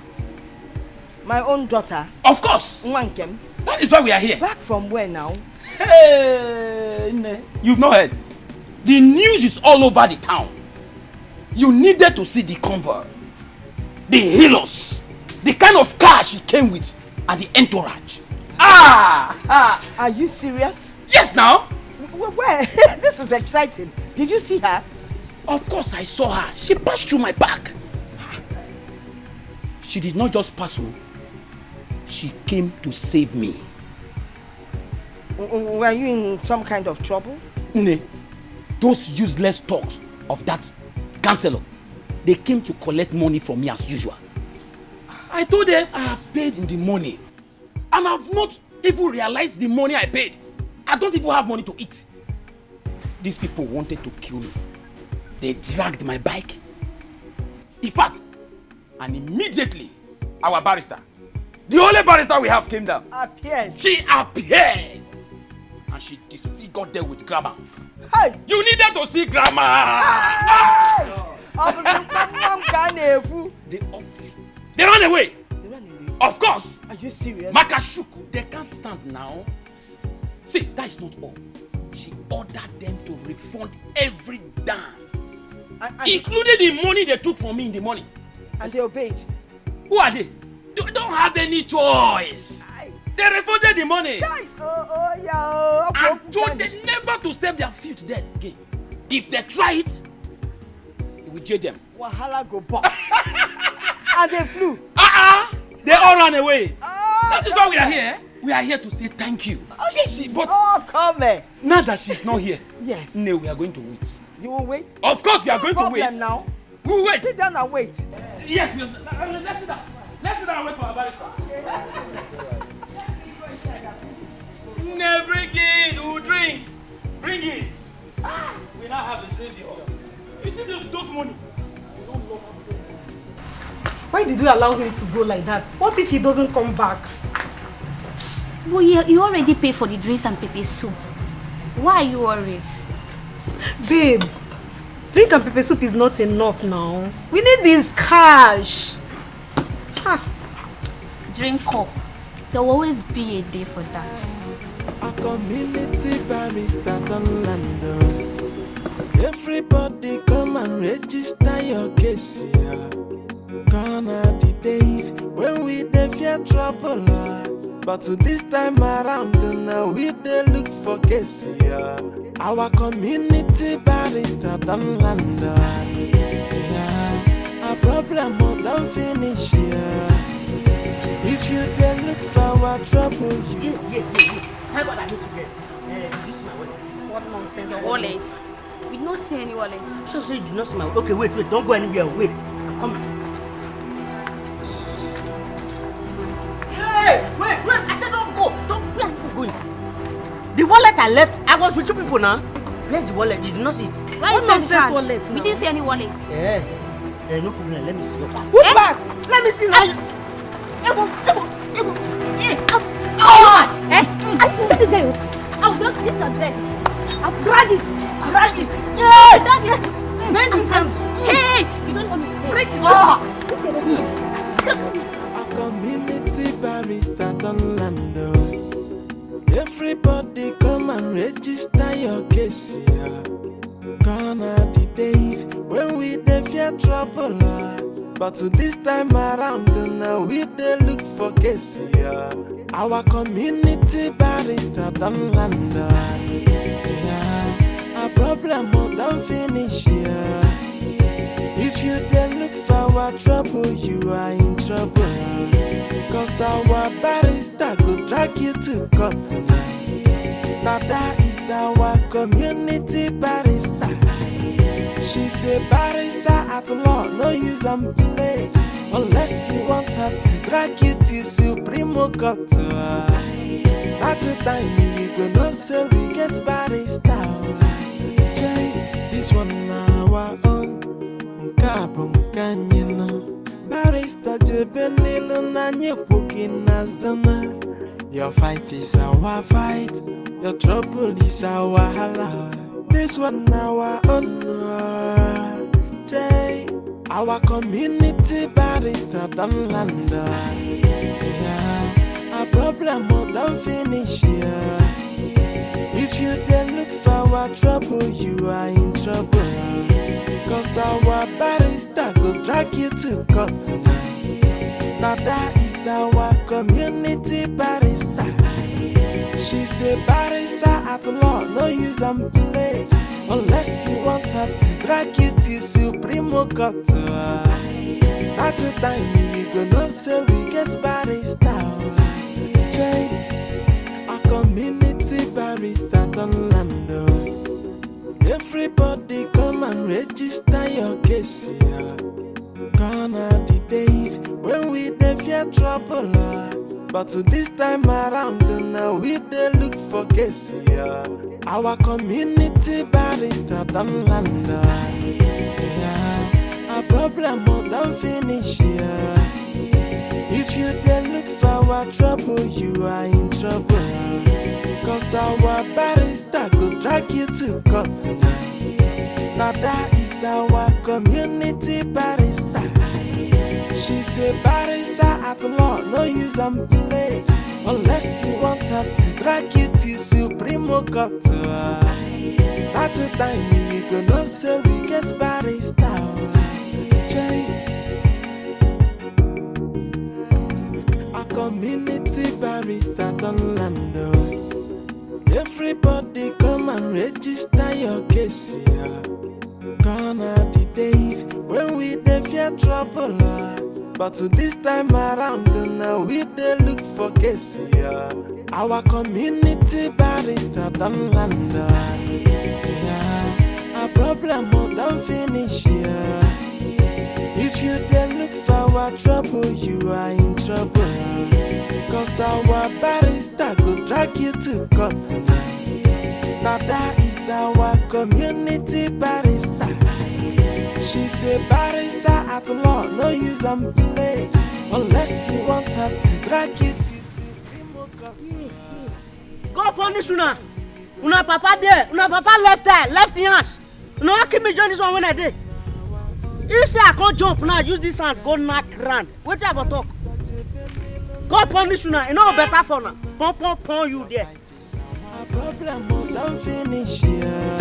My own daughter? Of course. Nwankem. That is why we are here. Back from where now? Hey, you've not heard. The news is all over the town. You needed to see the convoy, the healers, the kind of car she came with, and the entourage. Are you serious? Yes, now. Where? This is exciting. Did you see her? Of course I saw her. She passed through my back. She did not just pass through. She came to save me. Were you in some kind of trouble? Nee. Those useless talks of that Councillor, they came to collect money from me as usual. I told them I have paid in the money. And I have not even realized the money I paid. I don't even have money to eat. These people wanted to kill me. They dragged my bike. In fact, and immediately, our barrister, the only barrister we have, came down. Appeared. She appeared. And she disfigured them with grammar. Hey! You needed to see grammar! Hey! They ran away! Of course! Are you serious? Makashuku, they can't stand now. See, that is not all. She ordered them to refund every dime. Including the money they took from me in the morning. And they obeyed? Who are they? They don't have any choice. They refunded the money. I told them never to step their feet there again. If they try it, it will jail them. wahala go bust. And they flew. They all ran away. That is why we are here. We are here to say thank you. But come here. Now that she's not here, yes. No, we are going to wait. You will wait? Of course, we are going to wait. Problem now. We will wait. Sit down and wait. Yes, let's sit down. Let's sit down and wait for our barrister. No, bring it. We'll drink. Bring it. We now have a savior. You see those money? Why did you allow him to go like that? What if he doesn't come back? Well, you already paid for the drinks and pepper soup. Why are you worried? Babe, drink and pepper soup is not enough now. We need this cash. Drink up. There will always be a day for that. A community barrister don't land. Everybody come and register your case. Gone are the days when we dey fear trouble. But this time around, now we dey look for case. Our community barrister don't land. Our problem don't finish here. If you dey look for our trouble, you. Thank God I need to guess. This is my wallet. What nonsense? Wallets? We did not see any wallets. So you did not see my wallet. Okay, wait. Don't go anywhere. Wait. I'm coming. Hey, wait. I said don't go. Where are you going? The wallet I left, I was with you people now. Where's the wallet? You did not see it. Why what nonsense wallets? We didn't see any wallets. No problem. Let me see your bag. Put back. Let me see your bag. I said it there. I'll drag this and there. I'll drag it. Drag it. Yeah, drag it. Make this hand. Hey, you don't want to break it. A community barrister don't land. Everybody come and register your case. Gone are the days when we dey fear trouble. But this time around, now we dey look for case. Our community barrister don't land. Our problem don't finish here. If you dey look for our trouble, you are in trouble. Cause our barrister go drag you to court tonight. Now that is our community barrister. She's a barrister at law, no use and play. Unless you want her to drag you to Supreme Court. At the time you go know say we get barrister. Jay, this one now our own. Nkabum kanyina. Barrister jebelilo na nyepuki na zona. Your fight is our fight. Your trouble is our hala. This one now our own. Jay, our community barrister don't land. Our problem don't finish here. If you dey look for our trouble, you are in trouble. Cause our barrister go drag you to court tonight. Now that is our community barrister. She's a barrister at law, no use and play. Unless you want her to drag you to Supreme Court. At the time you go know say we get barrister. Jay, a community barrister don't land. Everybody come and register your case. Gone are the days when we dey fear trouble. But this time around, now we dey look for case. Our community barrister don't land. Our problem don't finish here. If you dey look for our trouble, you are in trouble. Cause our barrister go drag you to court tonight. Now that is our community barrister. She's a barrister at law, no use and play. Unless you want her to drag you to Supreme Court. At the time you go know say we get barrister. Jay, a community barrister don't land. Everybody come and register your case. Gone are the days when we dey fear trouble, but this time around, now we dey look for case, yeah. Our community barrister done land, our problem don't finish, yeah. If you dey look for our trouble, you are in trouble, cause our barrister go drag you to court tonight. Now that is our community barrister. She's a barrister at law, no use and play, unless you want her to drag you to Supreme Court. Go punish una. Una papa there. Una papa left there, left hands. Una keep me join this one when I did. If say I can't jump now, use this hand, go knock round. What I talk? Go punish una. You know better for now. Pon you there. Our problem don't finish here.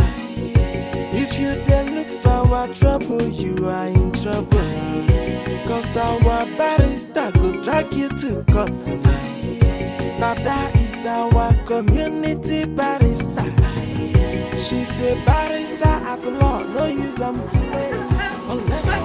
If you then look for our trouble, you are in trouble. Cause our barrister go drag you to court tonight. Now that is our community barrister. She's a barrister at law, no use and play. Unless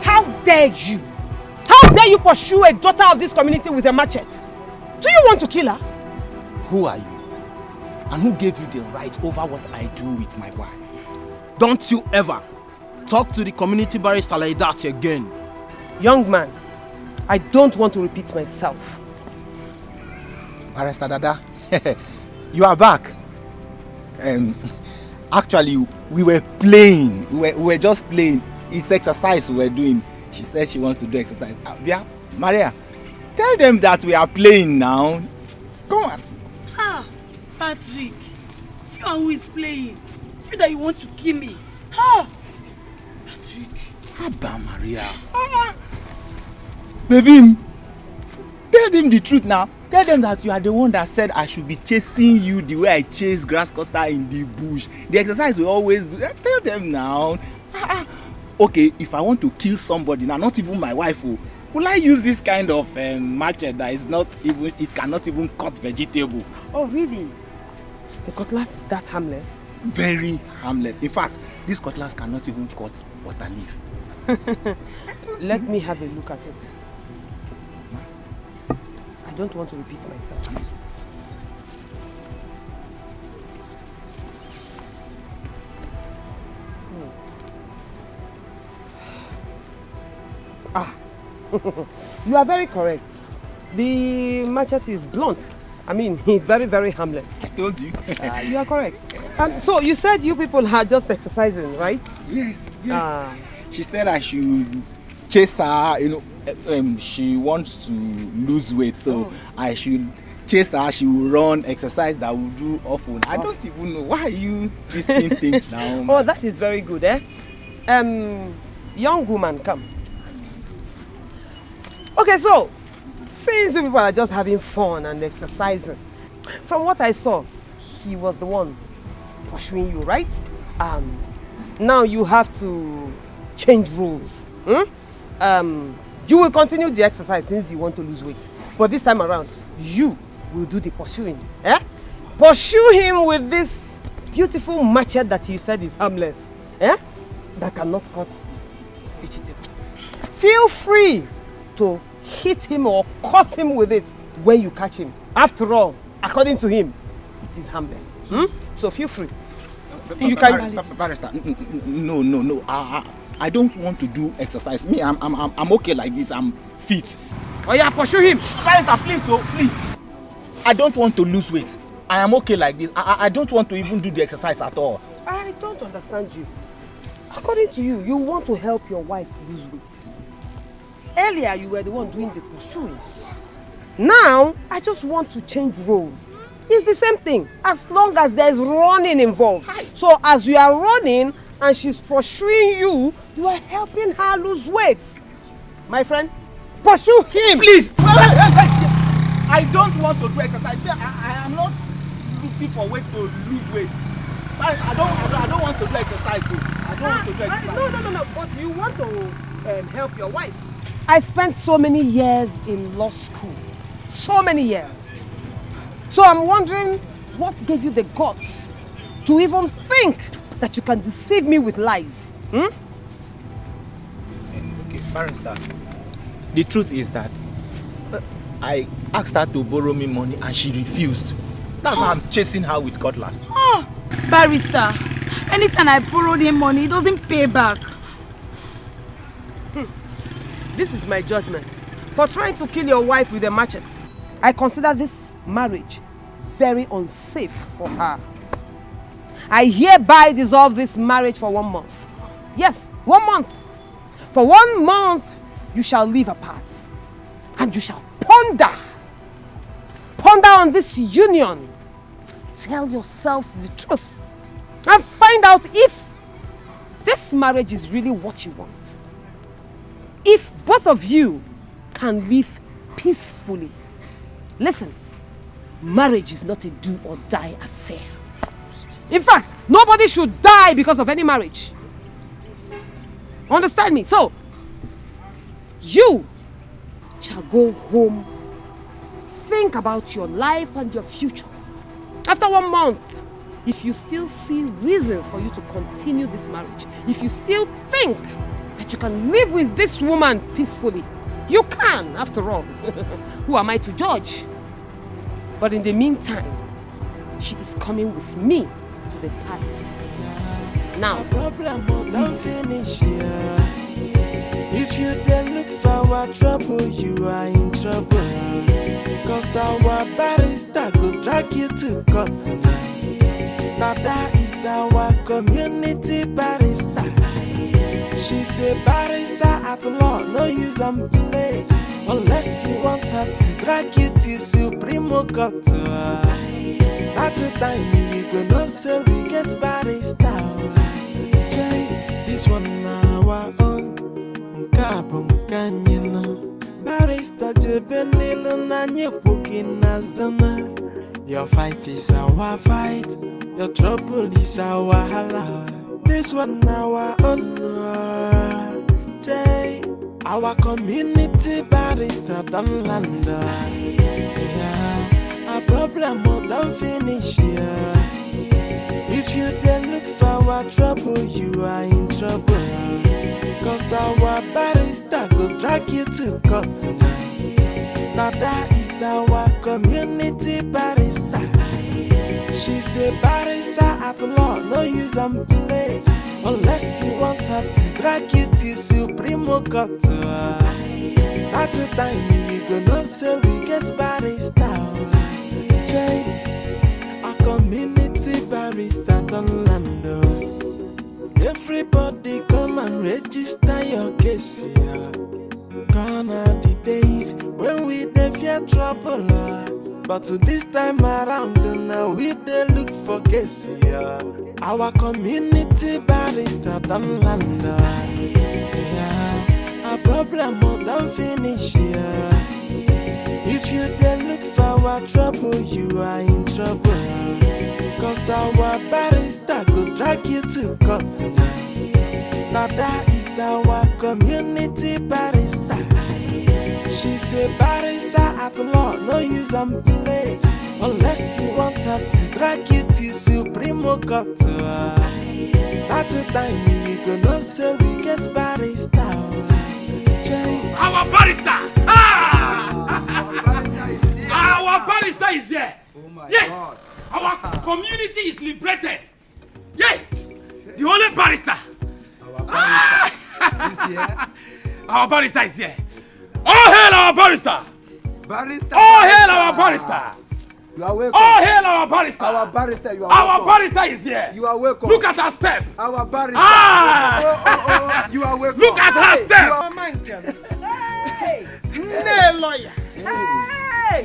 How dare you? How dare you pursue a daughter of this community with a machete? Do you want to kill her? Who are you? And who gave you the right over what I do with my wife? Don't you ever talk to the community barrister like that again. Young man, I don't want to repeat myself. Barrister Dada, you are back. Actually, we were playing. We were just playing. It's exercise we were doing. She said she wants to do exercise. Maria, tell them that we are playing now. Come on. Ah, Patrick, you are who is playing. You that you want to kill me. Ah, Patrick. Abba Maria. Baby, tell them the truth now. Tell them that you are the one that said I should be chasing you the way I chase grass cutter in the bush. The exercise we always do. Tell them now. Okay, if I want to kill somebody now, not even my wife, will I use this kind of machete that is not even, it cannot even cut vegetable? Oh really? The cutlass is that harmless? Very harmless. In fact, this cutlass cannot even cut water leaf. Let me have a look at it. I don't want to repeat myself. You are very correct. The machete is blunt. I mean, very, very harmless. I told you. You are correct. So you said you people are just exercising, right? Yes. She said I should chase her, she wants to lose weight, so I should chase her, she will run, exercise that will do often. I don't even know. Why are you twisting things now? Oh, that is very good, eh? Young woman, come. Okay, so, since you people are just having fun and exercising, from what I saw, he was the one pursuing you, right? Now you have to change rules. You will continue the exercise since you want to lose weight. But this time around, you will do the pursuing. Eh? Pursue him with this beautiful machete that he said is harmless. Eh? That cannot cut vegetable. Feel free to hit him or cut him with it when you catch him. After all, according to him, it is harmless. So feel free. You can. Barrister, no. I don't want to do exercise. Me, I'm okay like this. I'm fit. Oh yeah, pursue him. Barrister, please. I don't want to lose weight. I am okay like this. I don't want to even do the exercise at all. I don't understand you. According to you, you want to help your wife lose weight. Earlier, you were the one doing the pursuing. Now, I just want to change roles. It's the same thing, as long as there's running involved. So as you are running and she's pursuing you, you are helping her lose weight. My friend, pursue him. Please, wait. I don't want to do exercise. I am not looking for ways to lose weight. I don't want to do exercise. I don't want to do exercise. No. But you want to help your wife. I spent so many years in law school. So many years. So I'm wondering what gave you the guts to even think that you can deceive me with lies? Okay, Barrister. The truth is that I asked her to borrow me money and she refused. That's why I'm chasing her with cutlass. Oh, Barrister. Anytime I borrowed him money, he doesn't pay back. This is my judgment. For trying to kill your wife with a machete, I consider this marriage very unsafe for her. I hereby dissolve this marriage for 1 month. Yes, 1 month. For 1 month, you shall live apart. And you shall ponder on this union. Tell yourselves the truth. And find out if this marriage is really what you want. If both of you can live peacefully. Listen, marriage is not a do or die affair. In fact, nobody should die because of any marriage. Understand me? So, you shall go home, think about your life and your future. After 1 month, if you still see reasons for you to continue this marriage, if you still think that you can live with this woman peacefully, you can, after all. Who am I to judge? But in the meantime, she is coming with me to the palace. Now, problem don't finish here. If you then look for our trouble, you are in trouble. Cause our barrister could drag you to court tonight. Now that is our community barrister. She's a barrister at law, no use and play. Unless you want her to drag you to Supreme Court. At the time you gonna say we get barrister. This one now our own. Nkabum kanyina. Barrister jebelilo na nyepukina zona. Your fight is our fight. Your trouble is our hala. This one now our own. Our community barrister don't land. Our problem don't finish here. If you then look for our trouble, you are in trouble. Cause our barrister could drag you to court tonight. Now that is our community barrister. She's a barrister at law, no use and play. Unless you want her to drag you to Supreme Court. At the time you gonna say we get barrister. Our community barrister don't land. Everybody come and register your case here. Gone are the days when we dey fear trouble. But this time around now we dey look for case here. Our community barrister don't land. Our problem don't finish here. If you then look for our trouble, you are in trouble. Cause our barrister could drag you to court tonight. Now that is our community barrister. She's a barrister at law, no use and play. Unless you want her to drag you to Supreme Court. At the time you gonna say we get barrister. Our barrister! Our barrister is here! Yes! God. Our community is liberated! Yes! The only barrister! Our barrister is here! Our barrister is here! All hail our barrister! Barrister! All hail our barrister! You are welcome. All hail our barrister! Our barrister, you are our welcome. Our barrister is here! You are welcome. Look at her step! Our barrister! Ah! You are welcome. Look at her step! Hey! Hey, lawyer! Hey!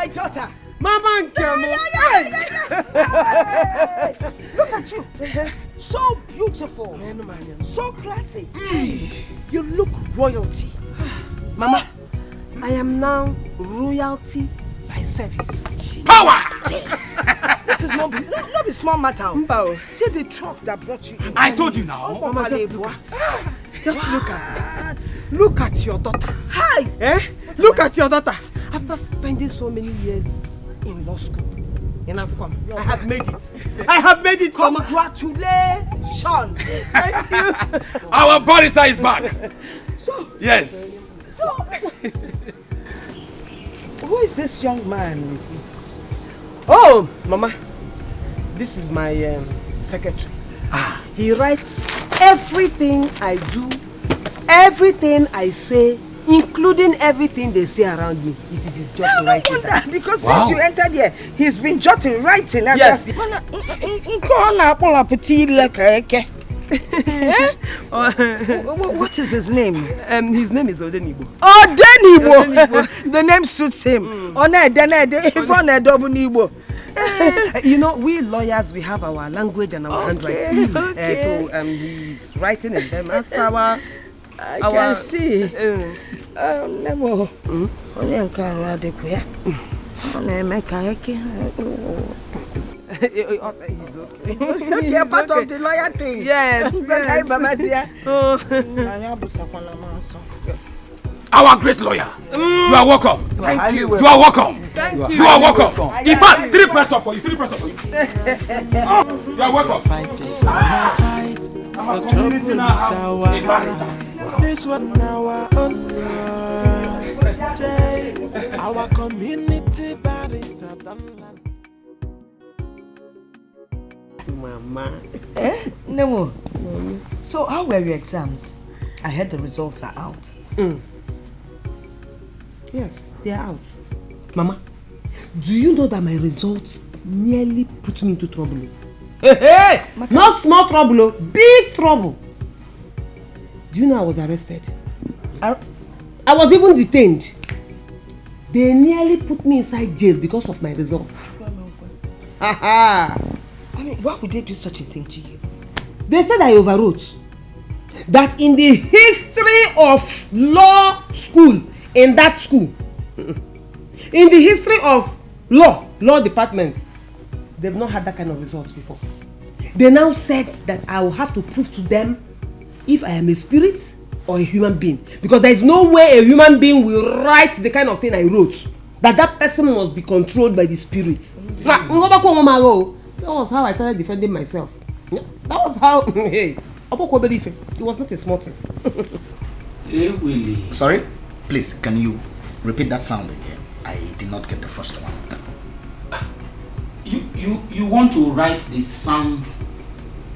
my daughter. Mama Look at you. So beautiful. So classy. You look royalty. Mama, I am now royalty by service. Power! This is not be small matter. See the truck that brought you in. I told you now. Mama, just look at look at your daughter. Hi! Look at your daughter. After spending so many years in law school in Africa, I have made it. I have made it. Congratulations. Thank you. Our barrister is back. So, yes. So, who is this young man with you? Oh, Mama, this is my secretary. He writes everything I do, everything I say, including everything they say around me. It is his job to write it down. Because since you entered here, he's been jotting, writing. Yes. What is his name? His name is Odenibo. Odenibo! The name suits him. You know, we lawyers, we have our language and our handwriting. So he's writing in them as our... I can see. Nemo. He's okay. Okay, part of the lawyer thing. Yes. Our great lawyer. You are welcome. Thank you. You are welcome. Thank you. You are welcome. In fact, 3 press up for you. 3 press up for you. You are welcome. Fight is our fight. The trouble is our this one our own. Our community barrister. Mama. Nemo. So how were your exams? I heard the results are out. Yes, they are out. Mama, do you know that my results nearly put me into trouble? Hey! Not small trouble, big trouble. Do you know I was arrested? I was even detained. They nearly put me inside jail because of my results. I mean, why would they do such a thing to you? They said I overwrote. That in the history of law school, in that school, in the history of law department, they've not had that kind of result before. They now said that I will have to prove to them if I am a spirit or a human being, because there is no way a human being will write the kind of thing I wrote. That person must be controlled by the spirit. That was how I started defending myself. That was how. Hey, it was not a small thing. Sorry? Please, can you repeat that sound again? I did not get the first one. You want to write the sound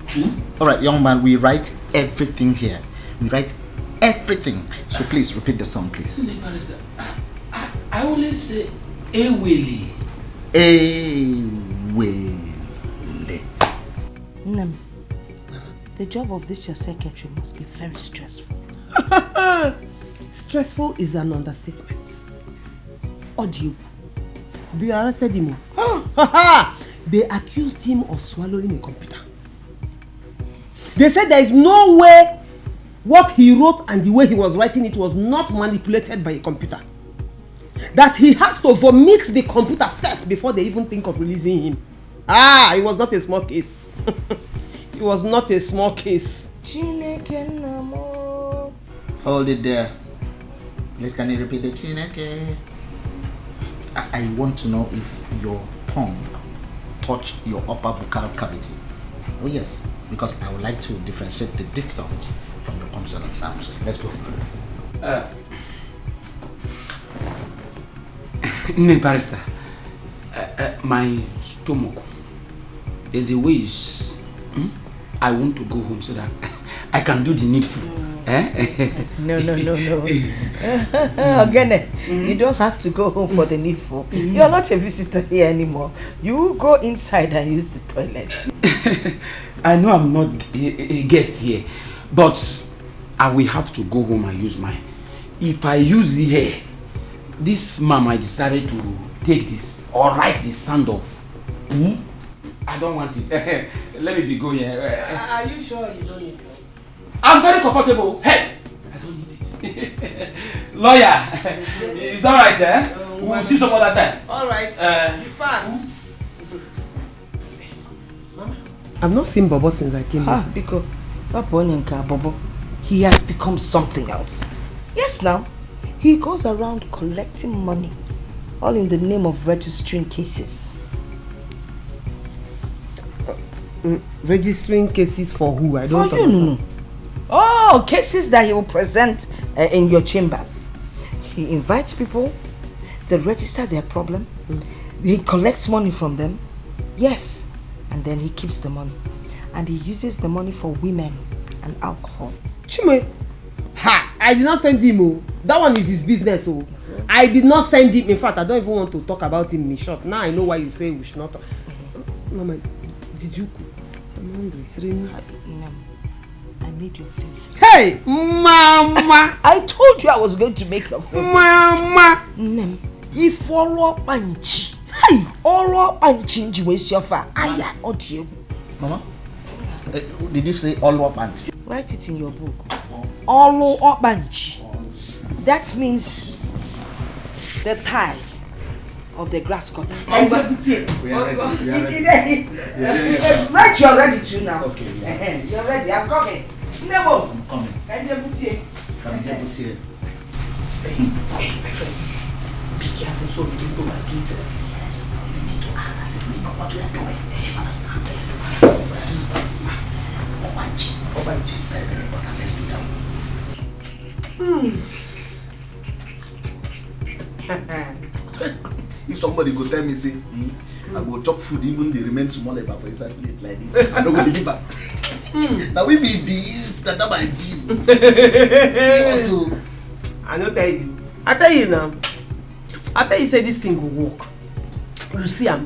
too? Alright, young man, we write everything here. We write everything. So please repeat the sound, please. I only say Ewele. Ewele. Nem, the job of this your secretary must be very stressful. Stressful is an understatement. Audio. They arrested him. They accused him of swallowing a computer. They said there is no way what he wrote and the way he was writing it was not manipulated by a computer. That he has to vomit the computer first before they even think of releasing him. It was not a small case. It was not a small case. Hold it there. Please, can you repeat the Chineke? I want to know if your tongue touched your upper buccal cavity. Oh yes, because I would like to differentiate the diphthongs from the consonant sounds. Let's go. Barrister, my stomach is a ways. I want to go home so that I can do the needful. No. Again, you don't have to go home for the needful. You are not a visitor here anymore. You go inside and use the toilet. I know I'm not a guest here, but I will have to go home and use mine. If I use it here, this mom I decided to take this or write the sound of. I don't want it. Let me be going. Are you sure you don't need it? I'm very comfortable. Hey, I don't need it. Lawyer, it's all right, eh? We'll see some other time. All right. Be fast. I've not seen Bobo since I came here. Because Bobo, he has become something else. Yes, now. He goes around collecting money, all in the name of registering cases. Registering cases for who? I don't know. No. Oh, cases that he will present in your chambers. He invites people, they register their problem, he collects money from them, yes, and then he keeps the money. And he uses the money for women and alcohol. Chime, I did not send him. Oh. That one is his business. Oh. I did not send him. In fact, I don't even want to talk about him in short. Now I know why you say we should not talk. Mama, did you cook? I'm hungry. It's raining. I made your favorite. Hey, Mama! I told you I was going to make your favorite. Mama! If follow panchi. Hey, all panchi waste your far. Aya, audio. Mama, did you say all panchi? Write it in your book. All panchi. That means the tie of the grass cutter. We are ready. Right, you're ready to now. Okay. Yeah. You're ready. I'm coming. Never. I'm coming. Hey, my friend. Be careful so we don't go my glitters. Yes. You make your heart as if we know what we are doing. You understand? Yes. Obanchi. Very important. Let's do that. If somebody go tell me, say, I go chop food, even the remain small for inside plate like this, I don't go deliver. Now we be this, that my G. See also. I don't tell you. I tell you now. After you say this thing will work, you see, our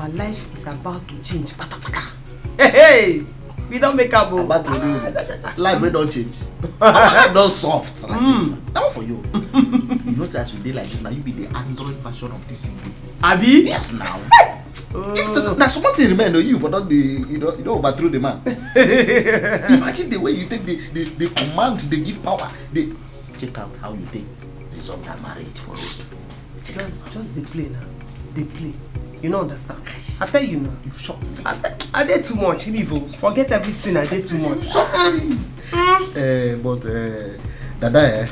life is about to change. Hey, we don't make up. About to do life we don't change. Our life don't soft like this. That one for you. You know, say as you dey like this, now you be the Android version of this thing. Abi? Yes, now. If now something remain, you for not the you know overthrow the man. Imagine the way you take the command, they give power. They check out how you take resolve that marriage for it. Just the play now. They play. You don't understand. I tell you now. You shock me. I did too much. Forget everything. I did too much. Sorry. But Dada,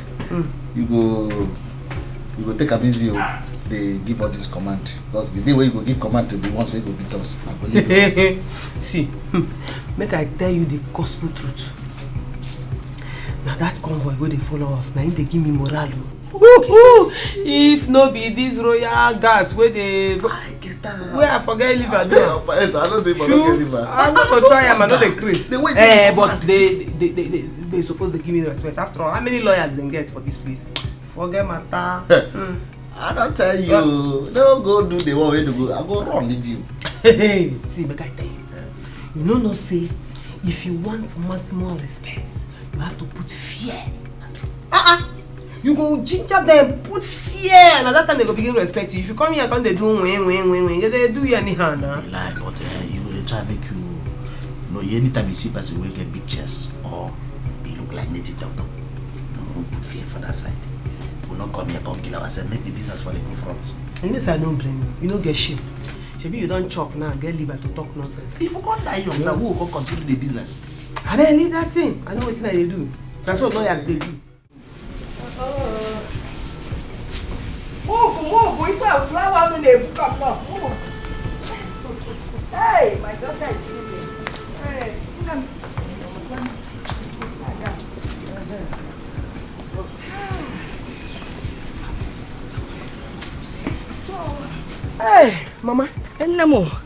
you go take a busy. They give all this command because the day where you go give command to the ones who go beat us. I believe. See, make I tell you the gospel truth. Now that convoy where they follow us, now they give me morale. If no be this royal gas where they where I forget liver. I don't say for not get liver. I'm going to try them and not the Chris. But they supposed to give me respect. After all, how many lawyers they get for this place? Forget matter. I don't tell you. No go do the one way to go. I go run leave you. See, make I tell you. You know no say if you want maximum respect, you have to put fear. You go ginger them, put fear, and at that time they go begin to respect you. If you come here, come they do when they do you anyhow now. You lie, but you will try to make you know anytime you see person will get big chest or they look like native doctor. No, put fear for that side. We'll not come here, come kill ourselves, make the business for the good front. You know, I don't blame you. You don't get shame. Maybe you don't chop now, get liver to talk nonsense. If you can't die young, now who will continue the business? I don't need that thing. I know what they do. That's what lawyers they do. Move. If I flower, they come now. Move. Hey, my daughter is sleeping. Hey, come. Hey, Mama.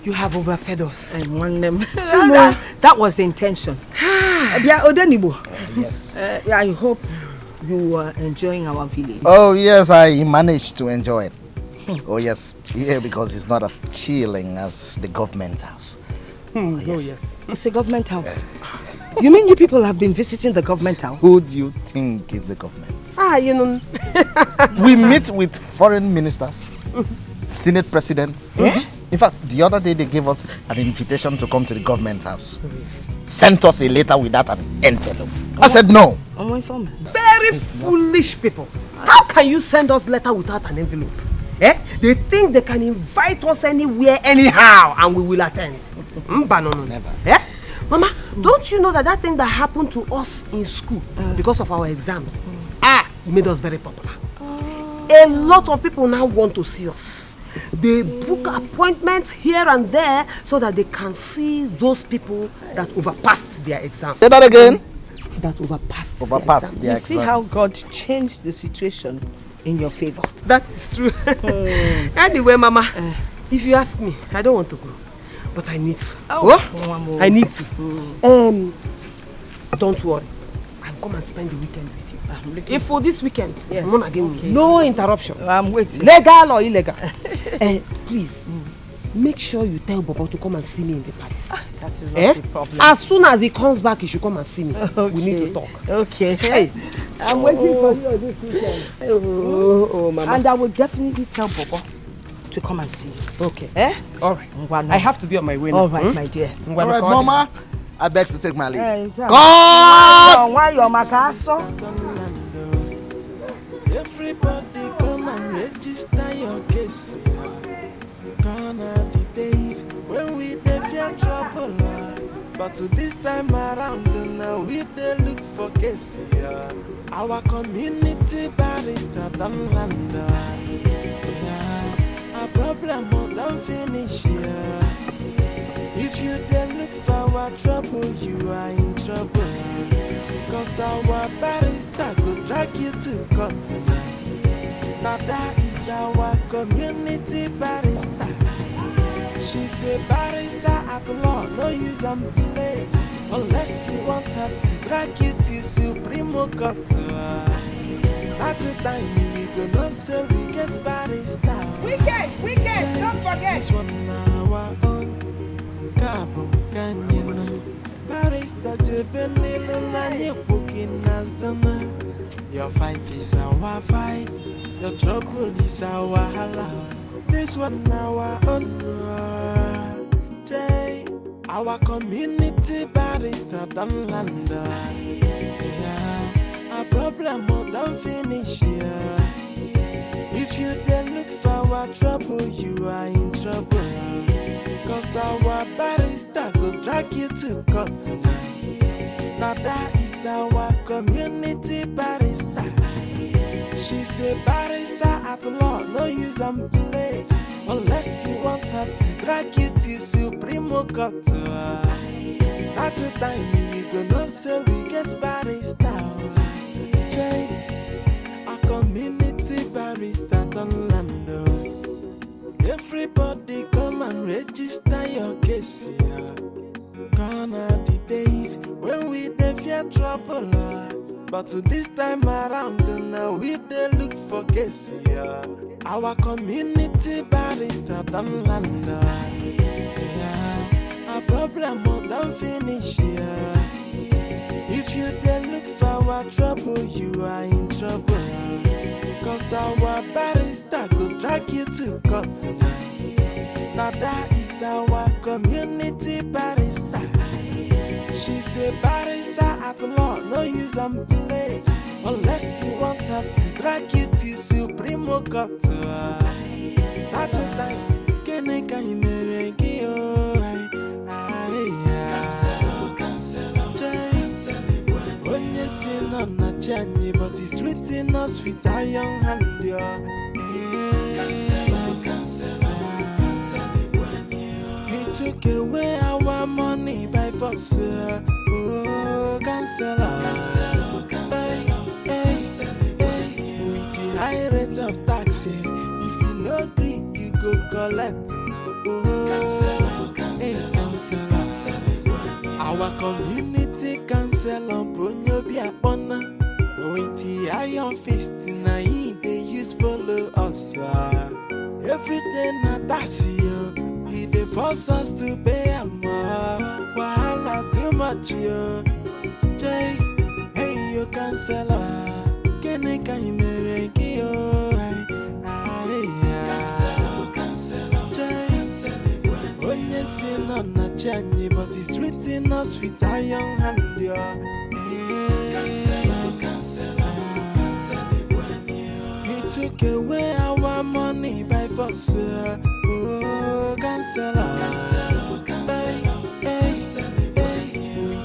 You have overfed us. I want them. That was the intention. Yes. I hope you are enjoying our village. Oh yes, I managed to enjoy it. Oh yes, yeah, because it's not as chilling as the government house. Oh yes. It's a government house. You mean you people have been visiting the government house? Who do you think is the government? You know. We meet with foreign ministers, Senate president. In fact, the other day they gave us an invitation to come to the government house. Sent us a letter without an envelope. I said no. Very foolish people. How can you send us letter without an envelope? They think they can invite us anywhere, anyhow, and we will attend. No. Never. Mama, don't you know that thing that happened to us in school because of our exams, it made us very popular. A lot of people now want to see us. They book appointments here and there so that they can see those people that overpassed their exams. Say that again. That overpassed their exams. You see how God changed the situation in your favor. That is true. Anyway, Mama, if you ask me, I don't want to go, but I need to. I need to. Don't worry. I'll come and spend the weekend with you. If for this weekend, no interruption. I'm waiting. Legal or illegal. Please, make sure you tell Bobo to come and see me in the palace. That is not a problem. As soon as he comes back, he should come and see me. We need to talk. Okay. Hey. I'm waiting for you this weekend. Mama. And I will definitely tell Bobo to come and see you. Okay. All right. I have to be on my way now. All right, my dear. All right, Mama. I beg to take my leave. God! Why your macaso? Everybody come and register your case. Gonna the days when we dey fear trouble, but this time around now we dey look for case. Our community barrister don't land. Our problem don't finish here. If you dey look for our trouble, you are in trouble. Cause our barrister go drag you to court tonight. Now that is our community barrister. She's a barrister at law, no use and play. Unless you want her to drag you to Supreme Court. At the time we go know say we get barrister. Weekend, don't forget. This one our own. Kabum Kanyana. Barrister Jebelilo Nani Pukina Zana. Your fight is our fight. Your trouble is our hala. This one our own. Jay, our community barrister don't land. Our problem don't finish here. If you then look for our trouble, you are in trouble. Cause our barrister go drag you to court tonight. Now that is our community barrister. She's a barrister at law, no use and play. Unless you want her to drag you to Supreme Court. At the time you go know say we get barrister. Jay, our community barrister don't land. Everybody come and register your case. Gonna the days when we dey fear trouble. But this time around now we dey look for case. Our community barrister don't land. Our problem don't finish here. If you dey look for our trouble, you are in trouble. Cause our barrister go drag you to court tonight. Now that is our community barrister. She's a barrister at law, no use and play. Unless you want her to drag you to Supreme Court. Saturday, Keneka Imereki, but it's written us with iron hand. He took away our money by force. Oh, cancel. With the high rate of tax, if you no agree, you go collect. Cancel. Our community cancel on Bruno Biapona. With the iron fist, now they use follow us. Every day, not that's you. They force us to pay a more. Wahala too much, yo. Jay, hey, you cancel. Keneka Imereki, yo. Cancel. pressing on a journey, but it's treating us with iron hand. Cancel. He took away our money by force. Oh, cancel. With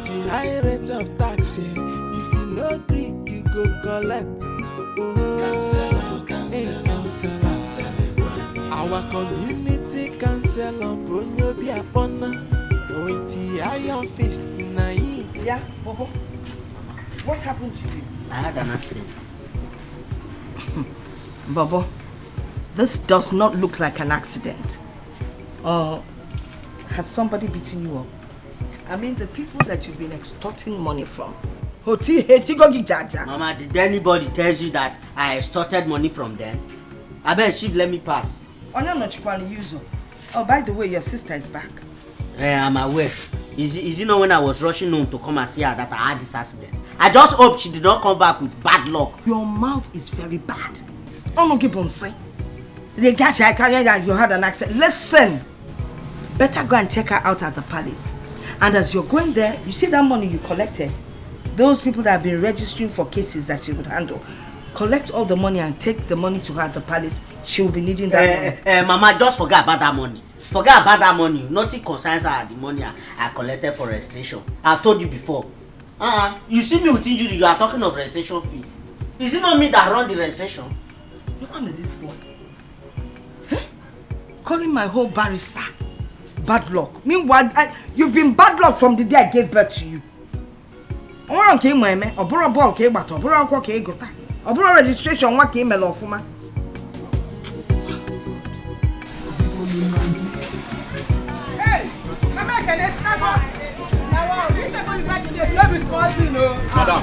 the high rate of tax, if you no agree, you go collect. Cancel. Our community cancel on Bronyo Biapona. With the iron fist tonight. Yeah, Bobo. What happened to you? I had an accident. Bobo, this does not look like an accident. Has somebody beaten you up? I mean, the people that you've been extorting money from. Mama, did anybody tell you that I extorted money from them? I bet she'd let me pass. Oh, by the way, your sister is back. I'm aware. Is it not when I was rushing home to come and see her that I had this accident? I just hope she did not come back with bad luck. Your mouth is very bad. Oh no, keep on saying. The guy I can't hear that you had an accident. Listen, better go and check her out at the palace. And as you're going there, you see that money you collected. Those people that have been registering for cases that she would handle. Collect all the money and take the money to her at the palace. She will be needing that money. Mama, just forget about that money. Forget about that money. Nothing concerns her the money I collected for registration. I've told you before. You see me with injury, you are talking of registration fee. Is it not me that run the registration? Look at this boy. Huh? Calling my whole barrister bad luck. Meanwhile, you've been bad luck from the day I gave birth to you. Registration Hey, Madam,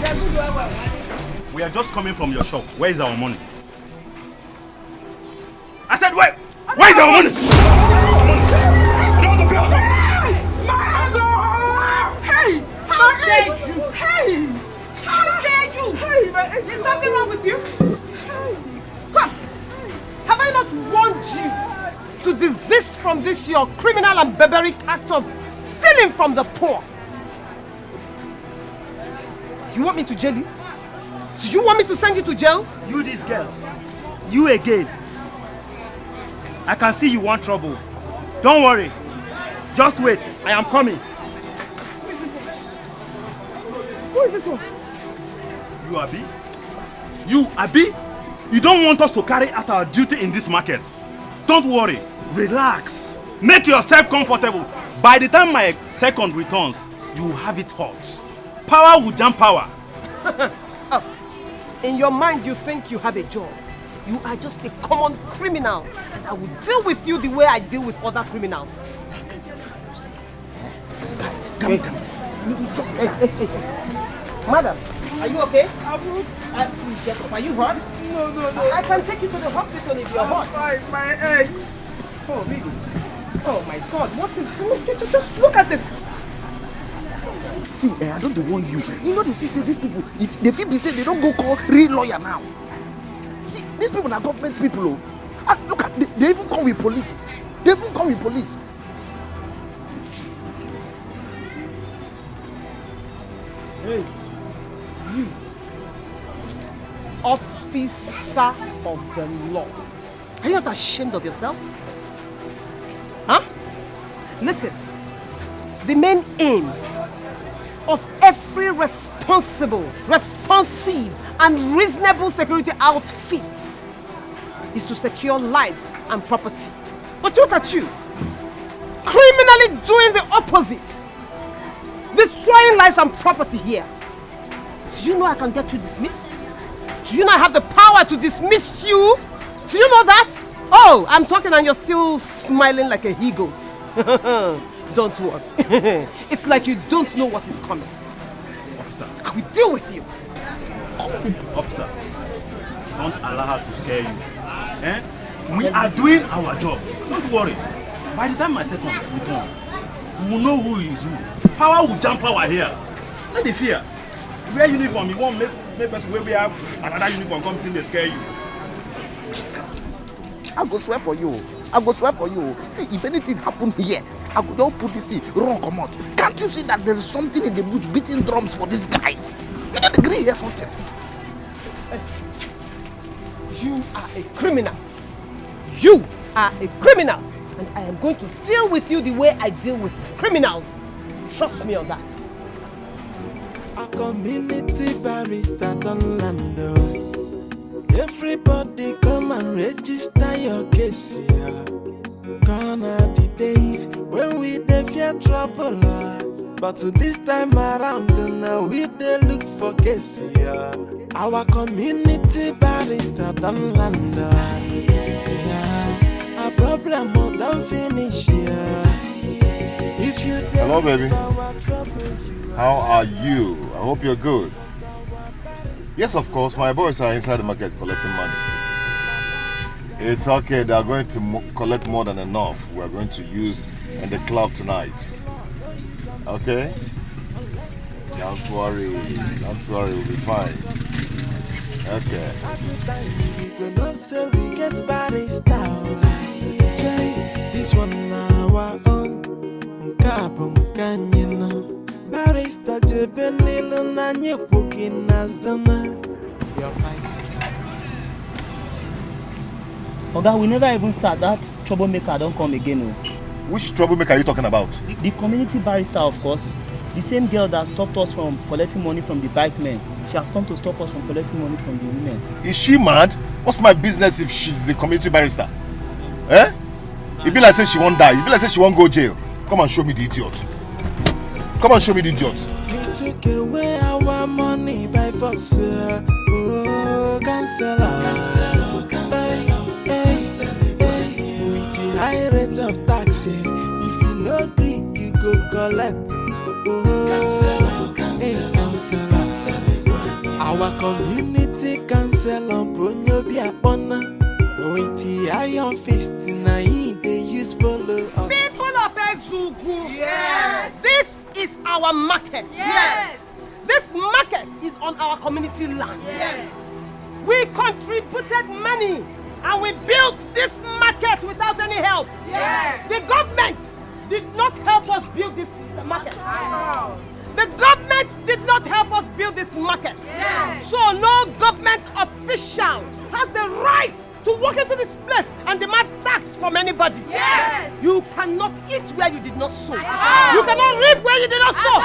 we are just coming from your shop. Where is our money? I said, where is our money? Hey! How dare you? Hey! How dare you? Hey, is something wrong with you? Hey! Come! Have I not warned you to desist from this your criminal and barbaric act of stealing from the poor? You want me to jail you? Do you want me to send you to jail? You this girl. You again. I can see you want trouble. Don't worry. Just wait. I am coming. Who is this one? You Abi? You Abi? You don't want us to carry out our duty in this market. Don't worry. Relax. Make yourself comfortable. By the time my second returns, you will have it hot. Power will jump power. Oh, in your mind you think you have a job. You are just a common criminal, and I will deal with you the way I deal with other criminals. Come. Hey. Madam, are you okay? Please get up. Are you hurt? No. I can take you to the hospital if you're hurt. My head. Oh, really? Oh my God, what is... Just look at this. See, I don't warn you. You know they say these people, if they feel be say they don't go call real lawyer now. See, these people are government people. Look at they even come with police. Hey, you, officer of the law, are you not ashamed of yourself? Huh? Listen, the main aim of every responsive and reasonable security outfit is to secure lives and property. But look at you, criminally doing the opposite, destroying lives and property here. Do you know I can get you dismissed? Do you know I have the power to dismiss you? Do you know that? Oh, I'm talking and you're still smiling like a he-goat. Don't worry. It's like you don't know what is coming. Officer. I will deal with you. Officer, don't allow her to scare you. We are doing our job. Don't worry. By the time my second return, we will know who is who. Power will jump power here. Not the fear. Wear uniform, you won't make us where we have another uniform come in to scare you. I go swear for you. See, if anything happen here, I could just put this thing, wrong come out. Can't you see that there is something in the bush beating drums for these guys? You don't agree here something? You are a criminal. You are a criminal. And I am going to deal with you the way I deal with criminals. Trust me on that. A community barrister don't land. Everybody come and register your case. Yeah. Gone are the days when we dey fear trouble. But this time around, now we dey look for case. Yeah. Our community barrister don't land. Yeah. A problem don't finish. Yeah. If you Hello, baby. How are you? I hope you're good. Yes, of course, my boys are inside the market collecting money. It's okay, they are going to collect more than enough we are going to use in the club tonight. Okay? Don't worry, we'll be fine. Okay. We get barrister. This one now our own. Barrister Jebelilo na nyepoki na zona. Your fight is Oga, we never even start. That troublemaker don't come again. Which troublemaker are you talking about? The community barrister, of course. The same girl that stopped us from collecting money from the bike men. She has come to stop us from collecting money from the women. Is she mad? What's my business if she's the community barrister? Eh? It be like say she won't die. It be like say she won't go jail. Come and show me the idiot. Come and show me the idiot. You took away our money by force. Oh, cancel. With the high rate of tax, if you no agree, you go collect. Cancel. Our community cancel on Pronobia Pona. With the iron fist, now they use follow us. People of Ezugu, yes. This is our market. Yes. This market is on our community land. Yes. We contributed money and we built this market without any help. Yes. The government did not help us build this market. The government did not help us build this market. Yes. So no government official has the right to walk into this place and demand tax from anybody. Yes. You cannot eat where you did not sow. You cannot reap where you did not sow.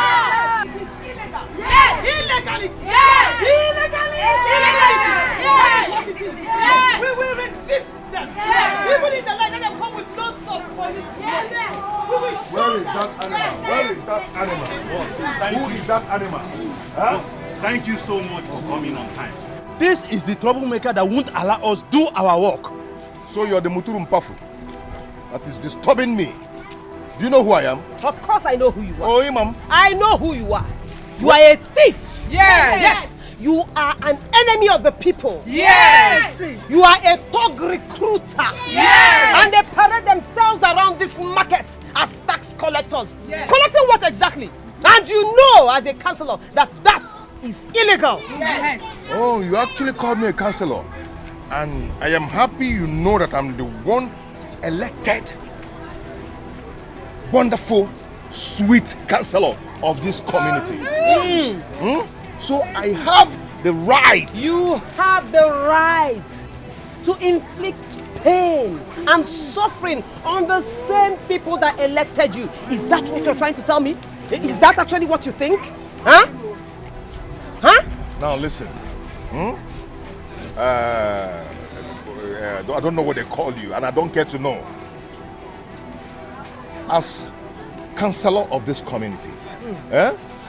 It is illegal. Yes. Illegality. Yes. Illegality. Yes. Illegality. Yes. What it is. Yes. We will resist them. Yes. Even in the night, let them come with loads of police. Yes. We will show Where is them. that animal? Where is that animal? Who is that animal? Huh? Thank you so much for coming on time. This is the troublemaker that won't allow us do our work. So you're the Muturu Mpafu that is disturbing me. Do you know who I am? Of course I know who you are. Oh, Imam. I know who you are. You are a thief. Yes. Yes. You are an enemy of the people. Yes. You are a thug recruiter. Yes. And they parade themselves around this market as tax collectors. Yes. Collecting what exactly? And you know as a councillor that is illegal. Yes. Oh, you actually called me a councillor. And I am happy you know that I'm the one elected, wonderful, sweet councillor of this community. So I have the right. You have the right to inflict pain and suffering on the same people that elected you. Is that what you're trying to tell me? Is that actually what you think? Huh? Huh? Now listen. I don't know what they call you, and I don't care to know. As councillor of this community,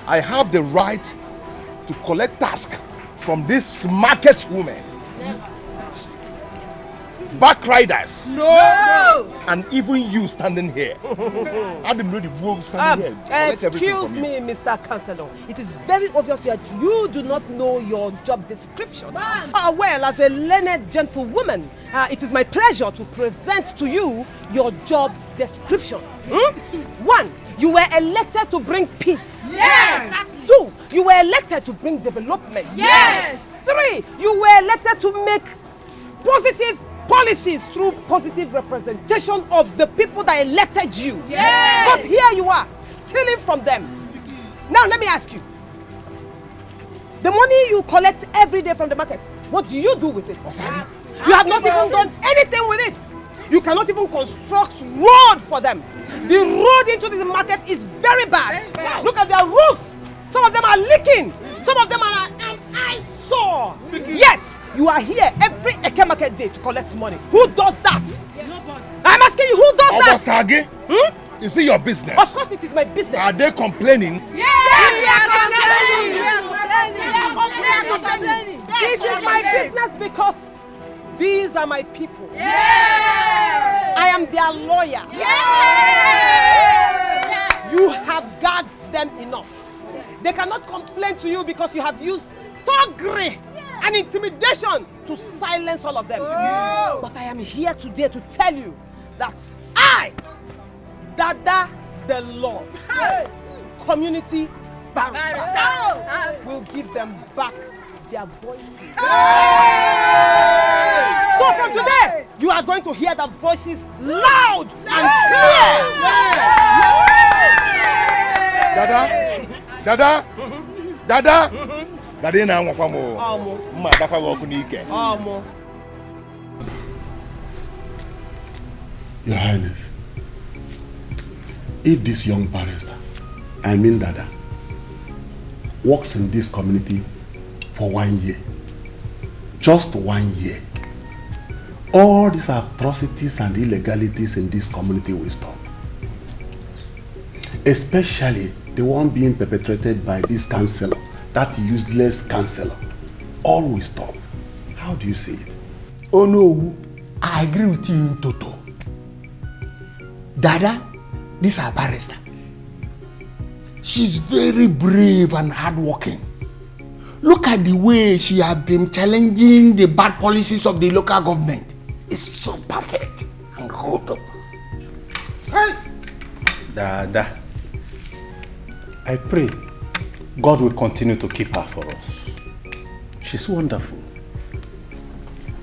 I have the right to collect task from this market woman, backriders, No! and even you standing here. I didn't know the world standing here. Collect everything Excuse from you. me, Mr. Councillor. It is very obvious that you do not know your job description. Well, as a learned gentlewoman, it is my pleasure to present to you your job description. 1, you were elected to bring peace. Yes. 2, you were elected to bring development. Yes. 3, you were elected to make positive policies through positive representation of the people that elected you. Yes. But here you are, stealing from them. Now let me ask you. The money you collect every day from the market, what do you do with it? You have not even done anything with it. You cannot even construct road for them. The road into the market is very bad. Look at their roofs. Some of them are leaking. Some of them are an eyesore. Yes, you are here every Eke market day to collect money. Who does that? I'm asking you, who does that? Obasage, is it your business? Of course it is my business. Are they complaining? Yes, we are complaining. It is my business because these are my people. I am their lawyer. You have gagged them enough. They cannot complain to you because you have used thuggery and intimidation to silence all of them. But I am here today to tell you that I, Dada the Law, community barrister, will give them back their voices. So from today, you are going to hear the voices loud and clear. Dada, Dada na nwakwa mo. Mma adakwa go oku n'ike. Your Highness, if this young barrister, I mean Dada, works in this community for 1 year, just 1 year, all these atrocities and illegalities in this community will stop. Especially the one being perpetrated by this councillor, that useless councillor. All will stop. How do you see it? Oh no, I agree with you in Tonto. Dada, this is our barrister. She's very brave and hardworking. Look at the way she has been challenging the bad policies of the local government. It's so perfect and good. Hey. Dada, I pray God will continue to keep her for us. She's wonderful.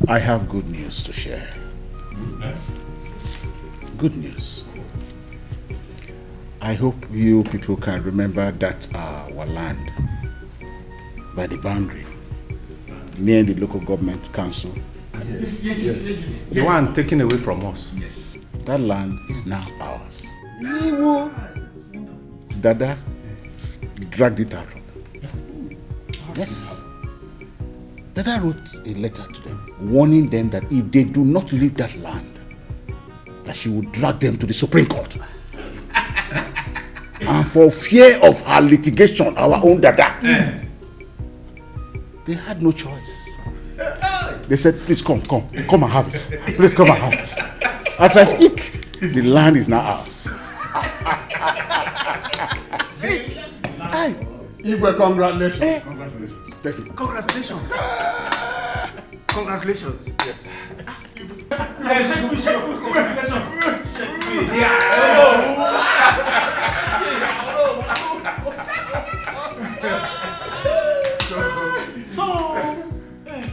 I have good news to share. Good news. I hope you people can remember that our land by the boundary near the local government council. Yes. The one taken away from us. Yes. That land is now ours. Dada dragged it out. Yes. Dada wrote a letter to them, warning them that if they do not leave that land, that she would drag them to the Supreme Court. And for fear of her litigation, our own Dada, they had no choice. They said, please come and have it. Please come and have it. As I speak, the land is now ours. Igwe, congratulations. Congratulations. Thank you. Congratulations. Congratulations. Yes.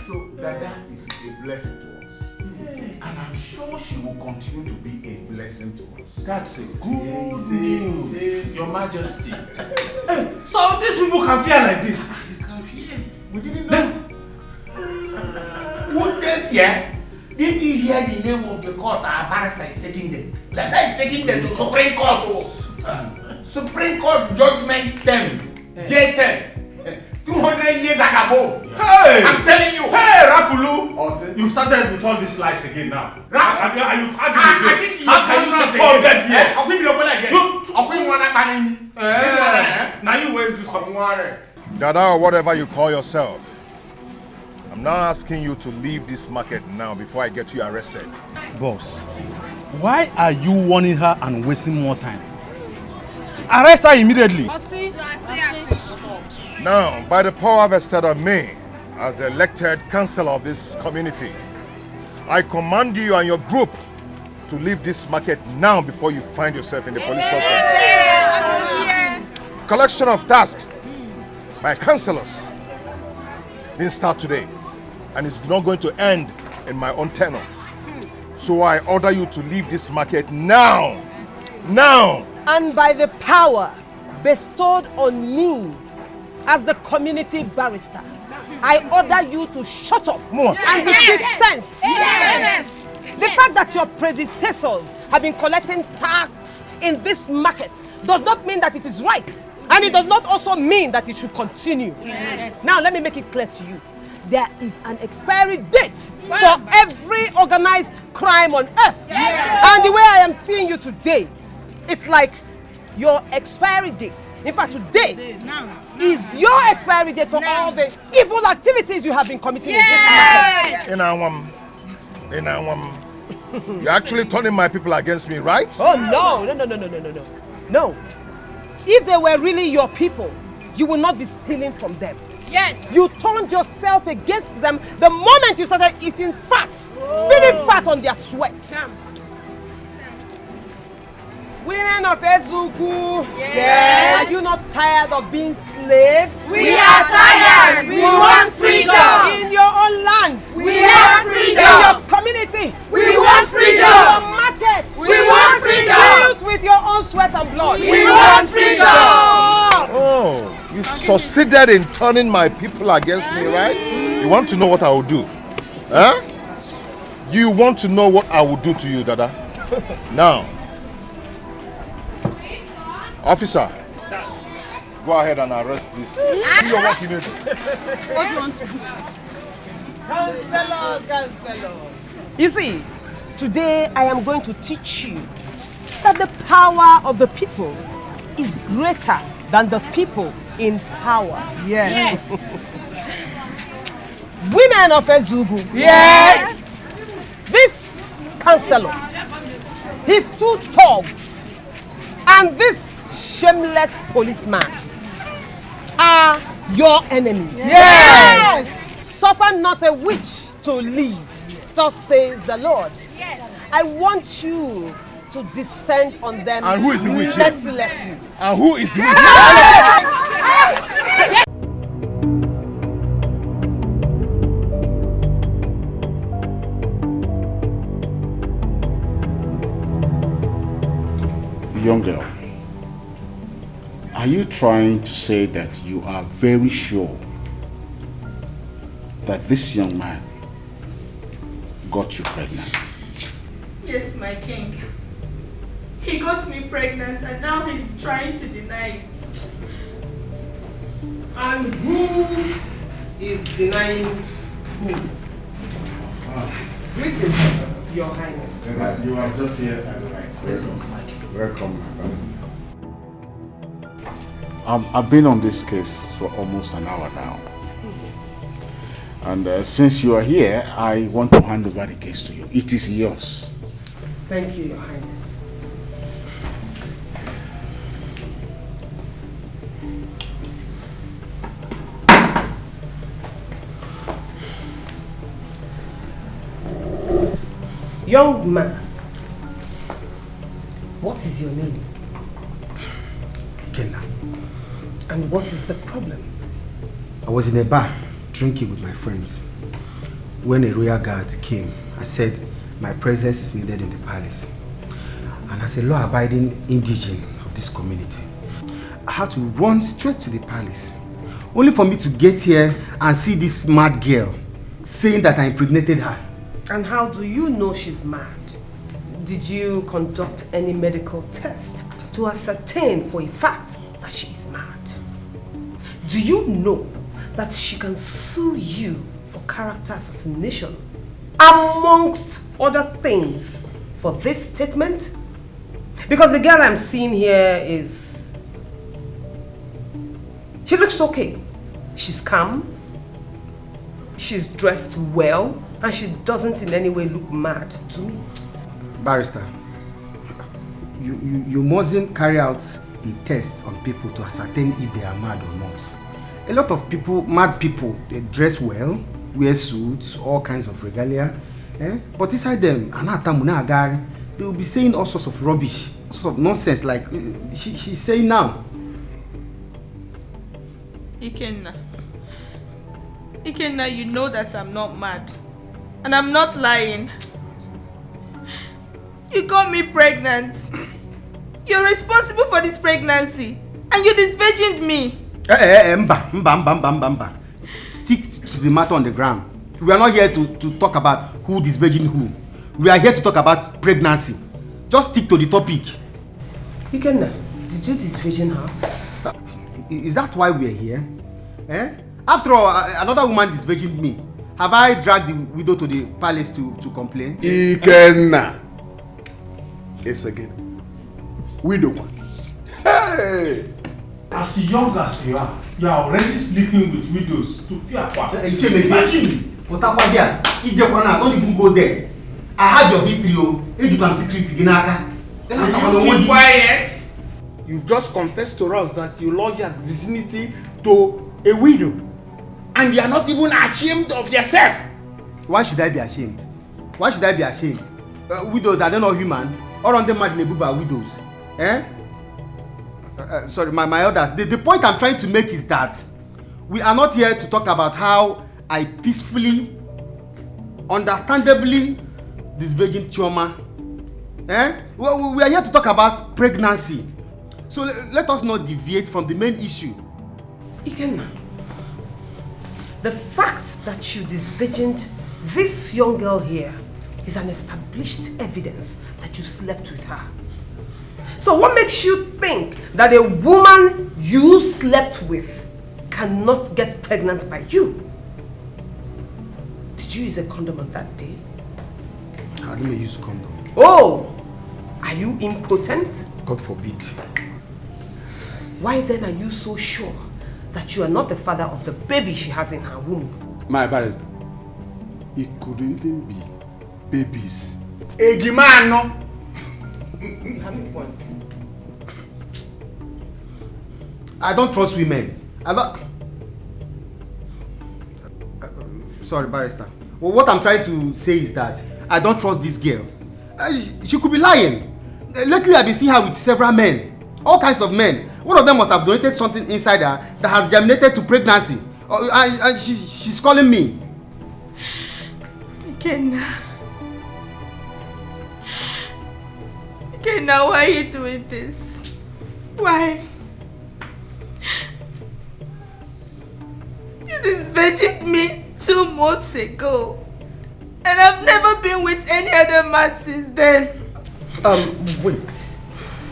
So Dada is a blessing to us. And I'm sure she will continue to be a blessing to us. That's a good news, Your Majesty. So these people can fear like this? They can fear. We didn't know. Would they fear? Did you hear the name of the court our barrister is taking them? Dada is taking them to Supreme Court. Supreme Court judgment 10, J10. 200 years and above. Hey! I'm telling you. Hey, Rapulu! You started with all these lies again now. You've had it again. I think How can you say 400 years? Now you wait to some water. Dada, or whatever you call yourself, I'm not asking you to leave this market now before I get you arrested. Boss, why are you warning her and wasting more time? Arrest her immediately. Now, by the power vested on me as the elected councillor of this community, I command you and your group to leave this market now before you find yourself in the police custody. Collection of tasks by councillors didn't start today, and it's not going to end in my own tenure. So I order you to leave this market now. Now! And by the power bestowed on me as the community barrister, I order you to shut up and receive sense. Yes. The fact that your predecessors have been collecting tax in this market does not mean that it is right. And it does not also mean that it should continue. Yes. Now let me make it clear to you. There is an expiry date for every organized crime on earth. Yes. And the way I am seeing you today, it's like your expiry date. In fact, today is your expiry date for all the evil activities you have been committing in this market. You're actually turning my people against me, right? Oh no. No. If they were really your people, you would not be stealing from them. Yes. You turned yourself against them the moment you started eating fat, feeling fat on their sweat. Women of Ezuku, Yes. Are you not tired of being slaves? We are tired. We want freedom. In your own land. We want freedom. In your community. We want freedom. In your market. We want freedom. Built with your own sweat and blood. We want freedom. Oh, you succeeded in turning my people against me, right? You want to know what I will do? Huh? You want to know what I will do to you, Dada? Now, officer, go ahead and arrest this. Do your work immediately. What do you want to do? Cancelo. You see, today I am going to teach you that the power of the people is greater than the people in power. Yes. Women of Ezugu. Yes. This counselor, his two thugs, and this shameless policeman are your enemies. Yes. Suffer not a witch to live, thus says the Lord. Yes. I want you to descend on them. And who is the witch? Mercilessly. And who is the witch? Young girl, are you trying to say that you are very sure that this young man got you pregnant? Yes, my king. He got me pregnant and now he's trying to deny it. And who is denying who? Greetings, Your Highness. You are just here at the right. Welcome. I've been on this case for almost an hour now. And since you are here, I want to hand over the case to you. It is yours. Thank you, Your Highness. Young man, what is your name? Ikenna. And what is the problem? I was in a bar drinking with my friends. When a royal guard came, I said my presence is needed in the palace. And as a law-abiding indigene of this community, I had to run straight to the palace, only for me to get here and see this mad girl saying that I impregnated her. And how do you know she's mad? Did you conduct any medical test to ascertain for a fact that she is mad? Do you know that she can sue you for character assassination, amongst other things, for this statement? Because the girl I'm seeing here is... she looks okay. She's calm. She's dressed well. And she doesn't in any way look mad to me. Barrister, you mustn't carry out a test on people to ascertain if they are mad or not. A lot of people, mad people, they dress well, wear suits, all kinds of regalia. But inside them, they will be saying all sorts of rubbish, all sorts of nonsense like she's saying now. Ikenna, you know that I'm not mad. And I'm not lying. You got me pregnant. You're responsible for this pregnancy. And you disvirgined me. Mba. Stick to the matter on the ground. We are not here to talk about who disvirgined who. We are here to talk about pregnancy. Just stick to the topic. Ikenna, did you disvirgin her? Is that why we are here? After all, another woman disvirgined me. Have I dragged the widow to the palace to complain? Ikenna. Yes, again. Widow. Hey! As young as you are already sleeping with widows to fear what? Imagine. Don't even go there. I have your history, Ejipam secret. Keep quiet. You've just confessed to us that you lost your virginity to a widow. And you are not even ashamed of yourself. Why should I be ashamed? Why should I be ashamed? Widows, are they not human? Or on the mad nebuba widows? Sorry, my elders. The point I'm trying to make is that we are not here to talk about how I peacefully, understandably disvirgin Chioma. We are here to talk about pregnancy. So let us not deviate from the main issue. Ikenna, the fact that you disvirgined this young girl here is an established evidence that you slept with her. So what makes you think that a woman you slept with cannot get pregnant by you? Did you use a condom on that day? I didn't use a condom. Oh! Are you impotent? God forbid. Why then are you so sure that you are not the father of the baby she has in her womb? My barrister, it could even be babies. Ejimano. You have a point. I don't trust women. Sorry, barrister. Well, what I'm trying to say is that I don't trust this girl. She could be lying. Lately, I've been seeing her with several men. All kinds of men. One of them must have donated something inside her that has germinated to pregnancy. And she's calling me. Ikenna, why are you doing this? Why? You disvirgined me 2 months ago. And I've never been with any other man since then. Wait.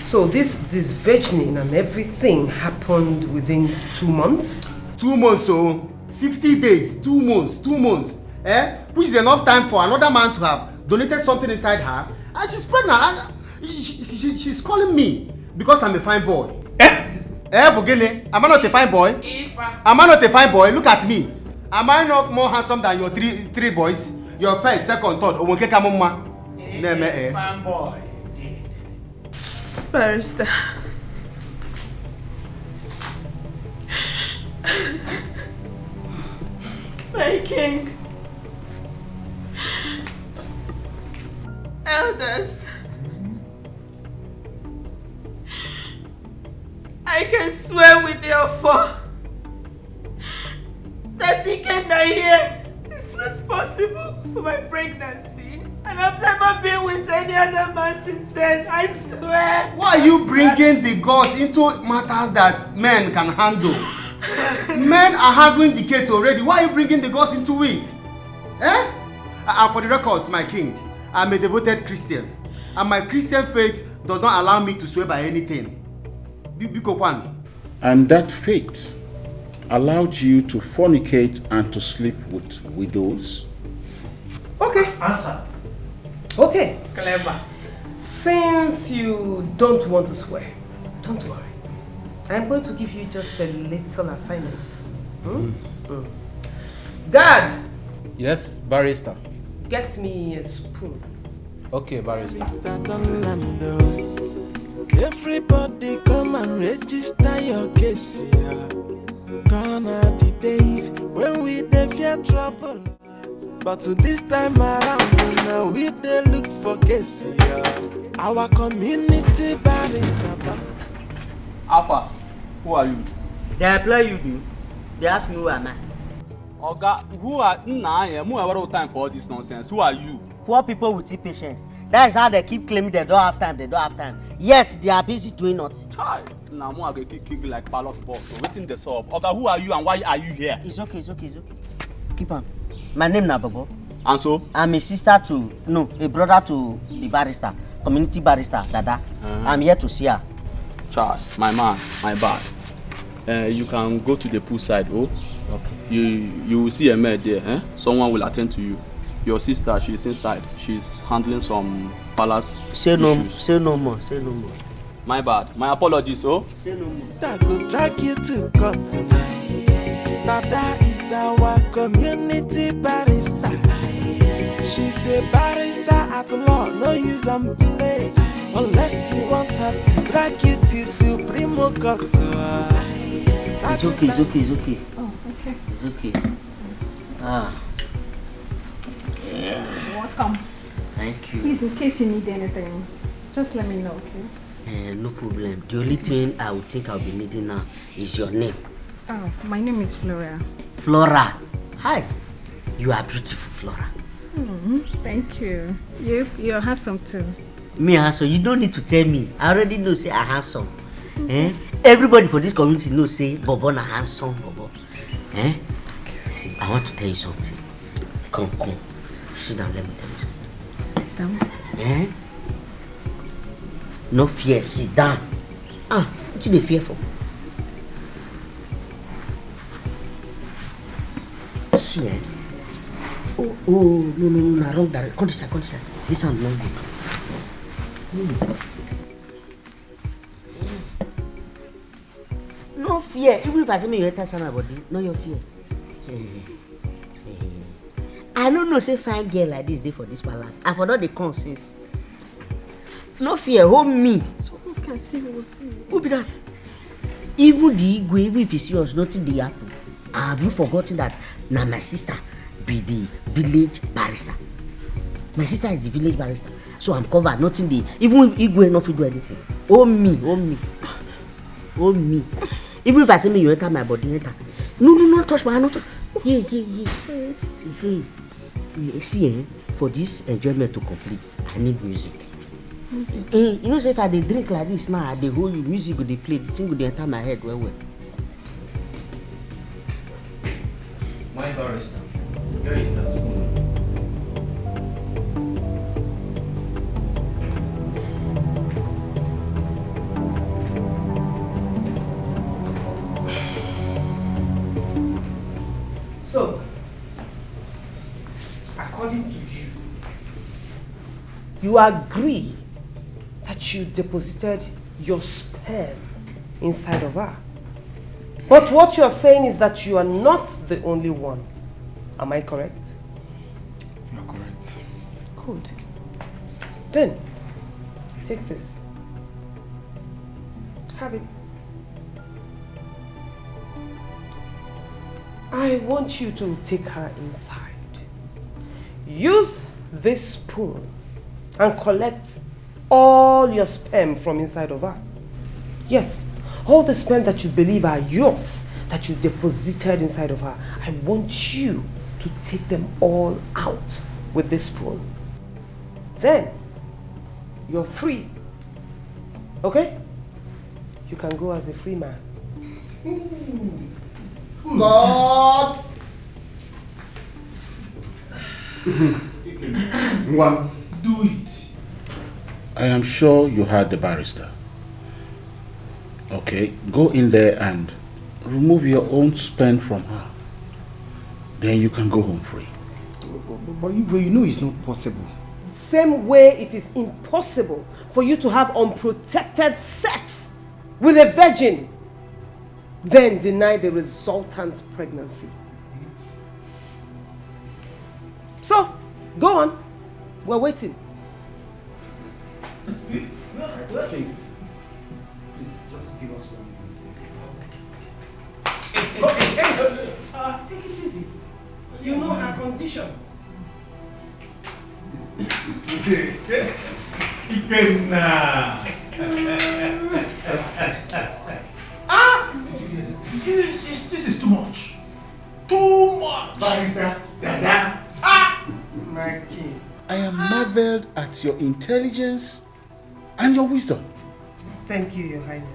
So this disvirgining and everything happened within 2 months? 2 months, so 60 days, 2 months. Which is enough time for another man to have donated something inside her, and she's pregnant. And she's calling me because I'm a fine boy. Bogele, am I not a fine boy? Am I not a fine boy? Look at me. Am I not more handsome than your three boys? Your first, second, third. Fine boy. Barrister. My king. Elders. I can swear with your father that Ikenna here is responsible for my pregnancy. And I've never been with any other man since then, I swear. Why are you bringing the gods into matters that men can handle? Men are handling the case already. Why are you bringing the gods into it? And for the record, my king, I'm a devoted Christian. And my Christian faith does not allow me to swear by anything. And that faith allowed you to fornicate and to sleep with widows? Okay. Answer. Okay. Clever. Since you don't want to swear, don't worry. I'm going to give you just a little assignment. Guard! Yes, barrister. Get me a spoon. Okay, barrister. Everybody come and register your case, yeah. Gone are the days when we dey fear trouble. But this time around, now we dey look for case, yeah. Our community barrister. Alpha, who are you? They apply you, do. They ask me who am I. Oga, who are Nah, who have time for all this nonsense? Who are you? Poor people with patience. That is how they keep claiming they don't have time, they don't have time. Yet they are busy doing it. Child, now I go kick like ballot boss. So waiting the sub. Okay, who are you and why are you here? It's okay. Keep on. My name na Bobo. And so? I'm a sister to, no, a brother to the barrister, community barrister, Dada. I'm here to see her. Child, my man, my bad. You can go to the pool side, oh? Okay. You will see a maid there, eh? Someone will attend to you. Your sister, she's inside. She's handling some palace issues. Say no more. My bad. My apologies, oh? Say no more. Sister go drag you to court tonight. Now that is our community barrister. She's a barrister at law, no use and play. Unless you want her to drag you to Supreme Court. It's okay. Oh, okay. It's okay. Ah. Yeah. Welcome. Thank you. Please, in case you need anything, just let me know, okay? No problem. The only thing I would think I'll be needing now is your name. Oh, my name is Flora. Flora. Hi. You are beautiful, Flora. Thank you. You're handsome too. Me handsome? You don't need to tell me. I already know say I handsome. Everybody for this community knows say Bobo na handsome Bobo. See, I want to tell you something. Come. Sit down, let me tell you something. Sit down. No fear, sit down. What you dey fear for? See, Oh, no, wrong direction. Come this side. This sound not good. No fear. Even if I say me you enter my body, no your fear. I don't know say fine girl like this day for this palace. I forgot the consensus. No fear, hold me. So who can see who will see? Who be that? Even the Igwe, even if you see us, nothing dey happen. Have you forgotten that now my sister be the village barrister? My sister is the village barrister. So I'm covered, nothing dey. Even if Igwe not fit do anything. Hold me. Even if I say me you enter my body, enter. No, touch my hand, no touch. Yeah. See, for this enjoyment to complete, I need music. You know, say if I dey drink like this now, I dey hold you, music go dey play, the thing go dey enter my head well. My barrister, where is that spoon? So, according to you agree that you deposited your sperm inside of her. But what you're saying is that you are not the only one. Am I correct? You're correct. Good. Then, take this. Have it. I want you to take her inside. Use this spoon and collect all your sperm from inside of her. Yes, all the sperm that you believe are yours, that you deposited inside of her, I want you to take them all out with this spoon. Then, you're free. Okay? You can go as a free man. God! One. Do it. I am sure you heard the barrister. Okay, go in there and remove your own sperm from her. Then you can go home free. But you know it's not possible. Same way it is impossible for you to have unprotected sex with a virgin, then deny the resultant pregnancy. So, go on. We're waiting. Please, just give us 1 minute. Take it easy. You know her condition. This is too much. Too much. Barrister, Dada. My king. I am marveled at your intelligence and your wisdom. Thank you, Your Highness.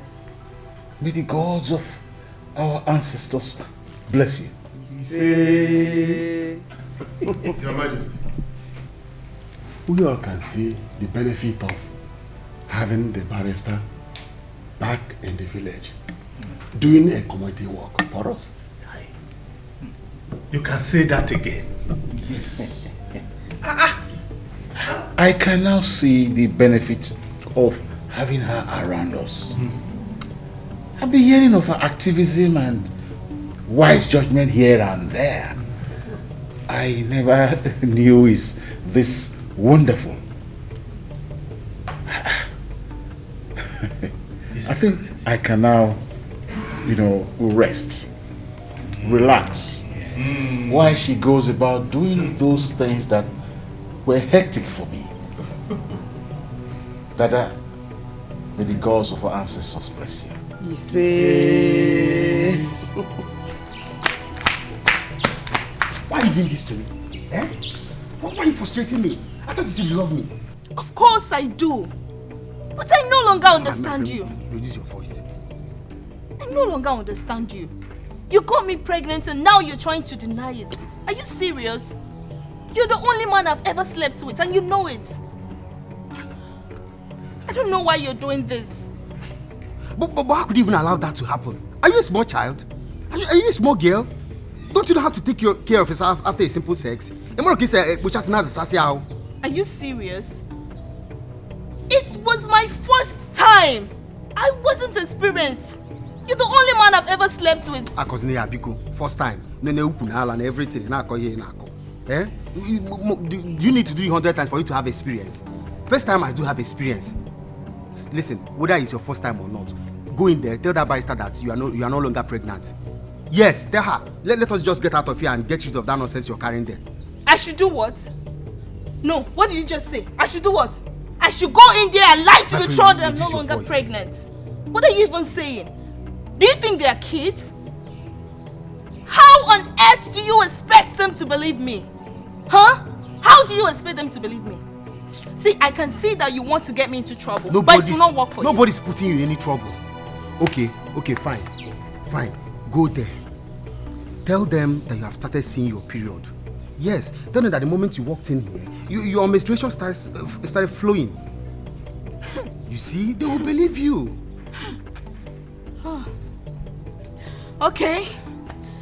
May the gods of our ancestors bless you. Your Majesty, we all can see the benefit of having the barrister back in the village, doing a community work for us. You can say that again. Yes. I can now see the benefit of having her around us. I've been hearing of her activism and wise judgment here and there. I never knew it's this wonderful. I think I can now, rest, relax, while she goes about doing those things that were hectic for me. Dada, may the gods of our ancestors bless you. Why are you doing this to me? Eh? Why are you frustrating me? I thought you said you love me. Of course I do. But I no longer understand you. Reduce your voice. I no longer understand you. You got me pregnant and now you're trying to deny it. Are you serious? You're the only man I've ever slept with and you know it. I don't know why you're doing this. But how could you even allow that to happen? Are you a small child? Are you a small girl? Don't you know how to take care of yourself after a simple sex? Are you serious? It was my first time. I wasn't experienced. You're the only man I've ever slept with. First time. And everything. Eh? Do you need to do it 100 times for you to have experience? First time I do have experience. Listen, whether it's your first time or not, go in there, tell that barrister that you are no longer pregnant. Yes, tell her. Let us just get out of here and get rid of that nonsense you're carrying there. I should do what? No, what did you just say? I should do what? I should go in there and lie to the child that I'm no longer pregnant. What are you even saying? Do you think they are kids? How on earth do you expect them to believe me? Huh? How do you expect them to believe me? See, I can see that you want to get me into trouble, but it will not work for you. Nobody's putting you in any trouble. Okay, fine. Go there. Tell them that you have started seeing your period. Yes, tell them that the moment you walked in here, your menstruation started flowing. You see, they will believe you. Okay,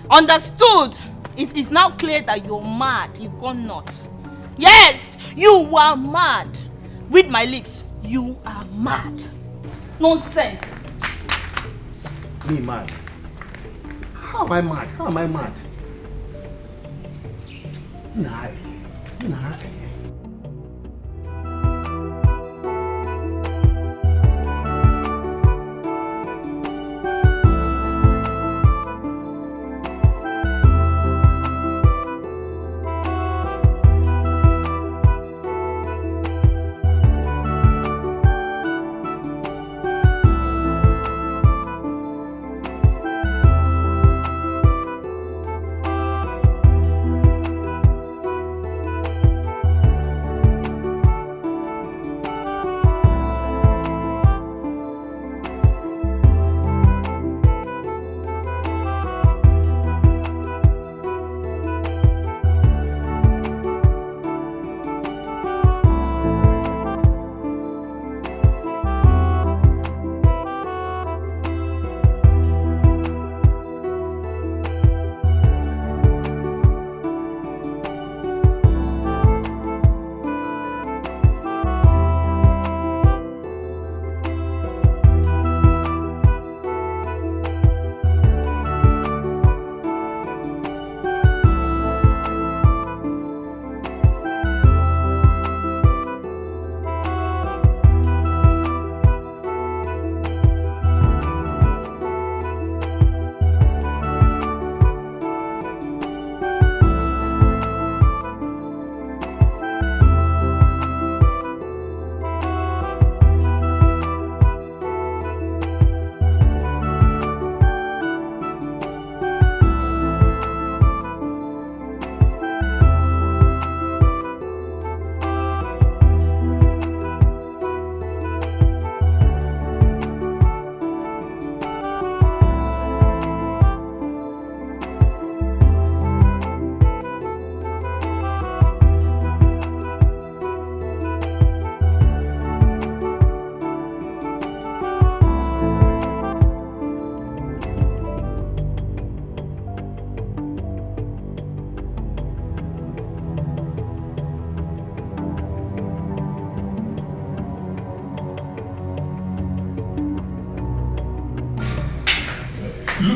understood. It's now clear that you're mad. You've gone nuts. Yes, you are mad. Read my lips. You are mad. Nonsense. Me mad? How am I mad? Nah.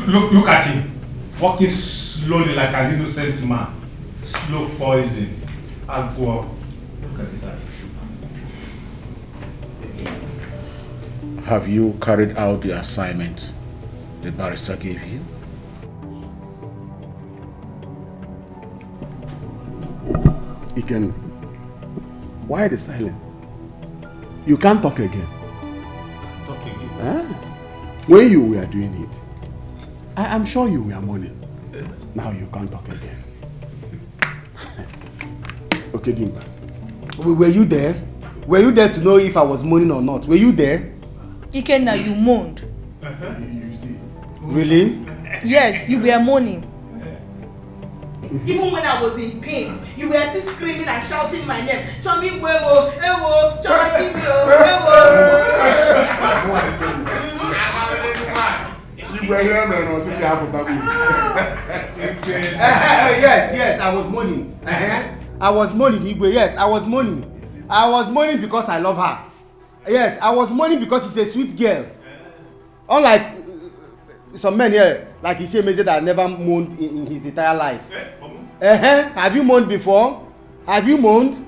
Look at him. Walking slowly like an innocent man. Slow poison. I'll go up. Look at that. Have you carried out the assignment the barrister gave you? Iken, why the silence? You can't talk again. Talk again? Ah, when you were doing it, I am sure you were mourning. Now you can't talk again. Okay, Dimba. Were you there? Were you there to know if I was mourning or not? Were you there? Ikenna, you moaned. Really? Yes, you were moaning. Even when I was in pain, you were still screaming and shouting my name. Chomi Wewo, Ewo, Chomi Ewo. You were here, man, or did you have a Yes, I was mourning. I was mourning, Igwe. Yes, I was mourning. I was mourning because I love her. Yes, I was mourning because she's a sweet girl. Unlike some men here, like Ishemeze that never moaned in his entire life. Have you moaned before? Have you moaned?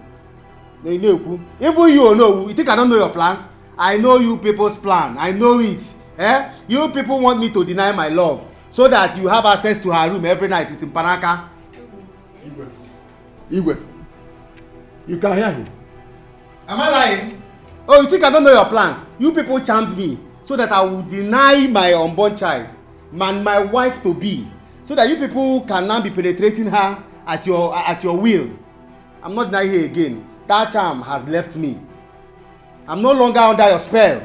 Even you know, you think I don't know your plans? I know you people's plan. I know it. You people want me to deny my love so that you have access to her room every night with Mpanaka. Igwe, you can hear him. Am I lying? Oh, you think I don't know your plans? You people charmed me so that I will deny my unborn child and my wife to be, so that you people can now be penetrating her at your will. I'm not denying her again. That charm has left me. I'm no longer under your spell.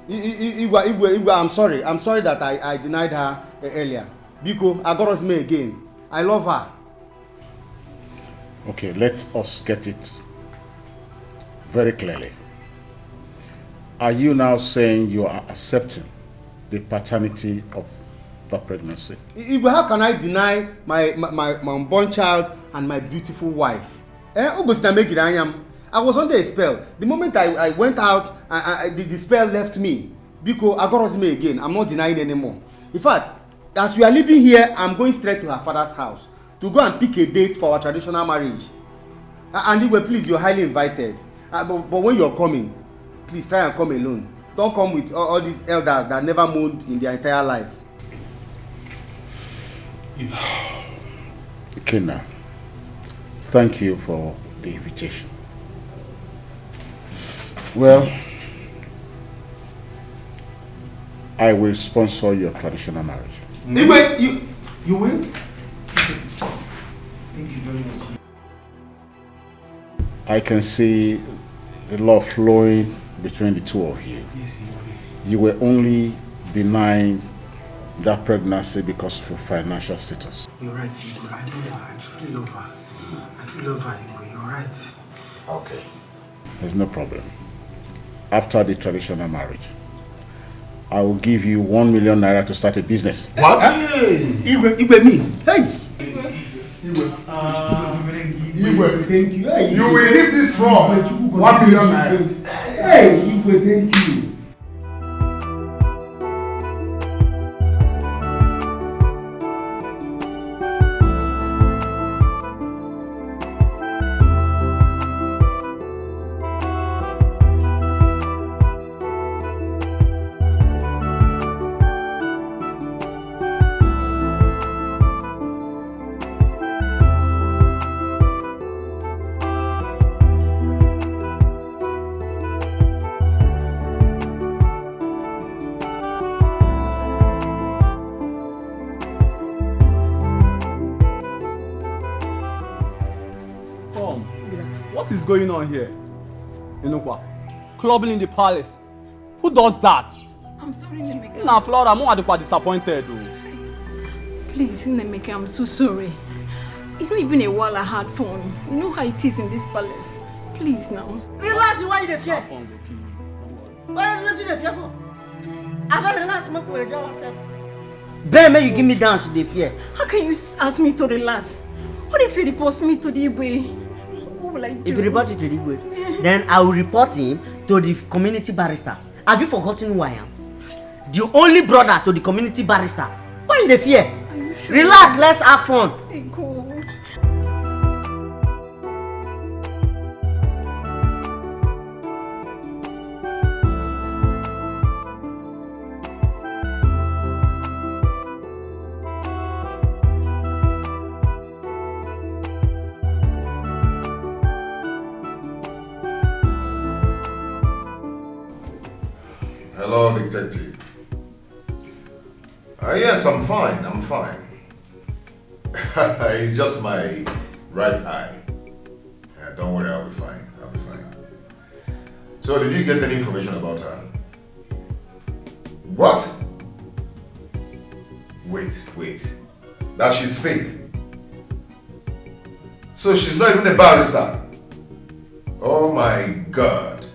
Igwe, I'm sorry. I'm sorry that I denied her earlier. Biko, Agoros me again. I love her. Okay, let us get it very clearly. Are you now saying you are accepting the paternity of the pregnancy? Igwe, how can I deny my unborn child and my beautiful wife? I was under a spell. The moment I went out, the spell left me. Biko, Agoros me again. I'm not denying anymore. In fact, as we are living here, I'm going straight to her father's house to go and pick a date for our traditional marriage. And Igwe, please, you're highly invited. But when you're coming, please try and come alone. Don't come with all these elders that never moaned in their entire life. Okay, now, thank you for the invitation. Well, I will sponsor your traditional marriage. Igwe, you will? Thank you very much. I can see the love flowing between the two of you. Yes, you were only denying that pregnancy because of your financial status. You're right, Igwe. I love her. I truly love her. I truly love her, Igwe. You're right. Okay. There's no problem. After the traditional marriage, I will give you 1 million naira to start a business. What? Hey! Igwe, me. Hey! Igwe, thank you. Hey, you will leave this from 1 million naira. Hey, Igwe, thank you. What is going on here? Inukwa, clubbing in the palace. Who does that? I'm sorry, Nemeka. Now, Flora, I'm quite disappointed. Please, Nemeka, I'm so sorry. You know, even a while I had fun. You know how it is in this palace. Please now. Relax, why you fear? Why are you fear for? I better relax, my boy. Ben, may you give me dance to the fear? How can you ask me to relax? What if you report me to the Igwe? What will I do? If you report it to the Igwe, then I will report him to the community barrister. Have you forgotten who I am? the only brother to the community barrister. Why you dey fear? Are you sure? Relax, let's have fun. Hey, God. Hello, detective. Yes, I'm fine. I'm fine. It's just my right eye. Don't worry, I'll be fine. I'll be fine. So, did you get any information about her? What? Wait. That she's fake. So she's not even a barrister. Oh my God.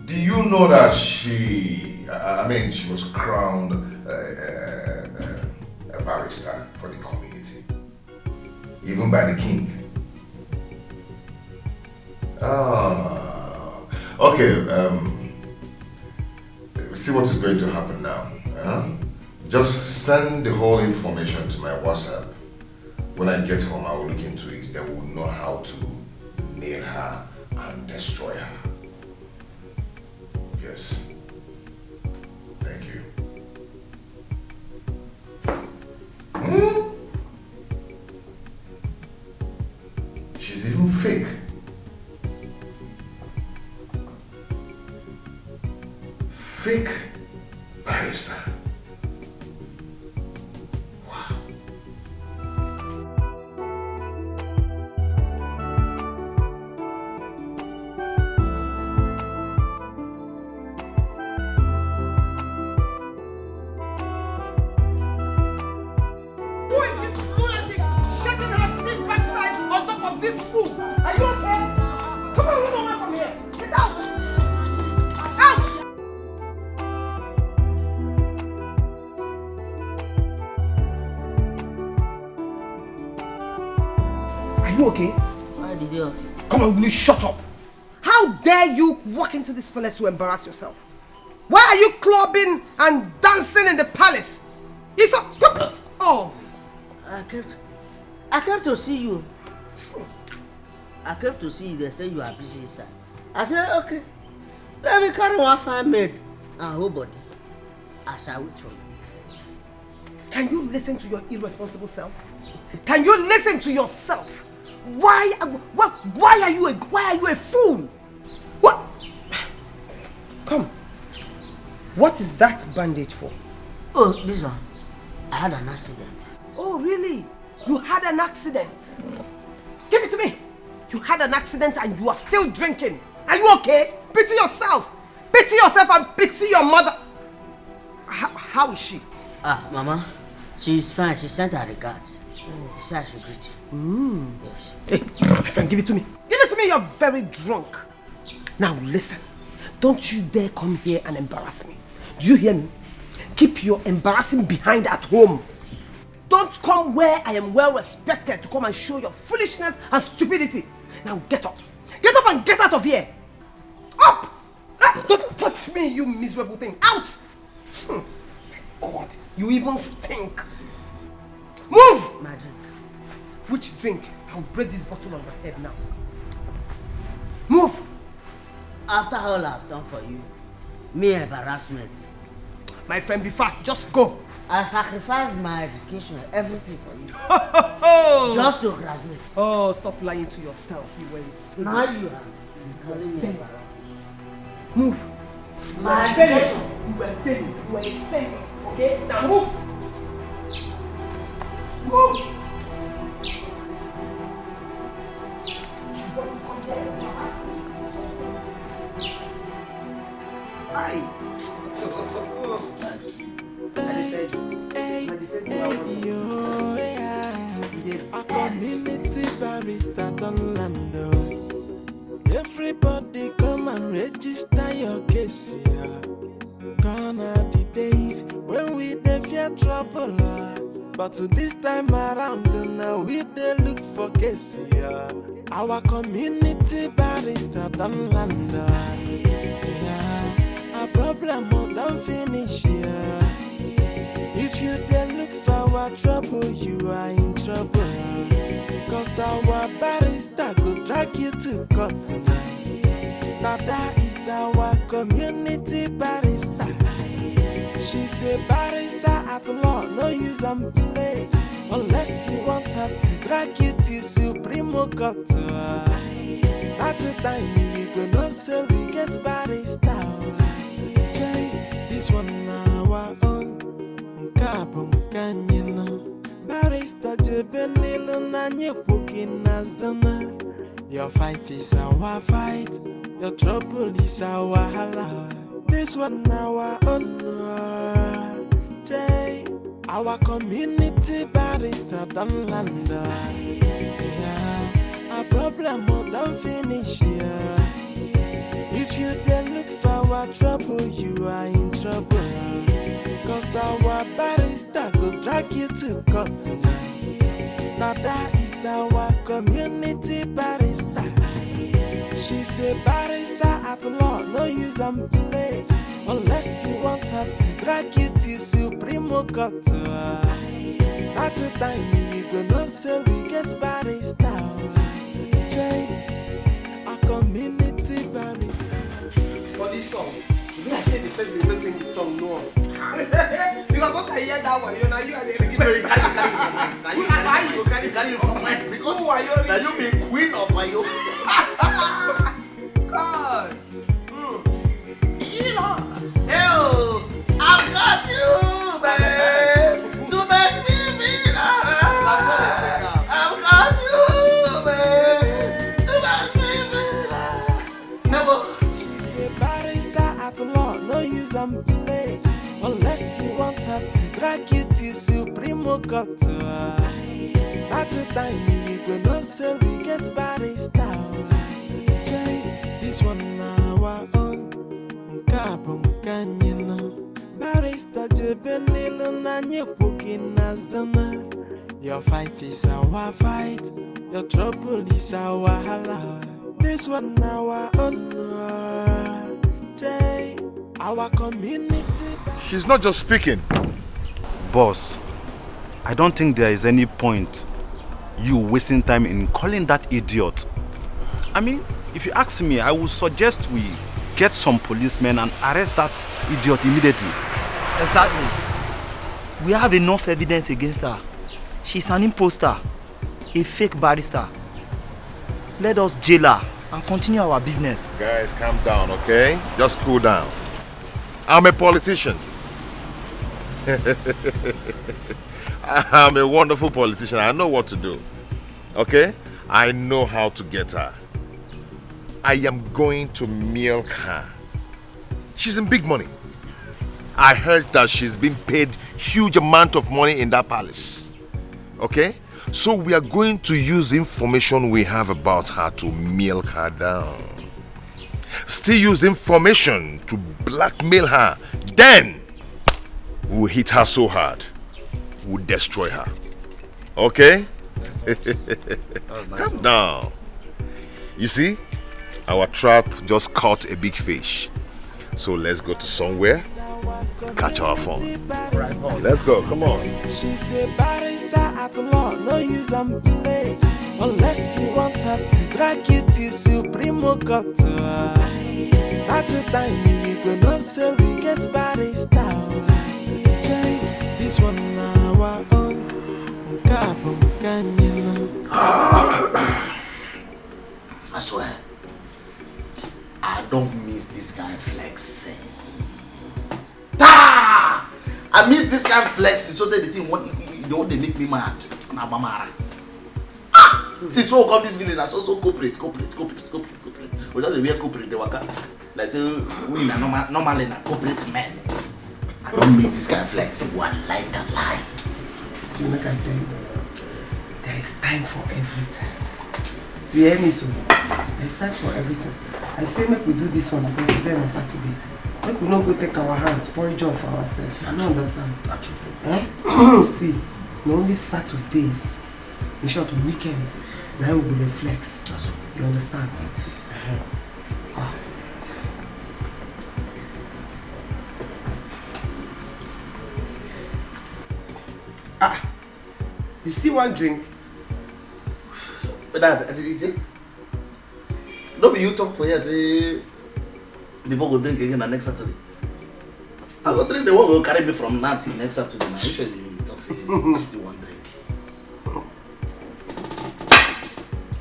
Do you know that she was crowned a barrister for the community, even by the king? Okay, see what is going to happen now. Just send the whole information to my WhatsApp. When I get home, I will look into it. Then we'll know how to nail her and destroy her. Yes. Thank you. She's even fake. Fake barrister. Okay? Why did you? Come on, will you shut up? How dare you walk into this palace to embarrass yourself? Why are you clubbing and dancing in the palace? It's a... Oh! I came to see you. I came to see you. They say you are busy inside. I said, okay. Let me carry one fine maid and whole body. I shall wait for you. Can you listen to your irresponsible self? Can you listen to yourself? Why are you a fool? What? Come. What is that bandage for? Oh, this one. I had an accident. Oh, really? You had an accident? Give it to me. You had an accident and you are still drinking. Are you okay? Pity yourself. Pity yourself and pity your mother. How is she? Mama, she's fine. She sent her regards. She said I should greet you. Yes. Hey, my friend, give it to me. Give it to me, you're very drunk. Now listen, don't you dare come here and embarrass me. Do you hear me? Keep your embarrassing behind at home. Don't come where I am well respected to come and show your foolishness and stupidity. Now get up. Get up and get out of here. Up! Don't touch me, you miserable thing. Out! My God, you even stink. Move! My drink. Which drink? I'll break this bottle on your head now. Move! After all I've done for you, me embarrassment. My friend, be fast. Just go. I sacrificed my education, everything for you. Just to graduate. Oh, stop lying to yourself. You were now you are calling me embarrassed. Move. My education. You were failing. You were failing. Okay? Now move. Move. Hi. A community barrister don't land. Everybody come and register your case. Gone are the days when we dey fear trouble. But this time around, now we dey look for case. Our community barrister don't land. problem don't finish here. If you then look for our trouble, you are in trouble. Cause our barrister go drag you to court tonight. Now that is our community barrister. She's a barrister at law, no use and play. Unless you want her to drag you to Supreme Court. At the time you go know say we get barrister. Jay, this one our own. Nkabum kanyino. Barrister jebenilu na nyepuki na zona. Your fight is our fight. Your trouble is our hala. This one our own. Jay, our community barrister don't land. Our problem don't finish here. If you then look for our trouble, you are in trouble. Cause our barrister go drag you to court tonight. Now that is our community barrister. She's a barrister at law, no use and play. Unless you want her to drag you to Supreme Court. At the time you go know say we get barrister. Jay, our community barrister. For this song, I say the person who sing this song knows. Because once I hear that one, you know you are the carry it from mine. Because who are you? Now you be queen of my own. God. You know. Hey, I've got you, babe, to make me feel alright. I've got you, babe, to make me feel alright. She's a barrister at law, no use and play. Unless you want her to drag you to Supreme Court. At the time you go know say we get barrister. Jay, this one our own. Nkabum kanyino. Barrister jebenilu na nyepuki na zona. Your fight is our fight. Your trouble is our hala. This one our own. Jay, our community. She's not just speaking. Boss, I don't think there is any point you wasting time in calling that idiot. I mean, if you ask me, I would suggest we get some policemen and arrest that idiot immediately. Exactly. We have enough evidence against her. She's an imposter, a fake barrister. Let us jail her and continue our business. Guys, calm down, okay? Just cool down. I'm a politician. I'm a wonderful politician. I know what to do. Okay? I know how to get her. I am going to milk her. She's in big money. I heard that she's been paid huge amount of money in that palace. Okay? So we are going to use information we have about her to milk her down. Still use information to blackmail her. Then we'll hit her so hard. We'll destroy her. Okay? Calm down. You see, our trap just caught a big fish. So let's go to somewhere, catch our phone. Let's go, come on. She's a barrister at law, no use and play. Unless you want her to drag you to Supreme Court. At the time you go know say we get barrister. Jay, this one our own. Nkabum kanyino. I swear, I don't miss this guy flexing. I miss this guy flexing so that the thing don't they make me mad. Since we come this village, that's also corporate. We just wear corporate, they work like say we are normally corporate men. I don't miss this guy flexing. One light and lie. See, like I tell you, there is time for everything. You hear me, so? There is time for everything. I say make we do this one because today is Saturday. Make we not go take our hands, spoil job for ourselves. I don't understand. That's true. Eh? See, not only Saturdays, in short, weekends, now we will flex. You understand? You still want drink? But that's easy. No, but you talk for years. Before go drink again the next Saturday. I go drink the one will carry me from Nancy next Saturday. Now usually talk say still one drink.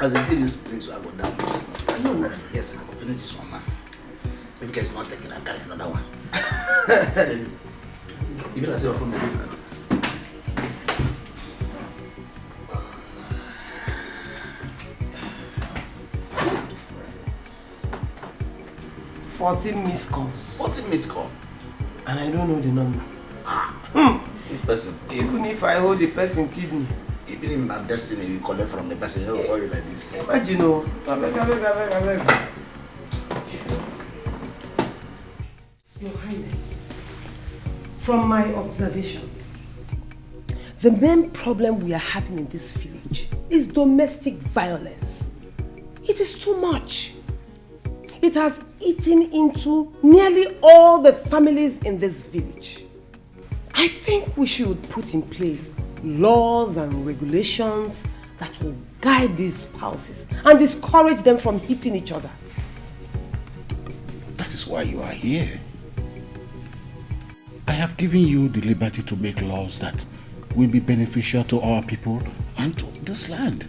As you see these drinks, I go down. I know that. Yes, I will finish this one, man. If you guys not taking, I carry another one. Even I say from the drink. 14 missed calls. 14 missed calls? And I don't know the number. This person. Even if I hold the person kidney. Even in that destiny you collect from the person, he'll call you like this. Imagine, oh. I beg. Your Highness, from my observation, the main problem we are having in this village is domestic violence. It is too much. It has eaten into nearly all the families in this village. I think we should put in place laws and regulations that will guide these spouses and discourage them from hitting each other. That is why you are here. I have given you the liberty to make laws that will be beneficial to our people and to this land.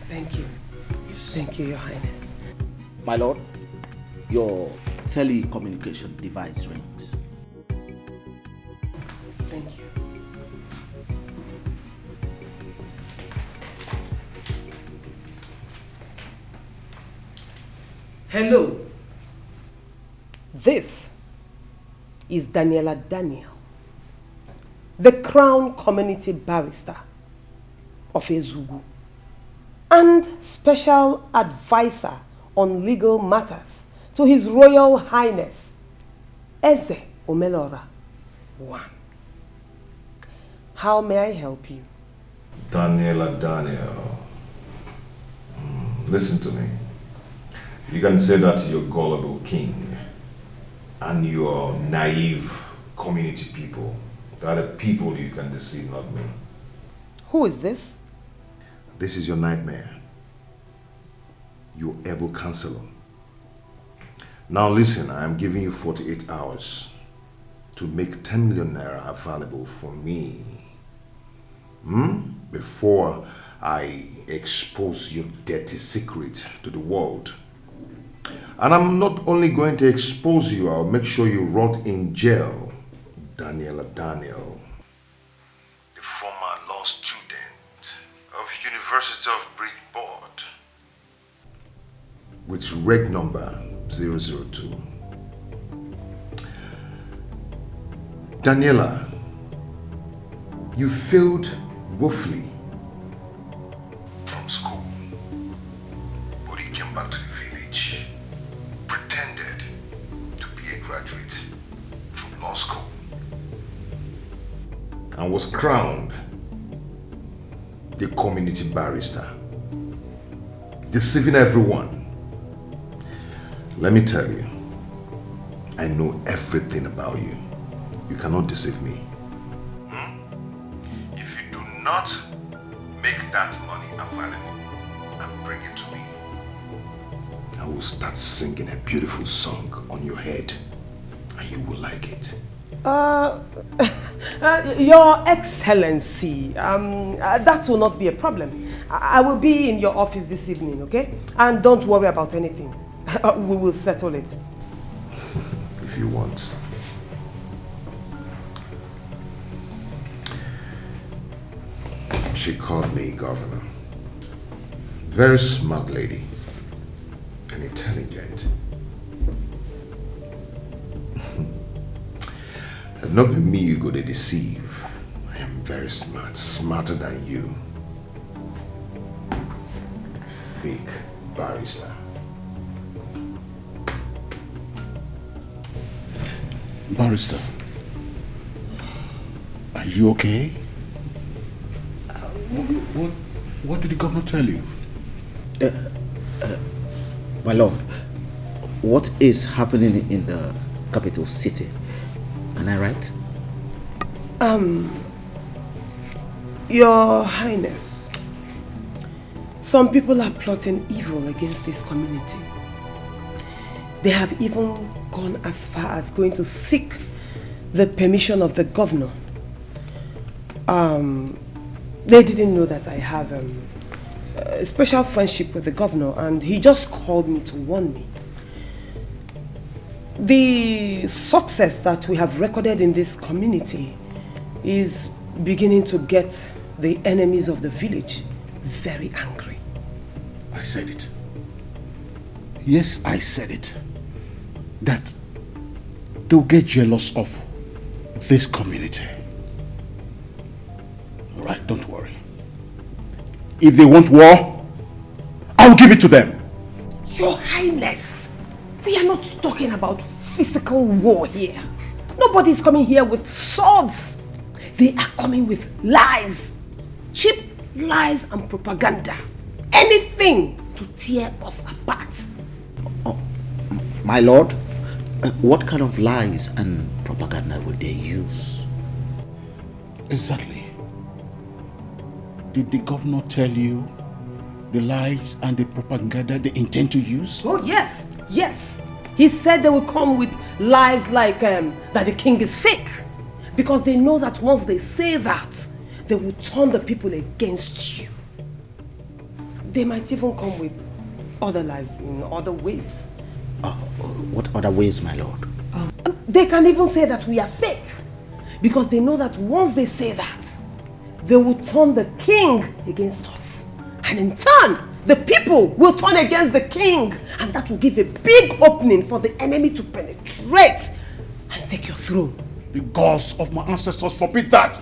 Thank you. Thank you, Your Highness. My lord, your telecommunication device rings. Thank you. Hello. This is Daniela Daniel, the Crown Community Barrister of Ezugu and Special Advisor on Legal Matters to His Royal Highness, Eze Omelora I. How may I help you? Daniela Daniel. Listen to me. You can say that you're gullible king and you're naive community people. They are the people you can deceive, not me. Who is this? This is your nightmare. Your able counselor. Now listen, I am giving you 48 hours to make 10 million naira available for me. Before I expose your dirty secret to the world. And I'm not only going to expose you, I'll make sure you rot in jail. Daniela Daniel, the former law student of University of Bridgeport, with reg number 002. Daniela, you failed woefully from school, but you came back to the village, pretended to be a graduate from law school, and was crowned the community barrister, deceiving everyone. Let me tell you, I know everything about you. You cannot deceive me. If you do not make that money available and bring it to me, I will start singing a beautiful song on your head and you will like it. Your Excellency, that will not be a problem. I will be in your office this evening, okay? And don't worry about anything. We will settle it. If you want. She called me governor. Very smart lady and intelligent. Have not been me you go to deceive. I am very smart, smarter than you. Fake barrister. Barrister, are you okay? What did the governor tell you? My lord, what is happening in the capital city? Am I right? Your Highness, some people are plotting evil against this community. They have even gone as far as going to seek the permission of the governor. They didn't know that I have a special friendship with the governor, and he just called me to warn me. The success that we have recorded in this community is beginning to get the enemies of the village very angry. I said it. Yes, I said it. That they'll get jealous of this community. All right, don't worry. If they want war, I'll give it to them. Your Highness, we are not talking about physical war here. Nobody's coming here with swords. They are coming with lies. Cheap lies and propaganda. Anything to tear us apart. Oh, my lord, what kind of lies and propaganda will they use? Exactly. Did the governor tell you the lies and the propaganda they intend to use? Oh yes, yes. He said they will come with lies like that the king is fake. Because they know that once they say that, they will turn the people against you. They might even come with other lies in other ways. What other ways, my lord? They can even say that we are fake. Because they know that once they say that, they will turn the king against us. And in turn, the people will turn against the king. And that will give a big opening for the enemy to penetrate and take your throne. The gods of my ancestors forbid that.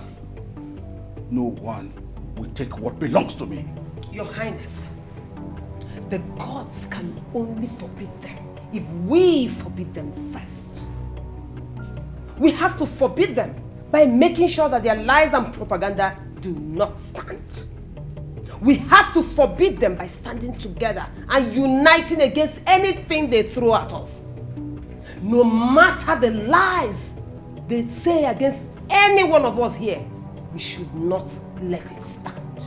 No one will take what belongs to me. Your Highness, the gods can only forbid them if we forbid them first. We have to forbid them by making sure that their lies and propaganda do not stand. We have to forbid them by standing together and uniting against anything they throw at us. No matter the lies they say against any one of us here, we should not let it stand.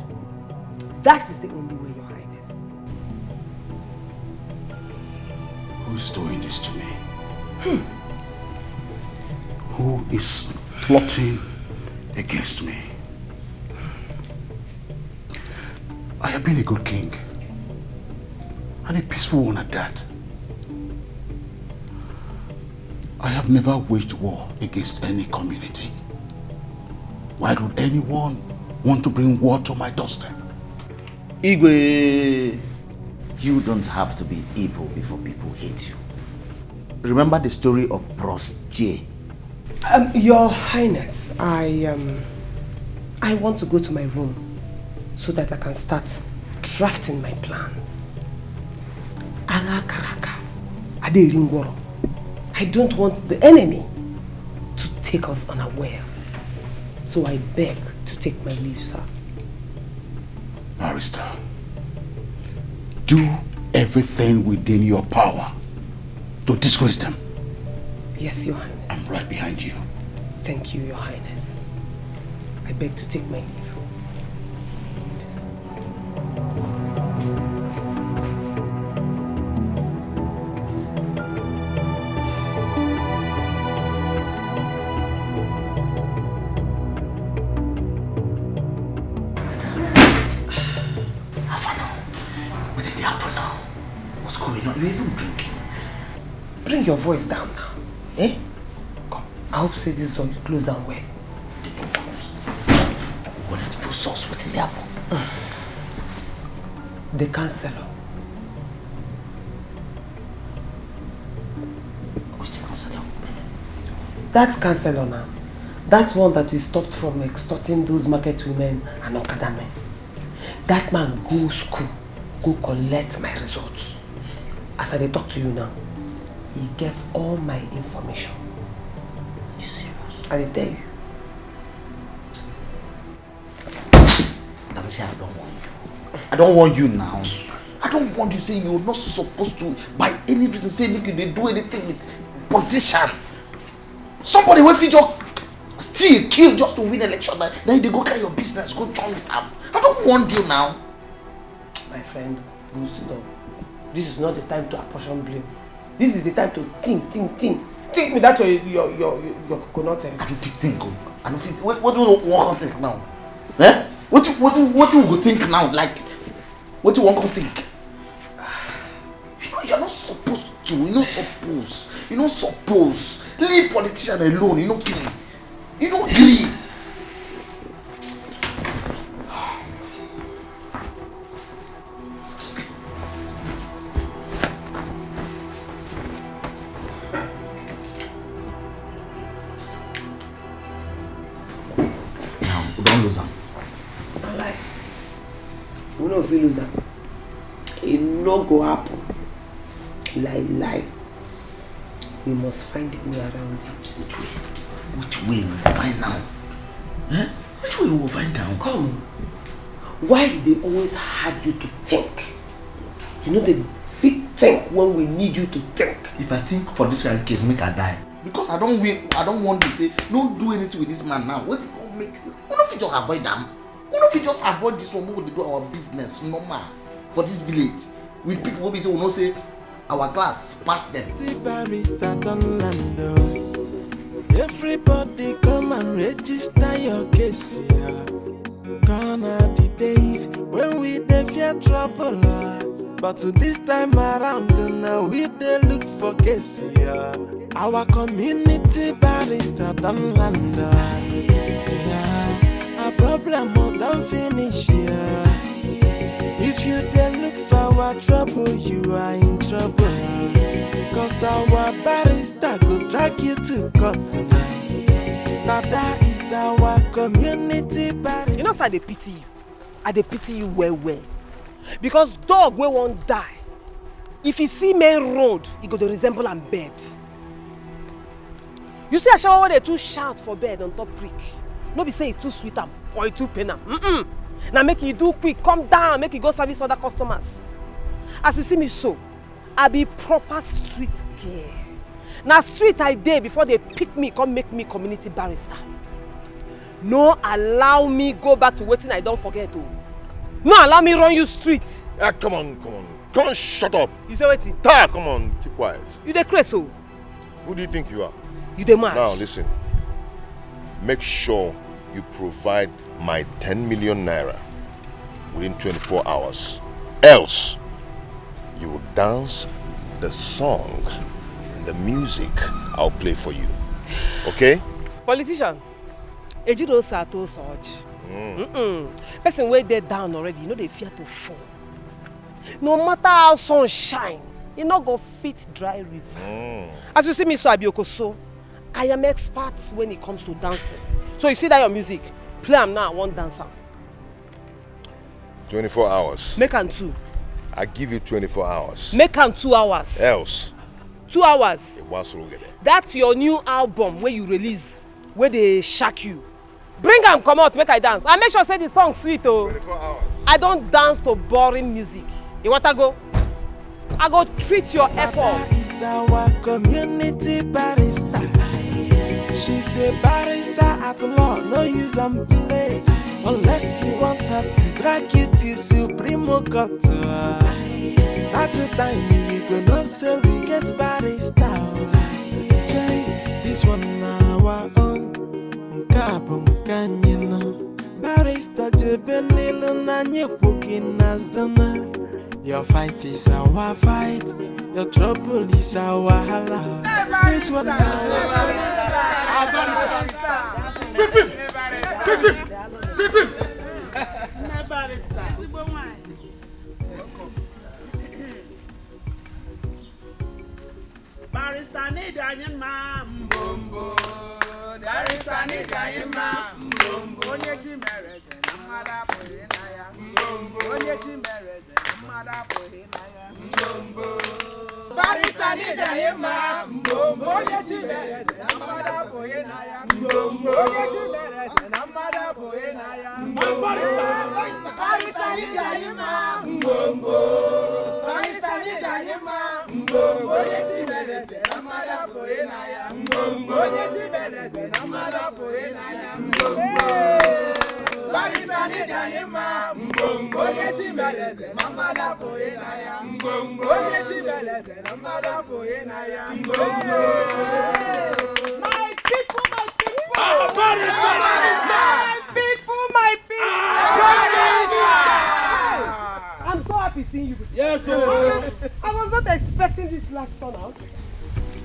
That is the only way, Your Highness. Who's doing this to me? Who is plotting against me? I have been a good king, and a peaceful one at that. I have never waged war against any community. Why would anyone want to bring war to my doorstep? Igwe, you don't have to be evil before people hate you. Remember the story of Bros J? Your Highness, I want to go to my room so that I can start drafting my plans. Ala Karaka, Ade Ringworo. I don't want the enemy to take us unawares. So I beg to take my leave, sir. Barrister, do everything within your power to disgrace them. Yes, Your Highness. I'm right behind you. Thank you, Your Highness. I beg to take my leave. You even drinking? Bring your voice down now. Eh? Come. I hope say this door will close and well. What did you put sauce with in the apple? The counselor. Which counselor? That counselor now. That one that we stopped from extorting those market women and Okada men. That man go school, go collect my results. As I talk to you now, he gets all my information. Are you serious? I tell you. I don't want you. I don't want you now. I don't want you saying you're not supposed to, by any reason, say look, they do anything with politician. Somebody will feed your steal, kill just to win election. Then they go carry your business, go join with them. I don't want you now. My friend, go sit down. This is not the time to apportion blame. This is the time to think. Think without your coconut. I don't think. I don't think. What do you want to think now? Eh? What you go think now? Like, what do you want to think? You're not supposed to. You're not supposed. Leave politicians alone. You know, kill. You don't agree. Now, we don't lose them. Lie. We don't feel lose them. It no go happen. Lie. We must find a way around it. Which way we will find now? Eh? Which way we will find now? Come. Why do they always hard you to think? You know they fit think when we need you to think. If I think for this kind of case, make I die. Because I don't want to say, don't do anything with this man now. What is it make? We don't fit just avoid them. We don't fit just avoid this one. We will do our business normal for this village. With people who be say, we don't say our class pass them. Everybody come and register your case, yeah. Gone are the days when we dey fear trouble, but this time around, now we dey look for case, yeah. Our community barrister done land, yeah. A problem don't finish, yeah. If you dey look for our trouble, you are in trouble. Cause our barrister go drag you to court tonight. Now that is our community barrister. You know, sir, they pity you. I dey pity you well. Because dog wey won't die. If he see main road, he go to resemble am bed. You see a shower where they too shout for bed on top prick. No be say it too sweet am or it too pain am. Now make you do quick, come down, make you go service other customers. As you see me so, I be proper street care. Now street I dey before they pick me, come make me community barrister. No allow me go back to waiting I don't forget. No allow me run you street. Come on, shut up. You say waiting? Come on, keep quiet. You dey crazy so? Who do you think you are? You dey mad? Now listen, make sure you provide my 10 million naira within 24 hours. Else, you will dance the song and the music I'll play for you. Okay? Politician, Ejiro Sato Soj. Person way they down already, you know they fear to fall. No matter how sun shine, you not go fit dry river. As you see me so Abiokoso, I am expert when it comes to dancing. So you see that your music, play am now, one dancer. 24 hours. Make am 2. I give you 24 hours. Make am 2 hours. Else. 2 hours. Get That's your new album where you release, where they shock you. Bring am come out, make I dance. And make sure say the song sweet oh. 24 hours. I don't dance to boring music. You want to go? I go treat your effort. That is our community barrister. She's a barrister at law, no use and play. Unless you want her to drag you to Supreme Court. At the time you gonna say we get barrister. This one now our own. Kabum kanyina. Barrister jebelilo na nyepukina zona. Your fight is our fight. Your trouble is our hala. This one Barrister need a man, Bumbo. Barrister need a man, Bumbo. Onye chimereze na mada pore na ya, Bumbo. Onye chimereze na mada pore na ya, Bumbo. Barrister need a man, Bumbo. Onye chimereze na mada pore na ya, Bumbo. Onye chimereze na mada pore na ya, Bumbo. Barrister need a man, Bumbo. Barrister need a man, Bumbo. Onye chimereze na mada pore na ya, Bumbo. Onye chimereze na mada pore na ya. jayima mbongo onye chimeleze na mmada pụghị na ya mbongo onye chimeleze na mmada pụghị na ya mbongo. My people, my people. My people. I'm so happy seeing you. Yes, sir. I was not expecting this last turnout.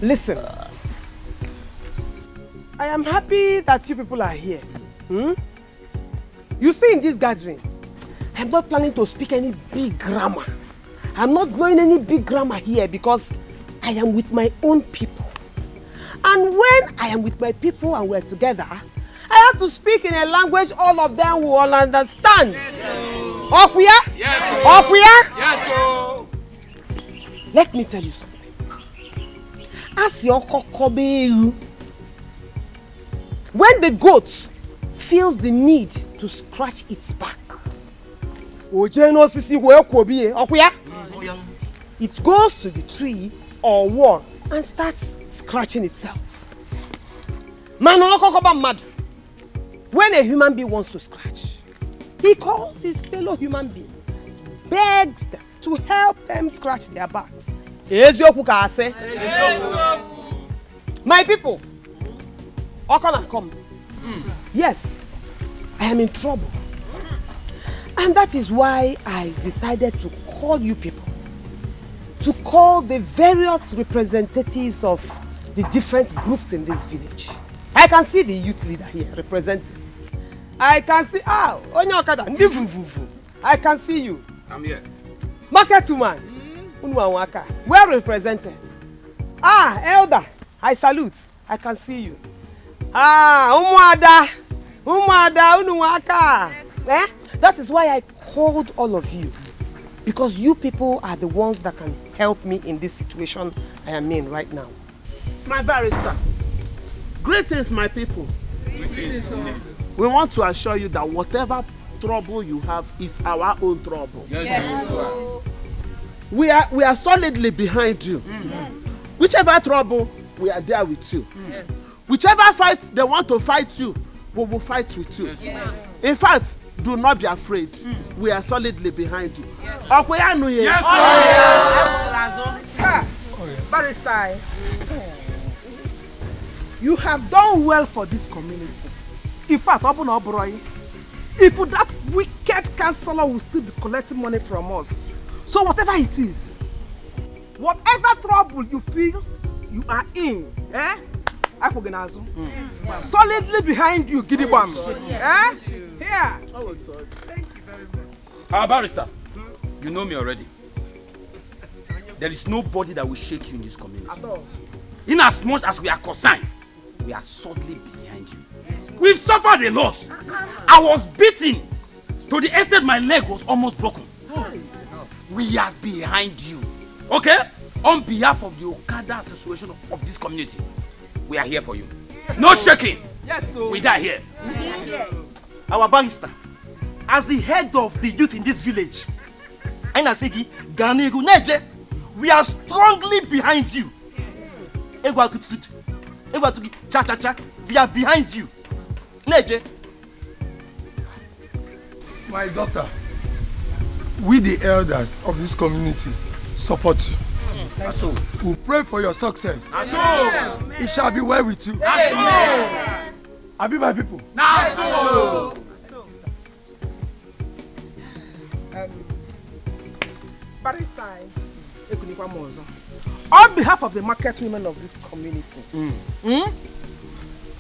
Listen, I am happy that you people are here. You see, in this gathering, I'm not planning to speak any big grammar. I'm not blowing any big grammar here because I am with my own people. And when I am with my people and we're together, I have to speak in a language all of them will understand. Up here? Yes, sir. Up here? Yes, sir. Let me tell you something. As your kokobe, when the goat feels the need to scratch its back, it goes to the tree or wall and starts scratching itself. When a human being wants to scratch, he calls his fellow human being, begs them to help them scratch their backs. My people, come. Yes, I am in trouble. And that is why I decided to call you people, to call the various representatives of the different groups in this village. I can see the youth leader here representing. I can see, I can see you. I'm here. Market woman, well represented. Elder, I salute. I can see you. That is why I called all of you, because you people are the ones that can help me in this situation I am in right now. My barrister, greetings, my people. We want to assure you that whatever trouble you have is our own trouble. Yes. We are solidly behind you. Yes. Whichever trouble, we are there with you. Yes. Whichever fight they want to fight you, we will fight with you. Yes. In fact, do not be afraid. We are solidly behind you. Yes. Barrister, you have done well for this community. In fact, if that wicked councillor will still be collecting money from us, so whatever it is, whatever trouble you feel you are in, solidly behind you, Gidibam. Here. Thank you very much. Barrister, you know me already. There is nobody that will shake you in this community. In as much as we are concerned, we are solidly behind you. We've suffered a lot. I was beaten to the extent my leg was almost broken. We are behind you. Okay? On behalf of the Okada Association of this community, we are here for you. No shaking. Yes, sir. We die here. Our barrister, as the head of the youth in this village, we are strongly behind you. We are behind you. My daughter, we the elders of this community support you. We pray for your success. It shall be well with you. I be my people. Barrister, on behalf of the market women of this community,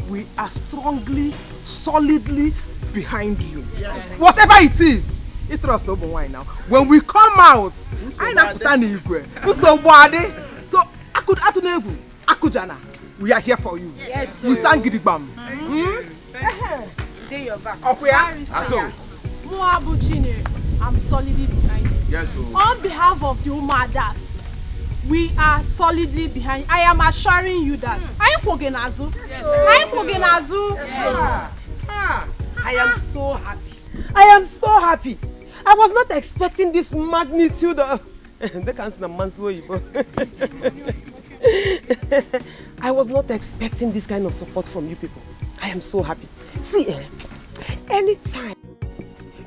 we are strongly, solidly behind you. Yes. Whatever it is, it trust open wine now. When we come out, I na putani igwe. So akujana, we are here for you. Yes, we stand gidigbam. Dey your back. I'm solidly behind you. Yes, sir. On behalf of the Umadas, we are solidly behind. I am assuring you that. I am so happy. I am so happy. I was not expecting this magnitude of... I was not expecting this kind of support from you people. I am so happy. See, anytime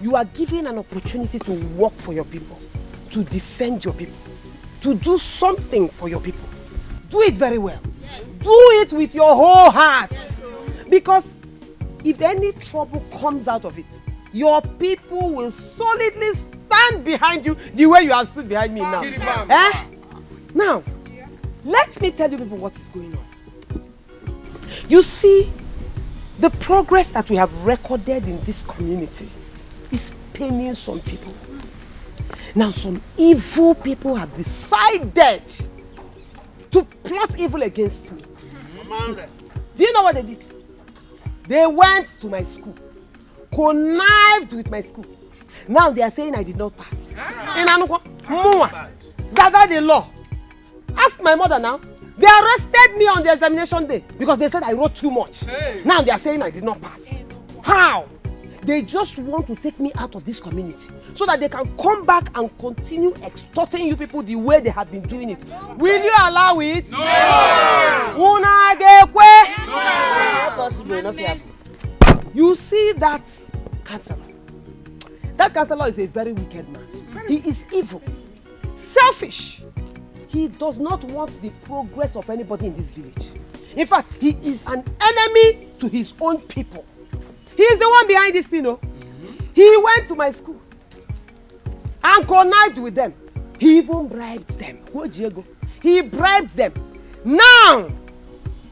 you are given an opportunity to work for your people, to defend your people, to do something for your people. Do it very well. Yes. Do it with your whole heart. Because if any trouble comes out of it, your people will solidly stand behind you the way you have stood behind me now. Now, let me tell you people what is going on. You see, the progress that we have recorded in this community is paining some people. Now, some evil people have decided to plot evil against me. Do you know what they did? They went to my school, connived with my school. Now they are saying I did not pass. That's the law. Ask my mother now. They arrested me on the examination day because they said I wrote too much. Hey. Now they are saying I did not pass. How? They just want to take me out of this community so that they can come back and continue extorting you people the way they have been doing it. Will you allow it? No! No! You see that counselor? That counselor is a very wicked man. He is evil, selfish. He does not want the progress of anybody in this village. In fact, he is an enemy to his own people. He is the one behind this thing, no? He went to my school and connived with them. He even bribed them. He bribed them. Now,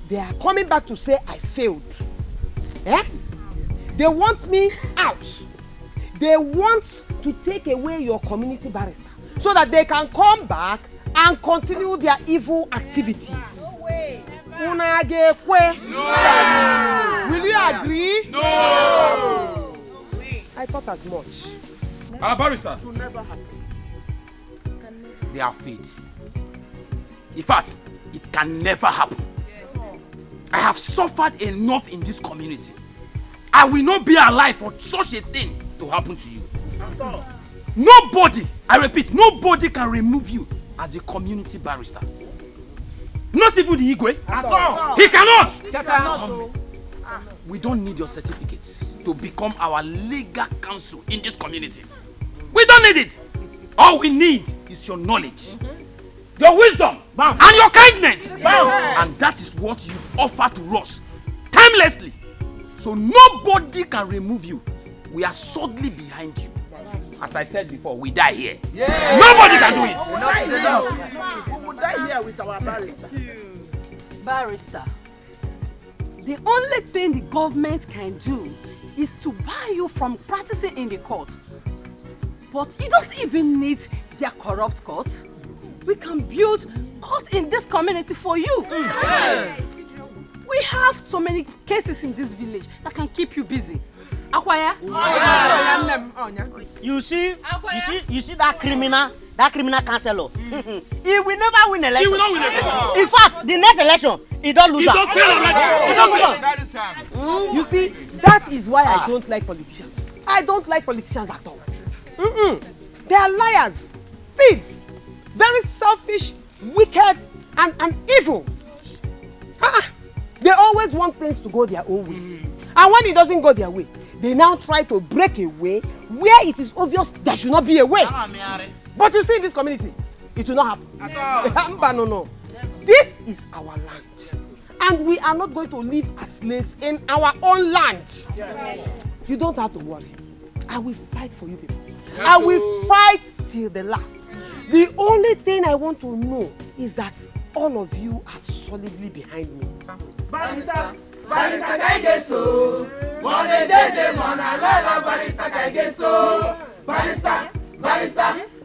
they are coming back to say I failed. Eh? They want me out. They want to take away your community barrister so that they can come back and continue their evil activities. No way. No. Will you agree? No. I thought as much. Barrister. It will never happen. They are faith. In fact, it can never happen. Yes. I have suffered enough in this community. I will not be alive for such a thing to happen to you. Nobody, I repeat, nobody can remove you as a community barrister. Not even the Igwe. At all. He cannot. We don't need your certificates to become our legal counsel in this community. We don't need it. All we need is your knowledge, your wisdom, and your kindness. And that is what you've offered to us timelessly. So nobody can remove you. We are solidly behind you. As I said before, we die here. Yeah. Nobody can do it. We will die here with our barrister. Barrister, the only thing the government can do is to bar you from practicing in the court. But you don't even need their corrupt courts. We can build courts in this community for you. Yes. We have so many cases in this village that can keep you busy. Akwaya? You see that criminal counselor. He will never win election. He will not win election. In fact, the next election, he don't lose. You see, that is why I don't like politicians. I don't like politicians at all. They are liars, thieves, very selfish, wicked, and evil. They always want things to go their own way. And when it doesn't go their way, they now try to break a way where it is obvious there should not be a way. But you see in this community, it will not happen. No. This is our land. And we are not going to live as slaves in our own land. You don't have to worry. I will fight for you people. I will fight till the last. The only thing I want to know is that all of you are solidly behind me. Barrister Kaigeso, Mone Jeje Mona Lala, Barrister Kaigeso, Barrister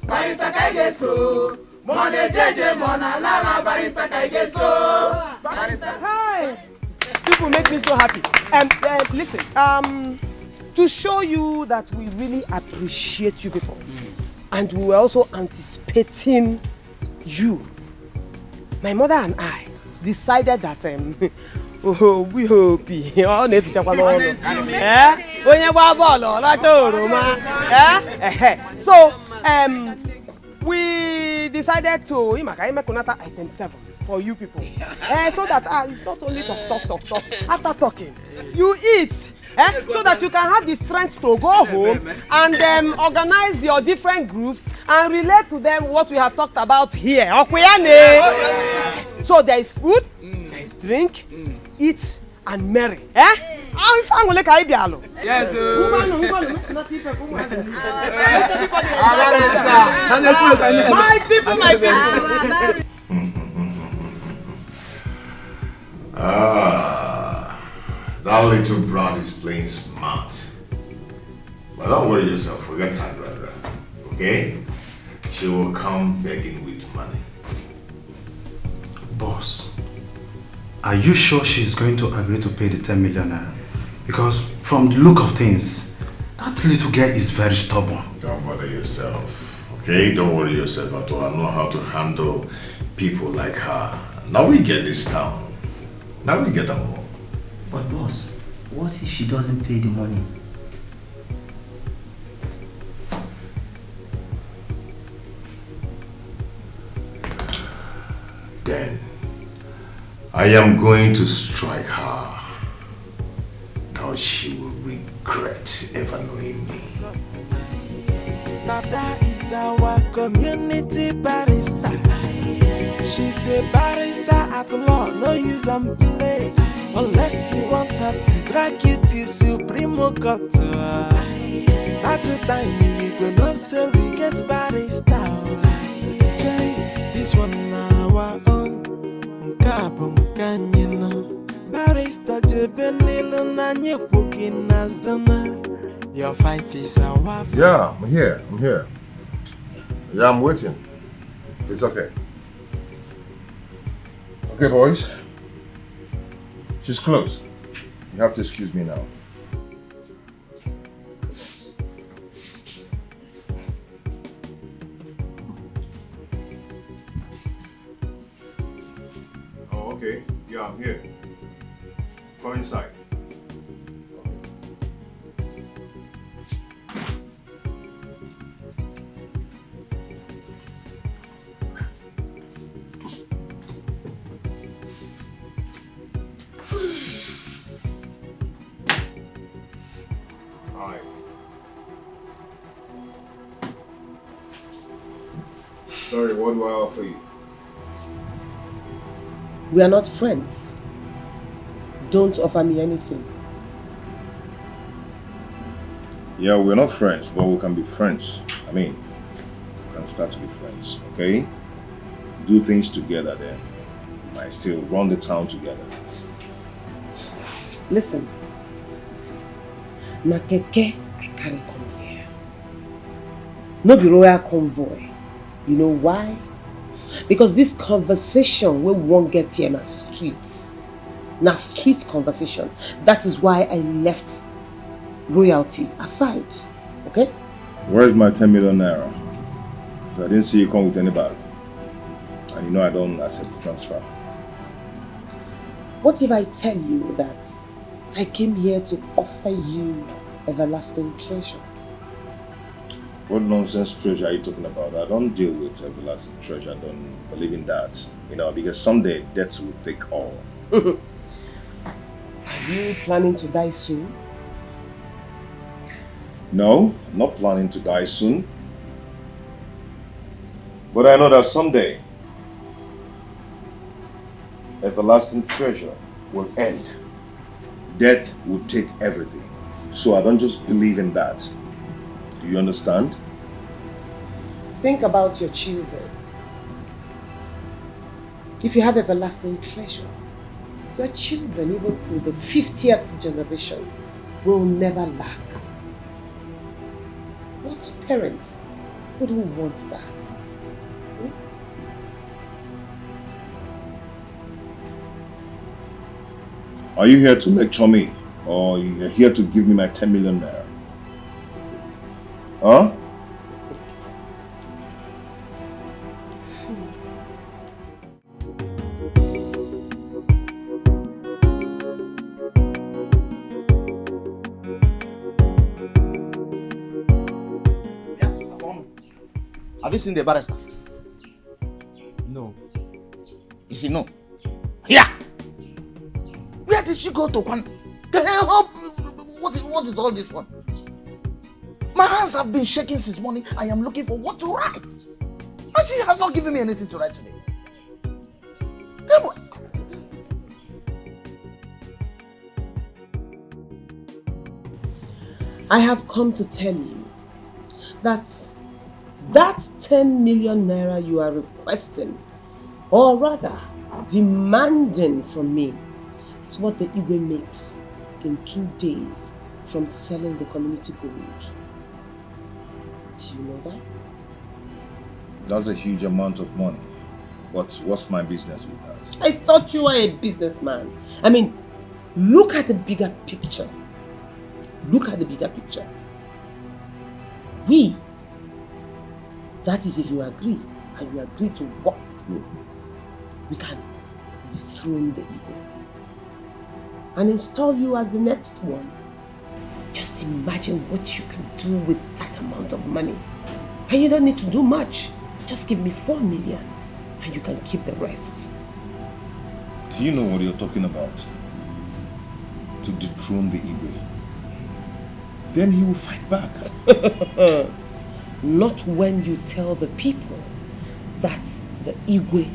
Kaigeso, Mone Jeje Mona Lala, Barrister Kaigeso, Barrister. Hi, people make me so happy. Listen, to show you that we really appreciate you people, and we were also anticipating you. My mother and I decided that we hope so we decided to item 7 for you people, so that it's not only talk. After talking, you eat, So that you can have the strength to go home and organize your different groups and relate to them what we have talked about here. So there is food, there is drink, eat and marry. Yes, my people. That little brat is playing smart. But don't worry yourself, forget her, brother. Okay? She will come begging with money. Boss, are you sure she's going to agree to pay the 10 million naira? Because from the look of things, that little girl is very stubborn. Don't bother yourself, okay? Don't worry yourself at all. I know how to handle people like her. Now we get this town. Now we get them all. But boss, what if she doesn't pay the money? Then I am going to strike her. Now she will regret ever knowing me. Now that is our community barrister. She's a barrister at law, no use and play. Unless you want her to drag you to Supremo Court. At the time you gonna say we get barrister. This one now our own. Nkabum kanyino. Barrister jebelilo na nyepuki na zona. Your fight is our fight. Yeah, I'm here. Yeah, I'm waiting. It's okay. Okay, boys. She's close. You have to excuse me now. Oh, okay. Yeah, I'm here. Go inside. Hi. Sorry, what do I offer you? We are not friends. Don't offer me anything. Yeah, we're not friends, but we can be friends. I mean, we can start to be friends, okay? Do things together then. We might still run the town together. Listen. Na keke I carry come here. No be royal convoy. You know why? Because this conversation we won't get here na streets. Na street conversation. That is why I left royalty aside. Okay? Where's my 10 million naira? So I didn't see you come with anybody. And you know I don't accept transfer. What if I tell you that I came here to offer you everlasting treasure? What nonsense treasure are you talking about? I don't deal with everlasting treasure. I don't believe in that. You know, because someday death will take all. Are you planning to die soon? No, I'm not planning to die soon. But I know that someday everlasting treasure will end. Death will take everything. So I don't just believe in that. Do you understand? Think about your children. If you have everlasting treasure, your children, even to the 50th generation, will never lack. What parent wouldn't want that? Are you here to lecture me? Or you're here to give me my 10 million naira? Huh? Have you seen the barrister? No. You see, no. Here! Where did she go to? What What is all this one? My hands have been shaking since morning. I am looking for what to write. And she has not given me anything to write today. I have come to tell you that 10 million naira you are requesting, or rather demanding from me, is what the Igwe makes in 2 days from selling the community gold. Do you know that? That's a huge amount of money. But what's my business with that? I thought you were a businessman. I mean, look at the bigger picture. Look at the bigger picture. That is if you agree, and you agree to work with me, we can dethrone the Igwe and install you as the next one. Just imagine what you can do with that amount of money. And you don't need to do much. Just give me 4 million and you can keep the rest. Do you know what you're talking about? To dethrone the Igwe. Then he will fight back. Not when you tell the people that the Igwe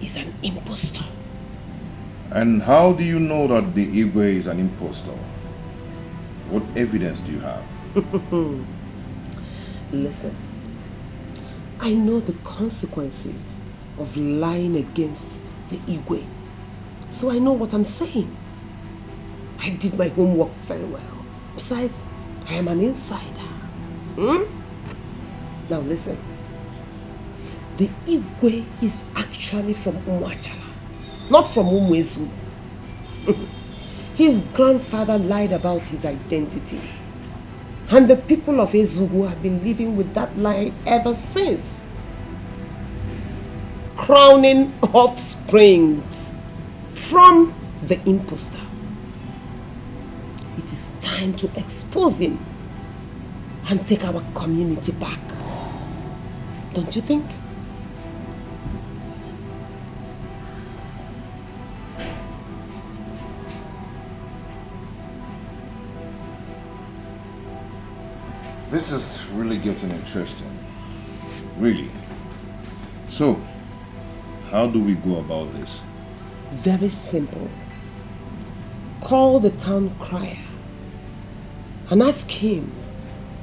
is an imposter. And how do you know that the Igwe is an impostor? What evidence do you have? Listen, I know the consequences of lying against the Igwe. So I know what I'm saying. I did my homework very well. Besides, I am an insider. Now listen. The Igwe is actually from Umuachala, not from Umwezu. His grandfather lied about his identity. And the people of Ezugu have been living with that lie ever since. Crowning offspring from the imposter. It is time to expose him and take our community back. Don't you think? This is really getting interesting. Really. So, how do we go about this? Very simple. Call the town crier and ask him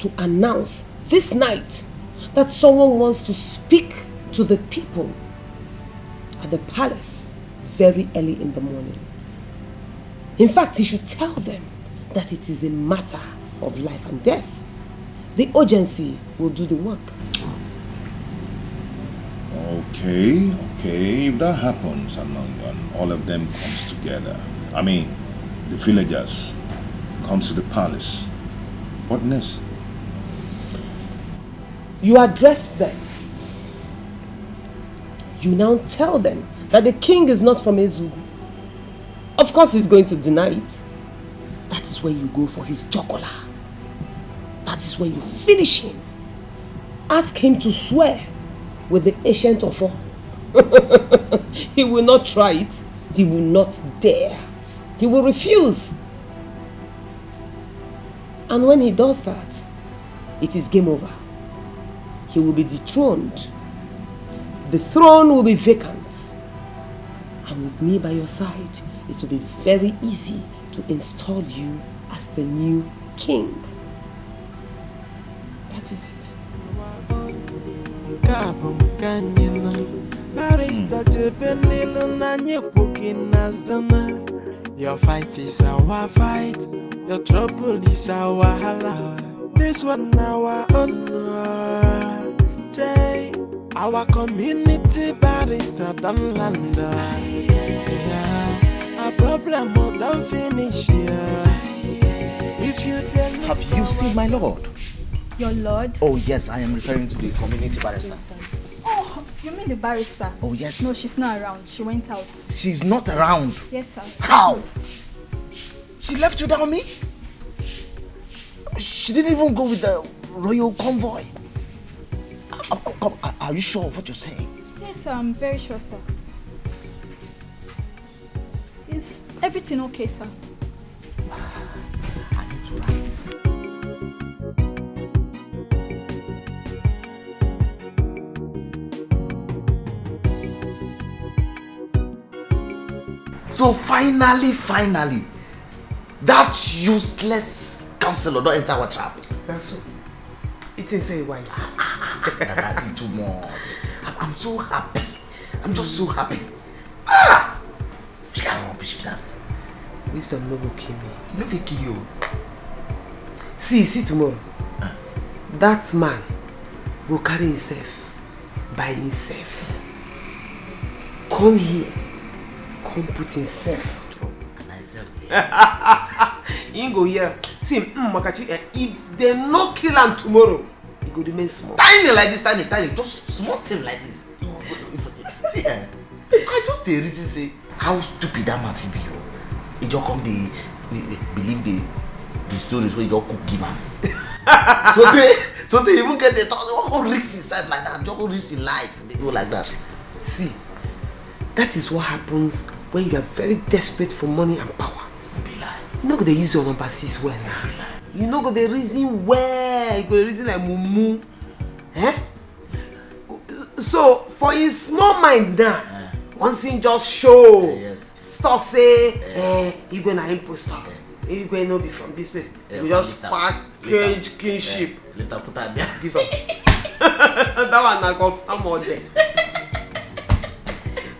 to announce this night that someone wants to speak to the people at the palace very early in the morning. In fact, he should tell them that it is a matter of life and death. The urgency will do the work. Okay. If that happens and all of them comes together, I mean, the villagers comes to the palace, what next? You address them. You now tell them that the king is not from Ezugu. Of course he's going to deny it. That is when you go for his jugular. That is when you finish him. Ask him to swear with the ancient of all. He will not try it. He will not dare. He will refuse. And when he does that, it is game over. He will be dethroned. The throne will be vacant. And with me by your side, it will be very easy to install you as the new king. That is it. Your fight is our fight. Your trouble is our wahala. This one our honor. Jay, our community barrister don't land. A problem don't finish here. If you have you seen my lord? Your lord? Oh yes, I am referring to the community barrister. Oh, you mean the barrister? Oh yes. No, she's not around. She went out. She's not around? Yes, sir. How? She left without me? She didn't even go with the royal convoy. Are you sure of what you're saying? Yes, sir, I'm very sure, sir. Is everything okay, sir? I need to write. So finally, that useless counselor don't enter our trap. That's so. It ain't say wise. That's too much. I'm so happy. I'm just so happy. Which kind of rubbish be that? Wisdom no go kill me. No fit kill you. See tomorrow. That man will carry himself by himself. Come here. Come put himself. And I said, he ain't go here. See him, Makachi, if they no kill him tomorrow, he go remain small. Tiny like this, tiny. Just small thing like this. See, I just the reason say how stupid that man feel be. He just come they believe the stories where you just cook give him. so they even get the thought, all risk inside like that, just risk in life. They go like that. See, that is what happens when you are very desperate for money and power. You know they use your number 6 well now. You know they reason well. You go reason like mumu. Eh? So for his small mind now, once him just show, stock say, you gonna imposter. You gonna not be from this place. You just package kinship. Later put that there. Give up. That one I confirm all day.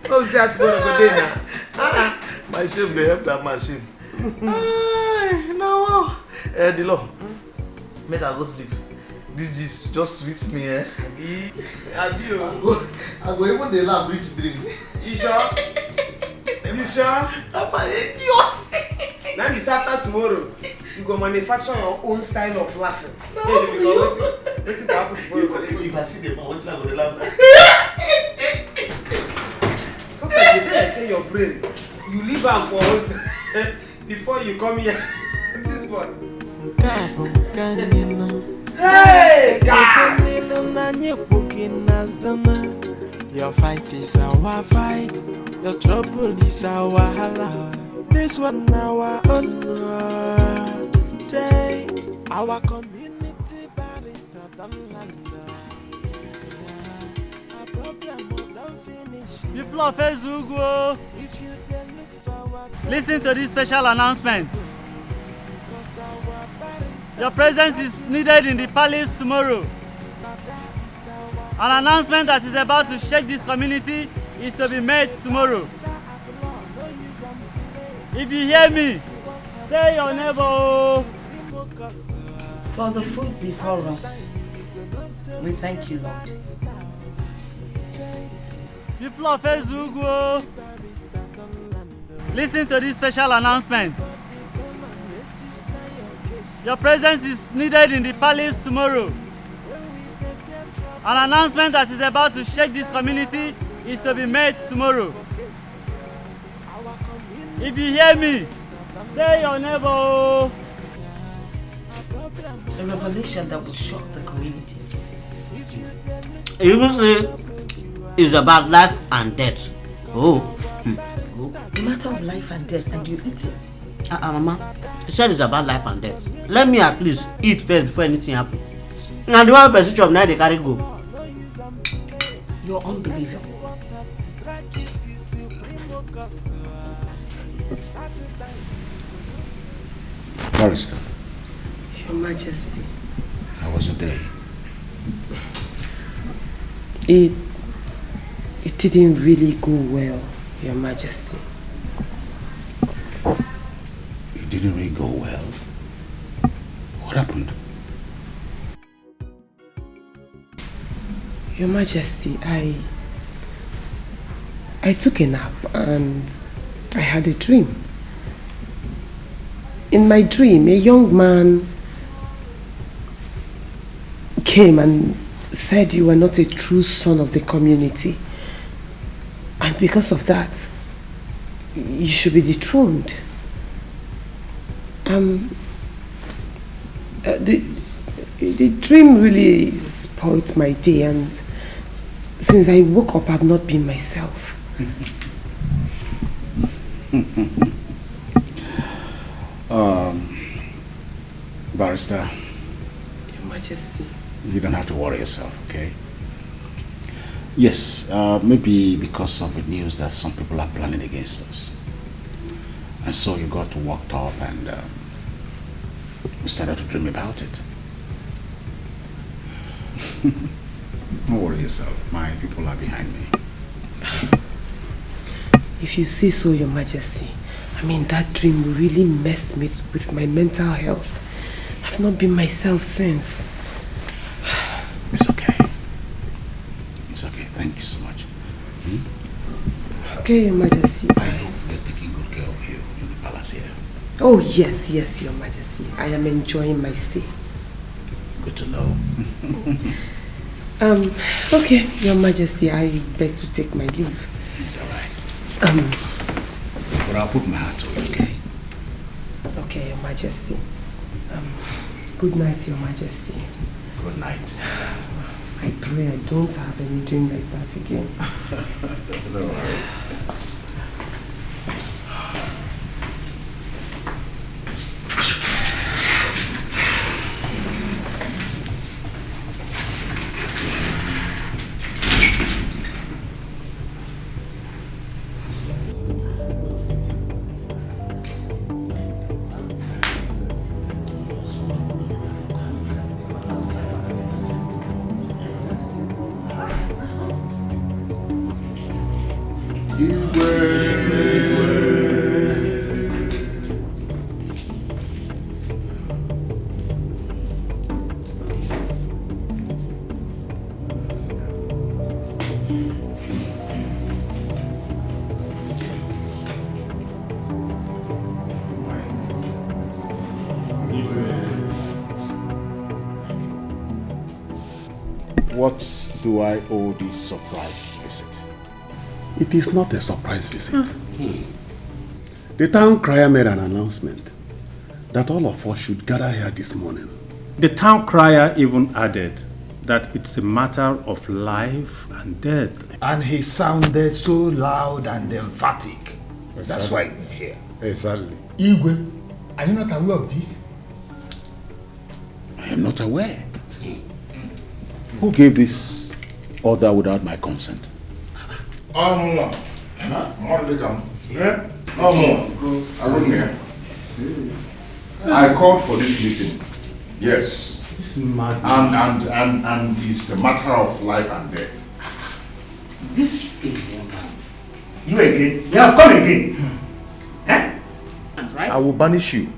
Oh, see how to go there now. My shame, they help that man shame. No, the law. Make I go sleep. This is just sweet me, eh? I go even the laugh rich dream. You sure? You sure? I'm an idiot. Now this after tomorrow, you go manufacture your own style of laughing. No, what's it happen tomorrow? If I see the man, what's not going to laugh? Sometimes you tell say your brain, you leave am for us before you come here. This one. Hey, God! Your fight is our fight. Your trouble is our hala. This one our own. Jay, our community barrister don't land. A problem don't finish. People of Facebook, listen to this special announcement. Your presence is needed in the palace tomorrow. An announcement that is about to shake this community is to be made tomorrow. If you hear me, say your neighbor. For the food before us, we thank you, Lord. People of Facebook, listen to this special announcement. Your presence is needed in the palace tomorrow. An announcement that is about to shake this community is to be made tomorrow. If you hear me, say your neighbor. A revelation that will shock the community. You will say it's about life and death. Oh. A matter of life and death, and you eat it. Mama, he said it's about life and death. Let me at least eat first before anything happens. Now the one person of night they carry go. You're unbelievable. Barrister. Your Majesty. How was the day? It didn't really go well, Your Majesty. It didn't really go well. What happened? Your Majesty, I took a nap and I had a dream. In my dream, a young man came and said you were not a true son of the community. And because of that, you should be dethroned. The dream really spoiled my day, and since I woke up, I've not been myself. Barrister. Your Majesty. You don't have to worry yourself, okay? Yes, maybe because of the news that some people are planning against us. And so you got worked up and you started to dream about it. Don't worry yourself. My people are behind me. If you say so, Your Majesty, I mean, that dream really messed me with my mental health. I've not been myself since. It's okay. It's okay. Thank you so much. Okay, Your Majesty. I hope you're taking good care of you in the palace here. Oh, yes, yes, Your Majesty. I am enjoying my stay. Good to know. Okay, Your Majesty, I beg to take my leave. It's alright. But I'll put my hat on, okay? Okay, Your Majesty. Good night, Your Majesty. Good night. I pray I don't have any dream like that again. Don't worry. What do I owe this surprise visit? It is not a surprise visit. The town crier made an announcement that all of us should gather here this morning. The town crier even added that it's a matter of life and death. And he sounded so loud and emphatic. That's why we're here. Exactly. Igwe, are you not aware of this? I am not aware. Who gave this order without my consent? I called for this meeting. Yes. This is mad. And it's a matter of life and death. This is woman. You again? You have come again. That's right. I will banish you.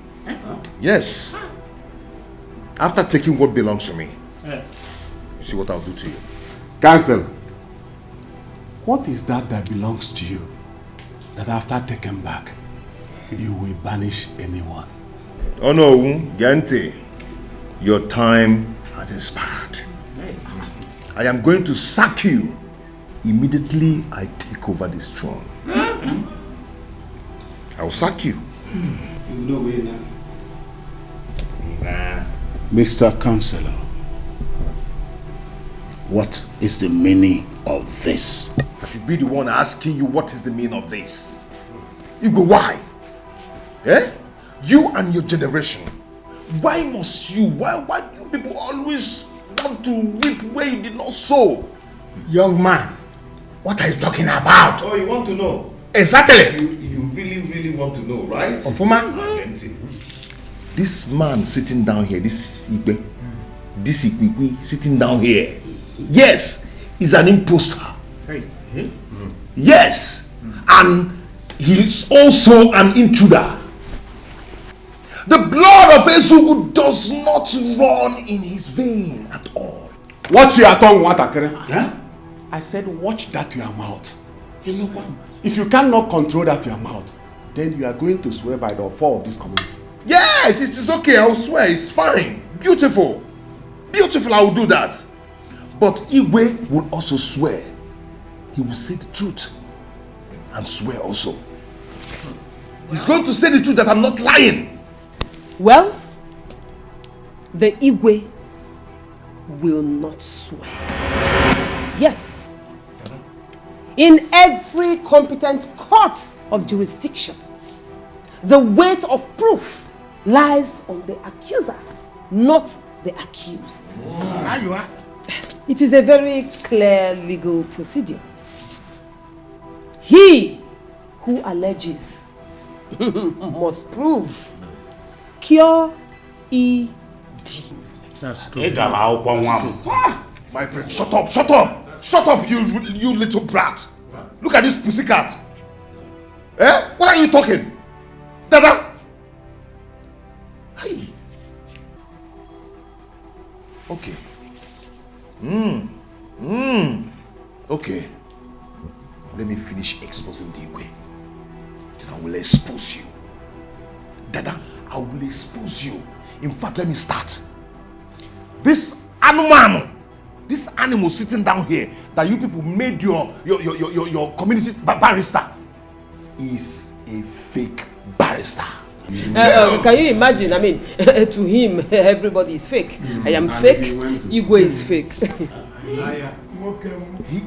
Yes. After taking what belongs to me. See what I'll do to you. Counsel, what is that belongs to you that after taken back, you will banish anyone? Oh no, Gente. Your time has expired. I am going to sack you immediately I take over this throne. I will sack you. Mr. Counselor, what is the meaning of this? I should be the one asking you what is the meaning of this. You go, why? Eh? You and your generation. Why must you? Why do you people always want to reap where you did not sow? Young man, what are you talking about? Oh, you want to know? Exactly. You really want to know, right? Ofuma? This man sitting down here, this Ibe, this Ikwikwii sitting down here, yes, is an imposter. Yes, and he's also an intruder. The blood of Ezugu does not run in his vein at all. Watch your tongue, Watakere. Yeah? I said watch that your mouth. You know what? If you cannot control that your mouth, then you are going to swear by the fall of this community. Yes, it is okay, I will swear, it's fine. Beautiful. Beautiful, I will do that. But Igwe will also swear. He will say the truth and swear also. He's going to say the truth that I'm not lying. Well, the Igwe will not swear. Yes. In every competent court of jurisdiction, the weight of proof lies on the accuser, not the accused. You are. It is a very clear legal procedure. He who alleges must prove. Cure E.D. That's true. My friend, shut up, shut up! Shut up, you little brat! Look at this pussycat! Eh? What are you talking? Dada! Hey! Okay. Okay. Let me finish exposing Dikeh. Then I will expose you. Dada, I will expose you. In fact, let me start. This animal sitting down here that you people made your community barrister is a fake barrister. Can you imagine? I mean, to him, everybody is fake. I am fake. Igwe is fake.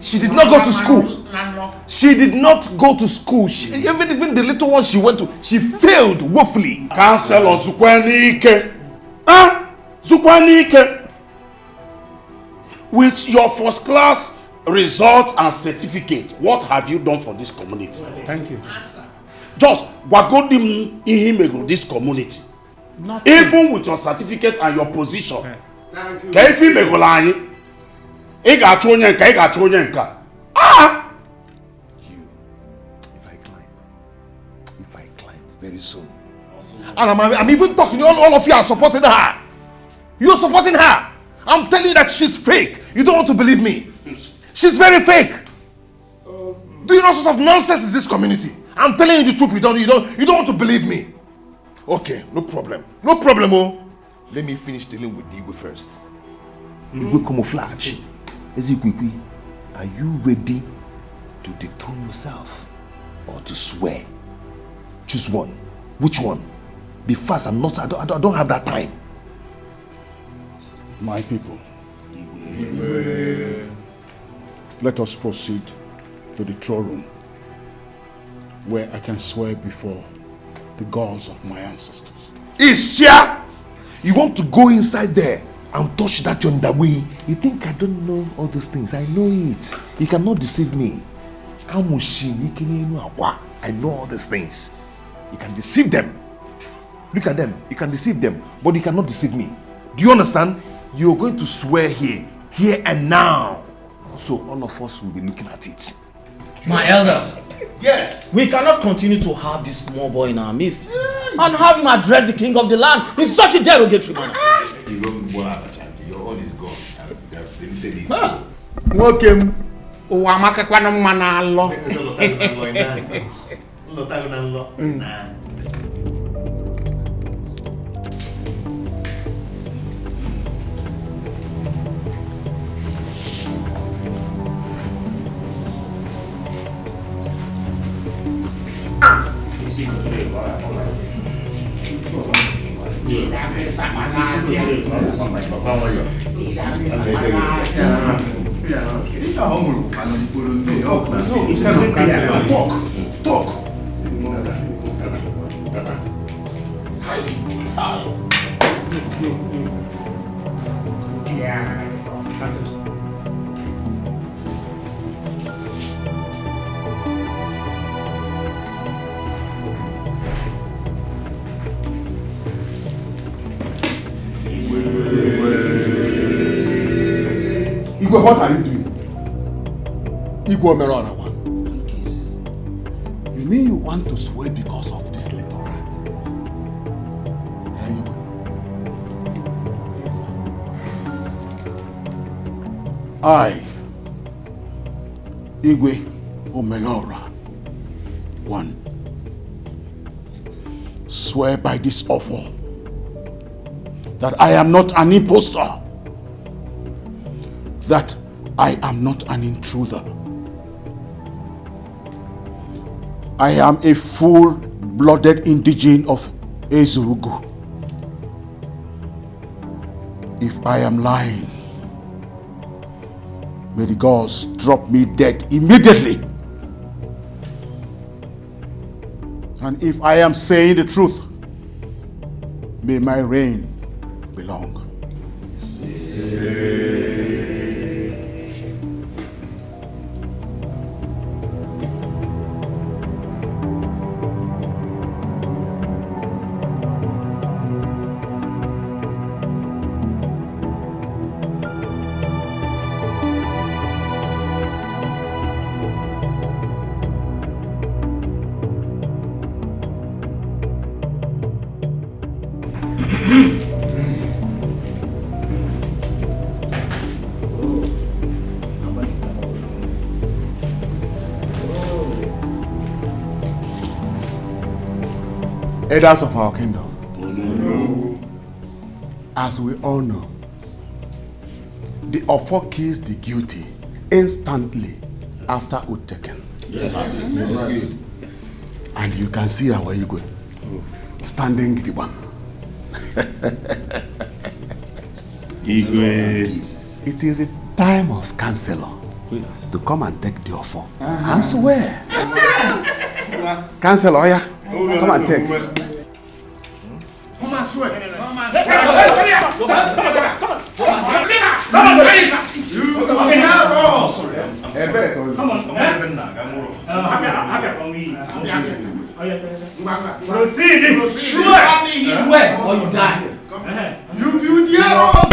She did not go to school. She did not go to school. Even the little one she went to, she failed woefully. Councillor Zukwanike. Zukwanike. With your first class result and certificate, what have you done for this community? Thank you. Just wagodim ihimego this community. Nothing. Even with your certificate and your position. Thank you. Kaifi megolani. Ega chonyenka, ega chonyenka. Ah! If I climb very soon. And I'm even talking, all of you are supporting her. You're supporting her. I'm telling you that she's fake. You don't want to believe me. She's very fake. Do you know what sort of nonsense is this community? I'm telling you the truth. You don't want to believe me. Okay, no problem. No problem, oh. Let me finish dealing with Dikeh first. Igwe camouflage. Ezekwikwi, are you ready to dethrone yourself or to swear? Choose one. Which one? Be fast. I don't have that time. My people, let us proceed to the throne room where I can swear before the gods of my ancestors. Isha! You want to go inside there and touch that on that way? You think I don't know all those things? I know it. You cannot deceive me. I know all these things. You can deceive them. Look at them. You can deceive them, but you cannot deceive me. Do you understand? You're going to swear here and now. So all of us will be looking at it. My elders. Yes. We cannot continue to have this small boy in our midst and have him address the king of the land in such a derogatory manner. Your own is gone. Welcome. Uwamaka kwa na mwana allo. Talk. Igwe, what are you doing? Igwe Omerona one. You mean you want to swear because of this little rat? I, Igwe Omenora, one, swear by this offer that I am not an impostor, that I am not an intruder. I am a full-blooded indigene of Ezurugu. If I am lying, may the gods drop me dead immediately. And if I am saying the truth, may my reign be long. elders of our kingdom. As we all know, the Ofo kills the guilty instantly after oath taken. Yes, and you can see our Igwe standing the one. Igwe. It is the time of counselor to come and take the offer and swear. Counselor, yeah, come and take. Come and swear. Come on. Proceed. Swear or you die. You dare run.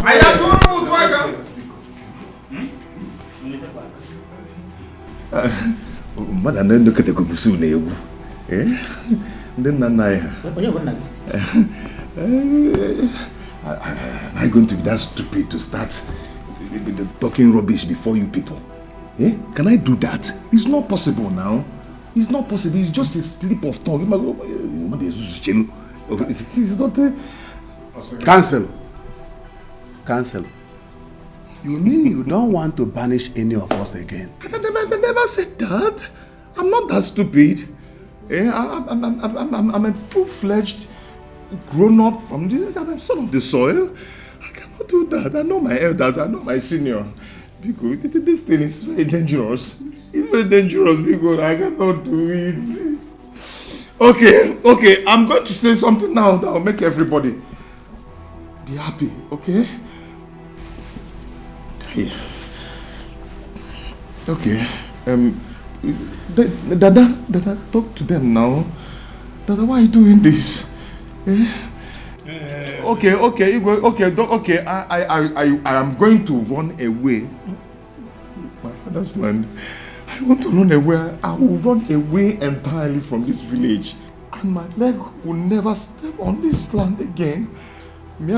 I told you to mmadụ anọ ndị kete kubusu na egwu ndị nna nna anyị am I going to be that stupid to start talking rubbish before you people? Can I do that? It's not possible now. It's not possible. It's just a slip of tongue. It's not a... Cancel. You mean you don't want to banish any of us again? I never said that. I'm not that stupid. I'm a full-fledged grown-up from this. I'm a son of the soil. I cannot do that. I know my elders. I know my senior. Because this thing is very dangerous. It's very dangerous because I cannot do it. Okay. I'm going to say something now that will make everybody be happy. Okay? Yeah. Okay. Dada, talk to them now. Dada, why are you doing this? Okay. I am going to run away. My father's land. I want to run away. I will run away entirely from this village, and my leg will never step on this land again. I'm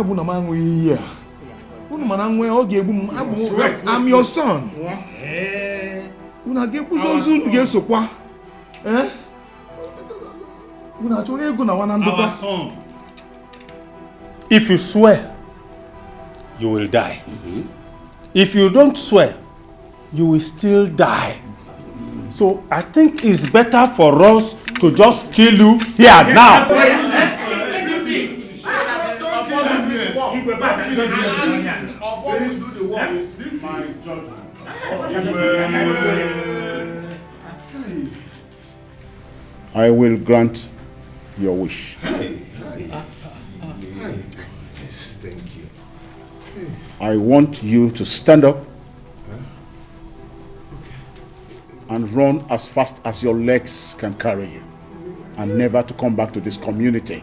your son. Our son. If you swear, you will die. If you don't swear, you will still die. So I think it's better for us to just kill you here now. I will grant your wish. Yes, thank you. I want you to stand up and run as fast as your legs can carry you, and never to come back to this community.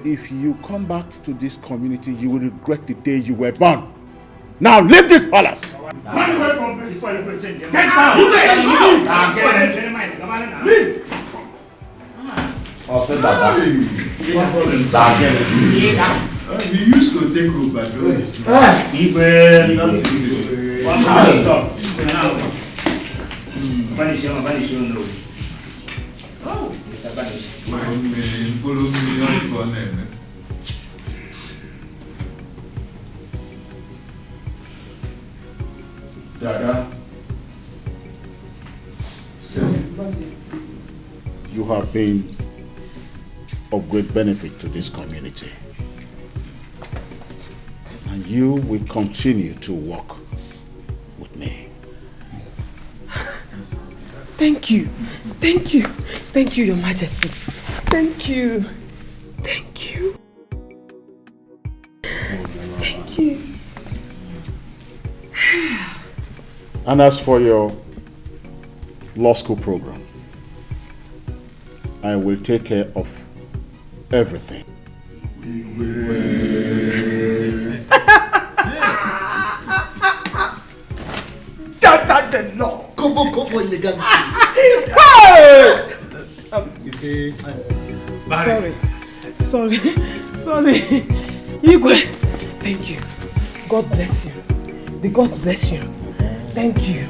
If you come back to this community, you will regret the day you were born. Now leave this palace! Run away from this before you go change. Get out! Leave! I'll send that back. He used to take over, follow me on Dada, you have been of great benefit to this community, and you will continue to work with me. Thank you. Thank you. Thank you, Your Majesty. Thank you. Thank you. Thank you. And as for your law school program, I will take care of everything. That's the law. Kobo legality. You see, Sorry. Igwe, thank you. God bless you. The gods bless you. Thank you.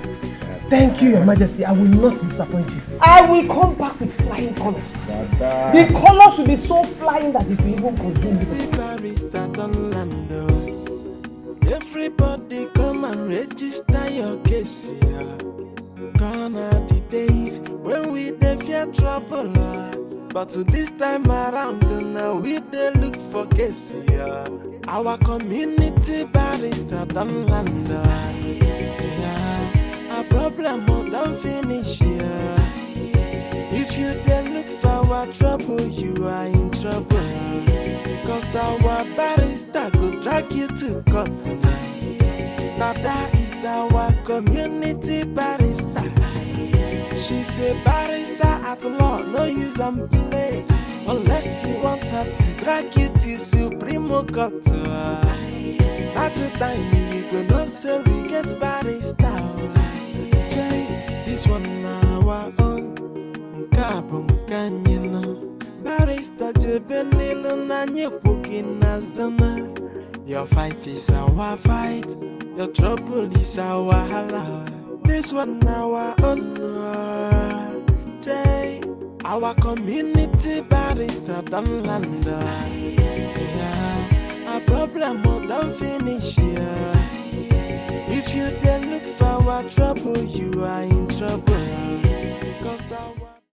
Thank you, Your Majesty. I will not disappoint you. I will come back with flying colors. The colors will be so flying that it will even consume you. Everybody come and register your case. Gone are the days when we dey fear trouble. But this time around, now we dey look for case. Our community barrister don't land. A problem don't finish here. If you dey look for our trouble, you are in trouble. Cause our barrister go drag you to court tonight. Now that is our community barrister. She's a barrister at law, no use and play. Unless you want her to drag you to Supreme Court. At the time you go know say we get barrister. This one now our own. Nkabum kanyina. Barrister jebelilo na nyepuki na zona. Your fight is our fight. Your trouble is our hala. This one now our own. Our community barrister don't land. A problem don't finish here. If you then look for our trouble, you are in trouble. Cause our